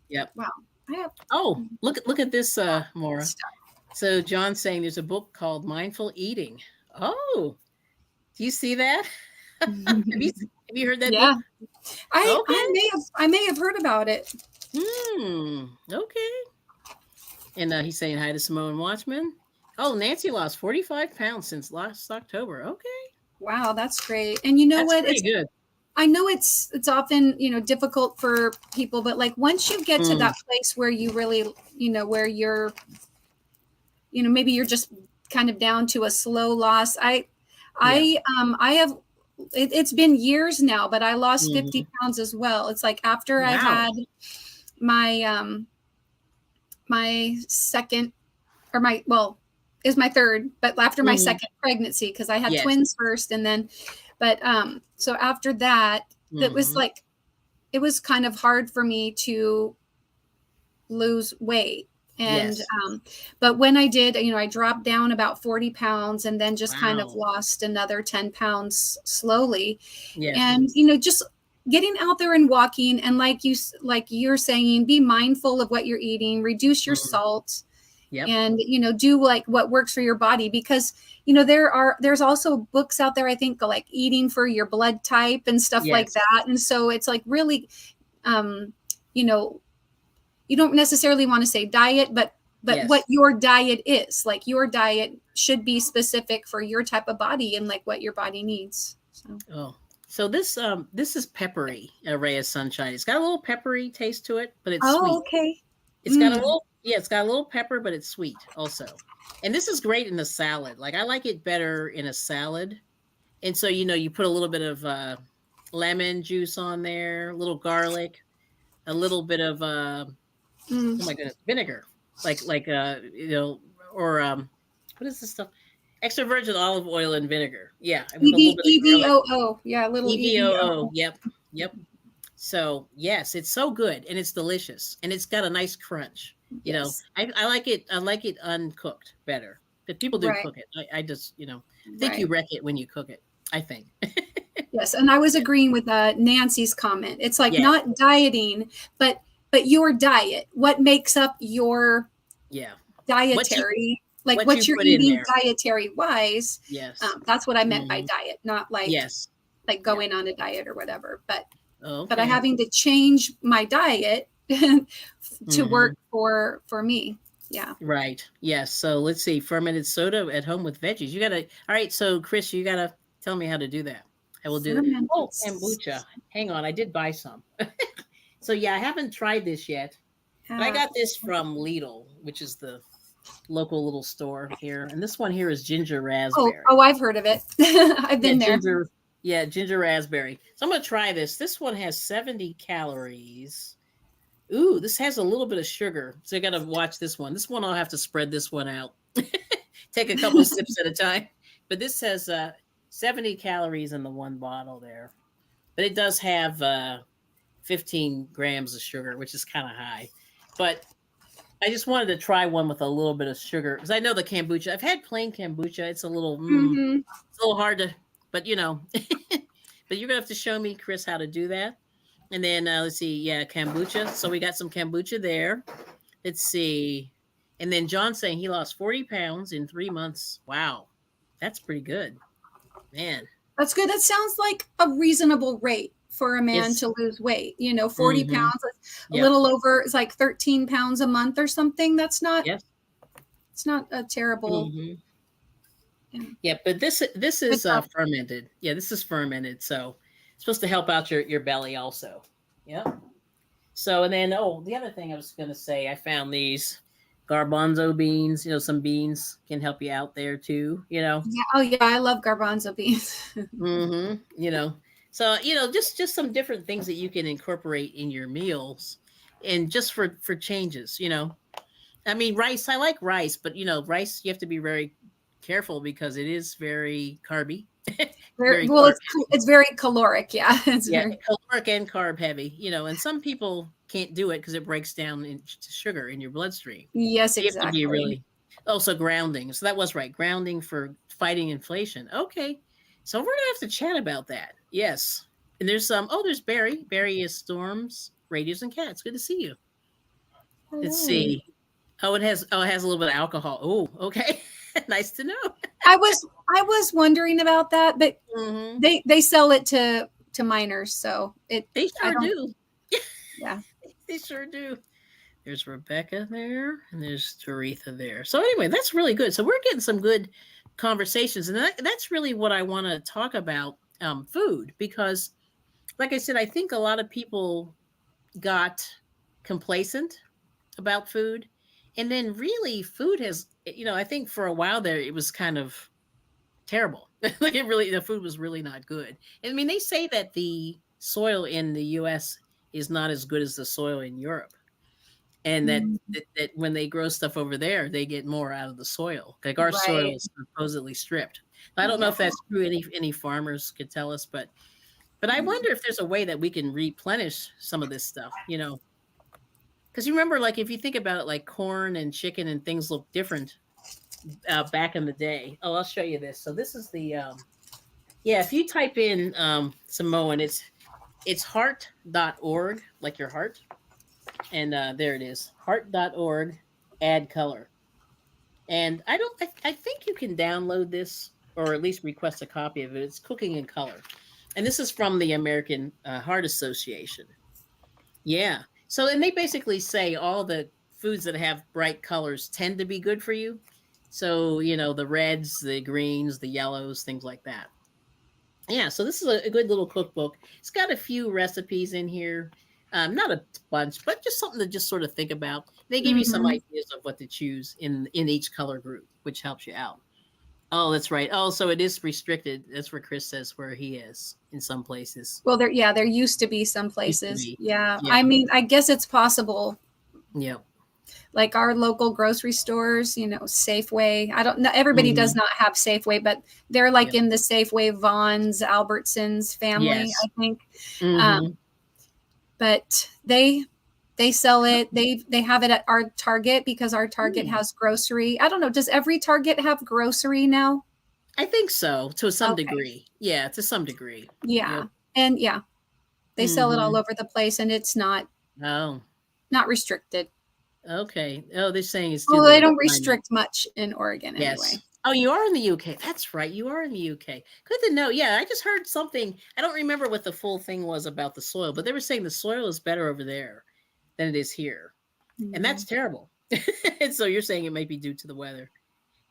Yep. Wow. I have Oh, look at this, Maura. stuff. So John's saying there's a book called Mindful Eating. Oh, do you see that? have you heard that Yeah. book? I Okay. I may have heard about it. Okay. And he's saying hi to Samoan Watchman. Oh, Nancy lost 45 pounds since last October. Okay. Wow, that's great. And you know That's what? pretty good. I know it's often, difficult for people, but like once you get to that place where you really, where you're, maybe you're just kind of down to a slow loss. I have, it's been years now, but I lost 50 pounds as well. It's like after I Wow. had my, my second or is my third, but after my second pregnancy, because I had Yes. twins first and then, but so after that, it was like, it was kind of hard for me to lose weight. And Yes. but when I did, I dropped down about 40 pounds and then just kind of Wow. lost another 10 pounds slowly. Yes. And just getting out there and walking, and like you're saying, be mindful of what you're eating, reduce your salt. Yep. And do like what works for your body, because there's also books out there, I think, like eating for your blood type and stuff like Yes. that. And so it's like really you don't necessarily want to say diet, but Yes. what your diet is. Like your diet should be specific for your type of body and like what your body needs. So this is peppery, a ray of sunshine. It's got a little peppery taste to it, but it's Oh, sweet. okay. It's got a little pepper, but it's sweet also. And this is great in a salad. Like I like it better in a salad. And so you put a little bit of lemon juice on there, a little garlic, a little bit of oh my goodness, vinegar. Like or what is this stuff? Extra virgin olive oil and vinegar. Yeah, with a little bit of garlic. EVOO. Yeah, a little EVOO. Yep. So yes, it's so good and it's delicious and it's got a nice crunch. Yes. I like it. I like it uncooked better. But people do cook it. I just think you wreck it when you cook it. I think. Yes, and I was agreeing with Nancy's comment. It's like Yes. not dieting, but your diet. What makes up your dietary? Like what you're eating dietary wise. Yes. That's what I meant by diet, not like like going on a diet or whatever. But but I'm having to change my diet to work for me. Yeah. Right. Yes. So let's see. Fermented soda at home with veggies. You gotta. All right. So Chris, you gotta tell me how to do that. I will do that. Oh, kombucha. Hang on. I did buy some. So yeah, I haven't tried this yet. But I got this from Lidl, which is the local little store here. And this one here is ginger raspberry. Oh, I've heard of it. I've been there. Ginger raspberry. So I'm going to try this. This one has 70 calories. Ooh, this has a little bit of sugar. So I got to watch this one. This one, I'll have to spread this one out. Take a couple sips at a time. But this has 70 calories in the one bottle there. But it does have 15 grams of sugar, which is kind of high. But I just wanted to try one with a little bit of sugar because I know the kombucha. I've had plain kombucha. It's a little, it's a little hard to, but but you're gonna have to show me, Chris, how to do that. And then let's see, kombucha. So we got some kombucha there. Let's see, and then John's saying he lost 40 pounds in 3 months. Wow, that's pretty good, man. That's good. That sounds like a reasonable rate for a man to lose weight. 40 pounds, a little over. It's like 13 pounds a month or something. That's not. Yes. It's not a terrible. Yeah, but this is fermented. Yeah, this is fermented, so it's supposed to help out your belly also. Yeah. So and then the other thing I was going to say, I found these garbanzo beans. Some beans can help you out there too. Yeah. Oh yeah, I love garbanzo beans. So just some different things that you can incorporate in your meals, and just for changes. I mean, rice. I like rice, but rice you have to be very careful because it is very carby. It's very caloric. Yeah, it's very caloric and carb heavy. And some people can't do it because it breaks down into sugar in your bloodstream. Yes, So you have to be exactly. really also grounding. So that was right. Grounding for fighting inflation. Okay. So we're gonna have to chat about that. Yes. And there's there's Barry. Barry is Storms, Radios, and Cats. Good to see you. Let's Hello. see. It has a little bit of alcohol. Oh, okay. Nice to know. I was wondering about that, but Hmm. they sell it to minors, so They I sure don't. do. Yeah. They sure do. There's Rebecca there, and there's Doretha there. So anyway, that's really good. So we're getting some good conversations, and that's really what I want to talk about, food, because, like I said, I think a lot of people got complacent about food, and then really food has, I think for a while there it was kind of terrible. Like the food was really not good. I mean, they say that the soil in the U.S. is not as good as the soil in Europe, and that, Mm, that when they grow stuff over there, they get more out of the soil. Like our soil right. is supposedly stripped. I don't know Yeah. if that's true. Any farmers could tell us, but I Mm. wonder if there's a way that we can replenish some of this stuff. Because you remember, like if you think about it, like corn and chicken and things look different back in the day. Oh, I'll show you this. So this is the yeah. If you type in Samoan, it's heart.org, like your heart, and there it is, heart.org, add color. And I think you can download this or at least request a copy of it. It's cooking in color. And this is from the American Heart Association. Yeah. So, and they basically say all the foods that have bright colors tend to be good for you. So, the reds, the greens, the yellows, things like that. Yeah, so this is a good little cookbook. It's got a few recipes in here. Not a bunch, but just something to just sort of think about. They give you some Mhm. ideas of what to choose in each color group, which helps you out. Oh, that's right. Oh, so it is restricted. That's where Chris says where he is in some places. Well, there used to be some Used to places. be. Yeah. Yeah. I mean, I guess it's possible. Yep. Like our local grocery stores, Safeway. I don't know. Everybody does Hmm. not have Safeway, but they're like Yep. in the Safeway, Vons, Albertsons family, I Yes. think. Um, Hmm. but they sell it. They have it at our Target because our Target Hmm. has grocery. I don't know. Does every Target have grocery now? I think so, to some Okay. degree. Yeah, to some degree. Yeah. Yep. And yeah, they sell it all Hmm. over the place and it's Oh, not restricted. okay. Oh, they're saying it's due Well, to they the don't climate. restrict much in Oregon anyway. Yes. Oh, you are in the UK. That's right. You are in the UK. Good to know. Yeah, I just heard something. I don't remember what the full thing was about the soil, but they were saying the soil is better over there than it is here. And that's Mhm. terrible. And so you're saying it may be due to the weather.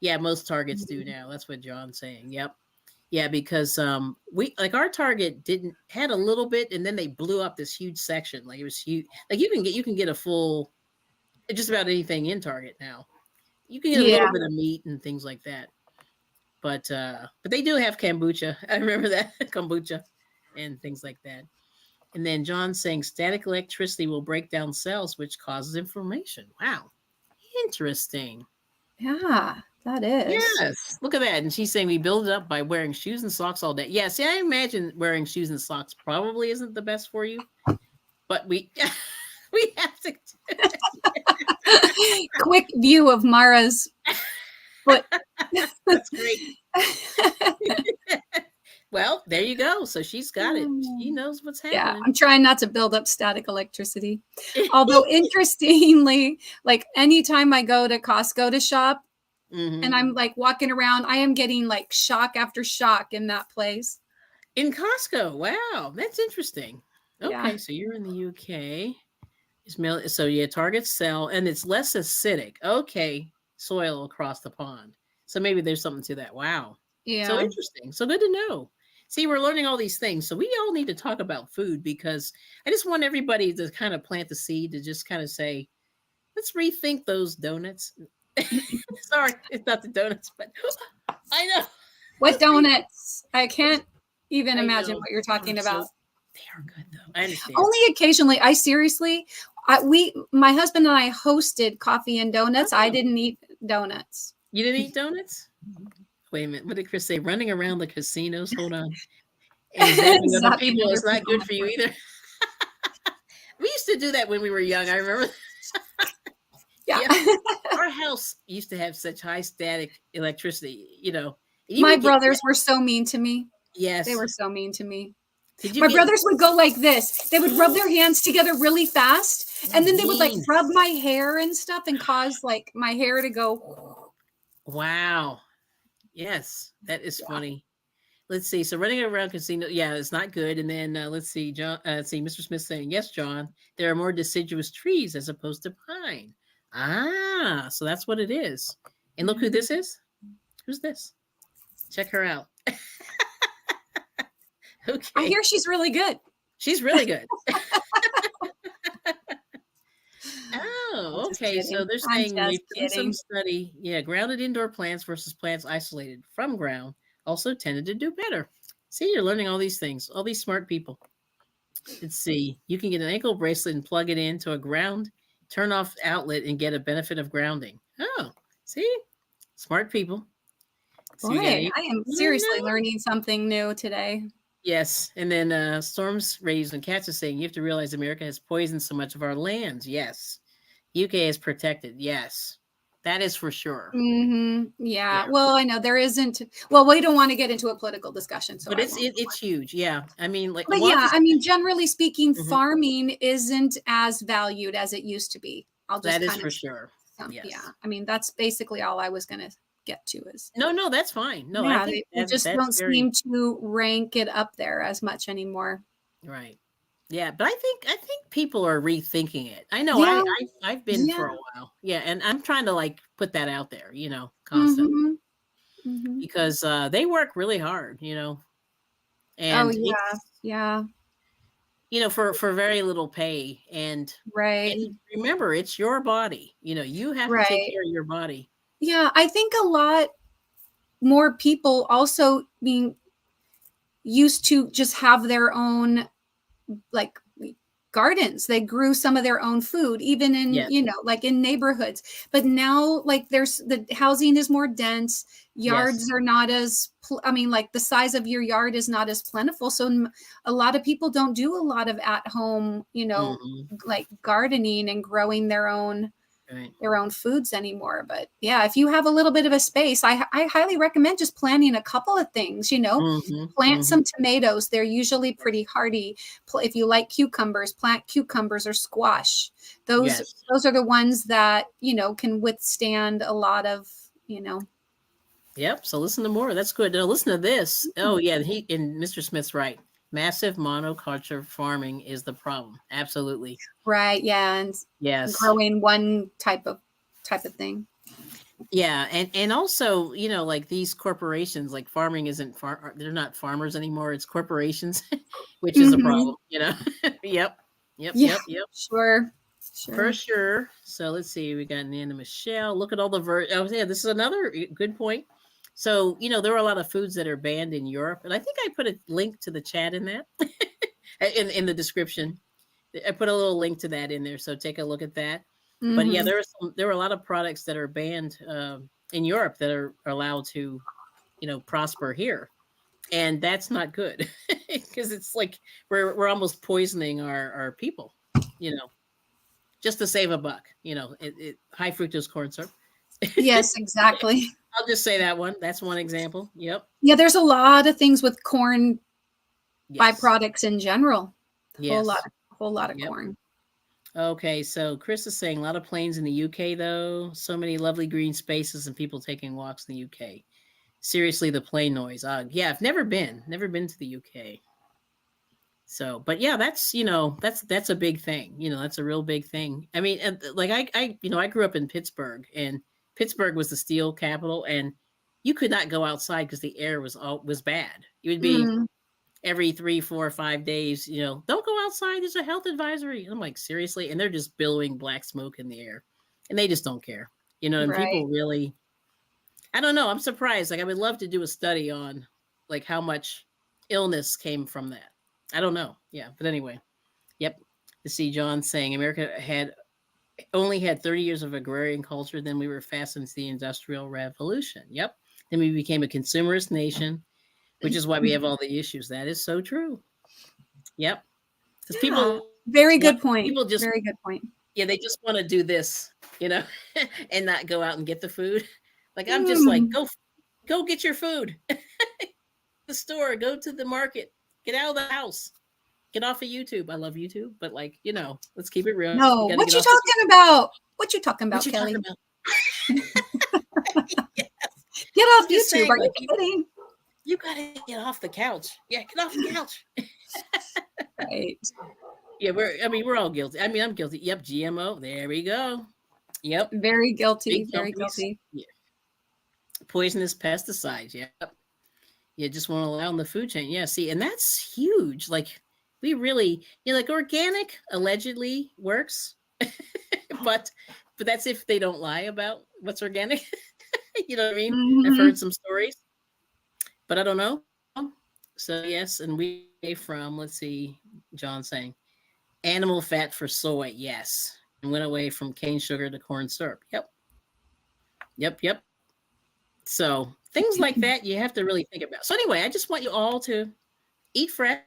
Yeah, most targets do Mhm. now. That's what John's saying. Yep. Yeah, because we like our target didn't had a little bit and then they blew up this huge section. Like it was huge. Like you can get a full just about anything in Target now. You can get a little Yeah. bit of meat and things like that. But they do have kombucha. I remember that kombucha and things like that. And then John saying static electricity will break down cells, which causes inflammation. Wow, interesting. Yeah, that is. Yes, look at that. And she's saying we build it up by wearing shoes and socks all day. Yeah, see, I imagine wearing shoes and socks probably isn't the best for you, but we we have to. Quick view of Mara's foot. That's great. Well, there you go. So she's got it. She knows what's Yeah, happening. I'm trying not to build up static electricity. Although interestingly, like anytime I go to Costco to shop and Hmm. I'm like walking around, I am getting like shock after shock in that place. In Costco. Wow, that's interesting. Yeah. Okay, so you're in the UK. So yeah, targets sell, and it's less acidic. Okay, soil across the pond. So maybe there's something to that. Wow. So Yeah. interesting. So good to know. See, we're learning all these things. So we all need to talk about food because I just want everybody to kind of plant the seed to just kind of say, let's rethink those donuts. Sorry, it's not the donuts, but I know. What Let's re- donuts? I can't even I imagine know. what you're Oh, talking about. they are good though. I understand. Only occasionally. I seriously, my husband and I hosted coffee and donuts. I Oh, didn't eat donuts. you didn't eat donuts? Wait a minute. What did Chris say? Running around the casinos? Hold on. And zapping other Zapping people other is not people. good for you either. We used to do that when we were young. I remember. Yeah. Yeah. Our house used to have such high static electricity, You My would get, brothers were so mean to me. They yes. were so mean to me. Did you My get brothers would go like this. They would rub their hands together really fast, and then they would like mean? rub my hair and stuff and cause like my hair to go. Wow. Yes, that is Yeah. funny. Let's see. So running around casino, yeah, it's not good. And then let's see, John. Let's see, Mr. Smith saying, "Yes, John. There are more deciduous trees as opposed to pine." Ah, so that's what it is. And look who this is. Who's this? Check her out. I Okay, hear she's really good. she's really good. I'm Oh, just okay. So kidding. they're I'm saying just they've done some kidding. study. Yeah, grounded indoor plants versus plants isolated from ground also tended to do better. See, you're learning all these things. All these smart people. Let's see. You can get an ankle bracelet and plug it into a ground turn off outlet and get a benefit of grounding. Oh, see, smart people. So you got Boy, eight. I am I seriously know. learning something new today. Yes, and then Storms Raised and Cats is saying you have to realize America has poisoned so much of our lands. Yes, UK is protected. Yes, that is for sure. Yeah. Yeah, Well, I know there isn't. Well, we don't want to get into a political discussion, so but I it's won't. it's huge. Yeah, I mean, like But we'll have yeah, to. I mean, generally speaking, Mhm. farming isn't as valued as it used to be. I'll just That is kind for of, sure. yeah. Yes. I mean, that's basically all I was going to get to is, No, no, that's fine. No, I yeah, think they just that's don't very seem to rank it up there as much anymore. right. Yeah, but I think people are rethinking it. I know Yeah. I've been Yeah. for a while. Yeah, and I'm trying to like put that out there, constantly hmm hmm because they work really hard, Oh, and yeah. it's Yeah. for very little pay Right. and remember it's your body. You have to take Right. care of your body. Yeah. I think a lot more people also being used to just have their own like gardens. They grew some of their own food, even in, Yes. like in neighborhoods. But now, like, there's the housing is more dense. Yes. Yards are not as, I mean, like the size of your yard is not as plentiful. So a lot of people don't do a lot of at home, Hmm. like gardening and growing Right. their own foods anymore. But yeah, if you have a little bit of a space, I highly recommend just planting a couple of things, Hmm. plant Hmm. some tomatoes. They're usually pretty hardy. If you like cucumbers, plant cucumbers or squash. Those Yes. those are the ones that, can withstand a lot of, Yep. So listen to more. That's good. Now listen to this. Oh yeah, Mr. Smith's right. Massive monoculture farming is the problem. Absolutely. right, yeah, and Yes. growing one type of thing. Yeah, and also, like these corporations, like farming isn't they're not farmers anymore, it's corporations, which is a Mhm. problem. Yep. Yep, Yeah, yep, yep. sure. For Sure. sure. So let's see. We got Nana Michelle. Look at all the oh yeah, this is another good point. So, there are a lot of foods that are banned in Europe, and I think I put a link to the chat in that in the description. I put a little link to that in there, so take a look at that. But yeah, Mhm. there are a lot of products that are banned in Europe that are allowed to, prosper here, and that's not good because it's like we're almost poisoning our people, you know, just to save a buck. High fructose corn syrup. Yes, exactly. I'll just say that one. That's one example. Yep. Yeah, there's a lot of things with corn Yes. byproducts in general. Yes. Whole lot of Yep. corn. Okay, so Chris is saying a lot of plains in the UK, though. So many lovely green spaces and people taking walks in the UK. Seriously, the plane noise. Yeah, I've never been to the UK. So, but yeah, that's a big thing. That's a real big thing. I mean, like I grew up in Pittsburgh, and Pittsburgh was the steel capital, and you could not go outside because the air was bad. It would be Mm, every 3, 4, or 5 days, don't go outside. There's a health advisory. And I'm like, seriously? And they're just billowing black smoke in the air. And they just don't care. And right. people really, I don't know. I'm surprised. Like, I would love to do a study on like how much illness came from that. I don't know. Yeah. But anyway, yep. To see John saying America only had 30 years of agrarian culture. Then we were fastened to the Industrial Revolution. Yep. Then we became a consumerist nation, which is why we have all the issues. That is so true. Yep. Because Yeah. people Very What good point. people just Very good point. yeah, they just want to do this, and not go out and get the food. Like I'm just like, Mm. go get your food. The store, go to the market, get out of the house, get off of YouTube. I love YouTube, but like, let's keep it real. You No, got to what get you off the talking about? What you talking What about, you talking Kelly? about? Get I'm off just YouTube. saying, Are you like, kidding? you got to get off the couch. Yeah, get off the couch. Right. Yeah, we're all guilty. I mean, I'm guilty. Yep, GMO. There we go. Yep, Very guilty. big Very companies. guilty. Yeah. Poisonous pesticides. Yep. You just won't allow in the food chain. Yeah, see, and that's huge. Like we really, like organic allegedly works, but that's if they don't lie about what's organic. You know what I mean? I've Hmm. heard some stories, but I don't know. So yes, and we from let's see, John saying animal fat for soy. Yes, and went away from cane sugar to corn syrup. Yep, yep. So things like that you have to really think about. So anyway, I just want you all to eat fresh,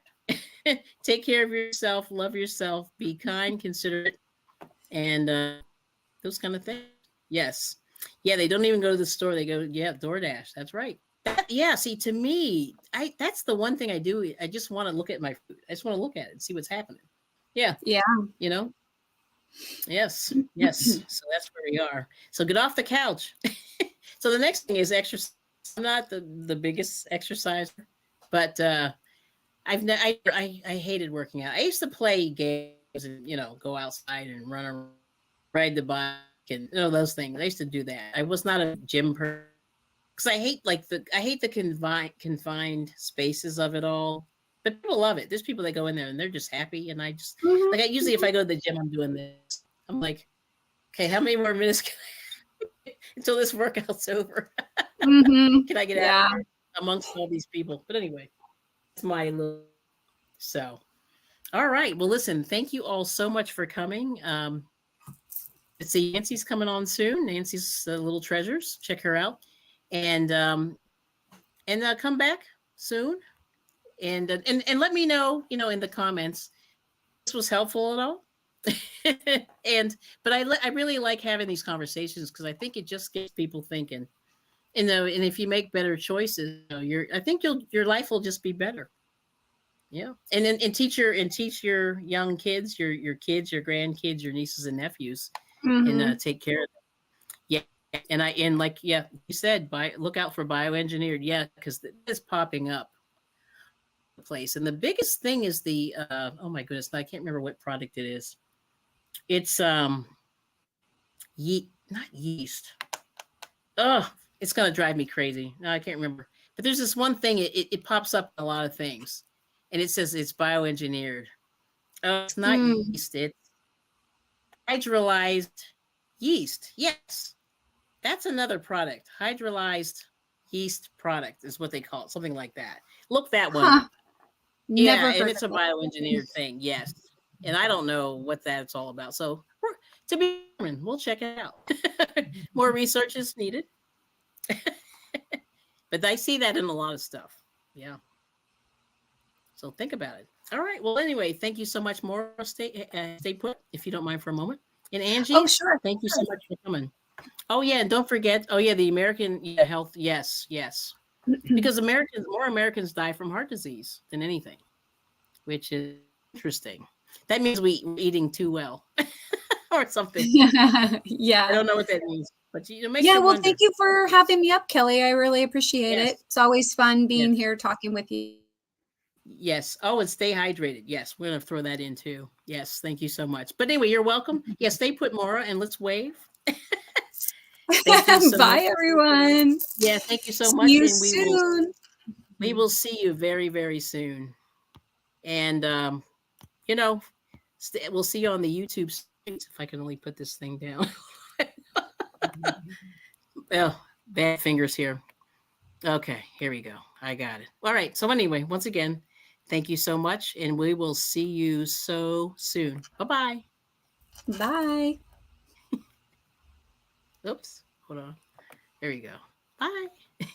take care of yourself, love yourself, be kind, considerate, and those kind of things. Yes. Yeah, they don't even go to the store. They go, yeah, DoorDash. That's right. Yeah, see, to me, that's the one thing I do. I just want to look at my food. I just want to look at it and see what's happening. Yeah. Yeah. You know? Yes. So that's where we are. So get off the couch. So the next thing is exercise. I'm not the biggest exerciser, but I hated working out. I used to play games and go outside and run around, ride the bike and those things. I used to do that. I was not a gym person because I hate the confined spaces of it all. But people love it. There's people that go in there and they're just happy. And I just Mhm. usually if I go to the gym, I'm doing this. I'm like, okay, how many more minutes until this workout's over? Mhm. Can I get out Yeah. of here amongst all these people? But anyway, it's my little so. All right. Well, listen, thank you all so much for coming. Let's see, Nancy's coming on soon. Nancy's Little Treasures. Check her out. And come back soon. And let me know, in the comments, this was helpful at all. But I really like having these conversations because I think it just gets people thinking. And if you make better choices, I think your life will just be better. Yeah, and teach your young kids, your kids, your grandkids, your nieces and nephews, and Mhm. take care of them. Yeah, and like you said, look out for bioengineered. Yeah, because it's popping up the place, and the biggest thing is the oh my goodness, I can't remember what product it is. It's not yeast. Oh, it's gonna drive me crazy. No, I can't remember. But there's this one thing. It pops up in a lot of things, and it says it's bioengineered. It's not Mm. yeast. It's hydrolyzed yeast. Yes, that's another product. Hydrolyzed yeast product is what they call it. Something like that. Look that one Huh. up. Yeah, Never and heard it's of a it. bioengineered thing. Yes, and I don't know what that's all about. So to be determined, we'll check it out. More research is needed, but I see that in a lot of stuff. Yeah. So think about it. All right. Well, anyway, thank you so much. More stay put, if you don't mind for a moment. And Oh, Angie, sure. thank you so much for coming. Oh yeah, and don't forget. Oh yeah, the American health. Yes, because more Americans die from heart disease than anything, which is interesting. That means we're eating too well, or something. I Yeah. don't know what that means, but it makes Yeah. you Well, thank wonder. you for having me up, Kelly. I really appreciate Yes, it. It's always fun yes, being here talking with you. yes. Oh, and stay hydrated. Yes, we're gonna throw that in too. Yes, thank you so much. But anyway, you're welcome. Yes, stay put, Maura, and let's wave. Thank you so much. Bye, everyone. Yeah, thank you so See much, you and soon. we will see you very very soon. And you know, we'll see you on the YouTube streets if I can only put this thing down. Well, bad fingers here. Okay, here we go. I got it. All right. So anyway, once again, thank you so much, and we will see you so soon. Bye-bye. Bye. Oops. Hold on. There you go. Bye.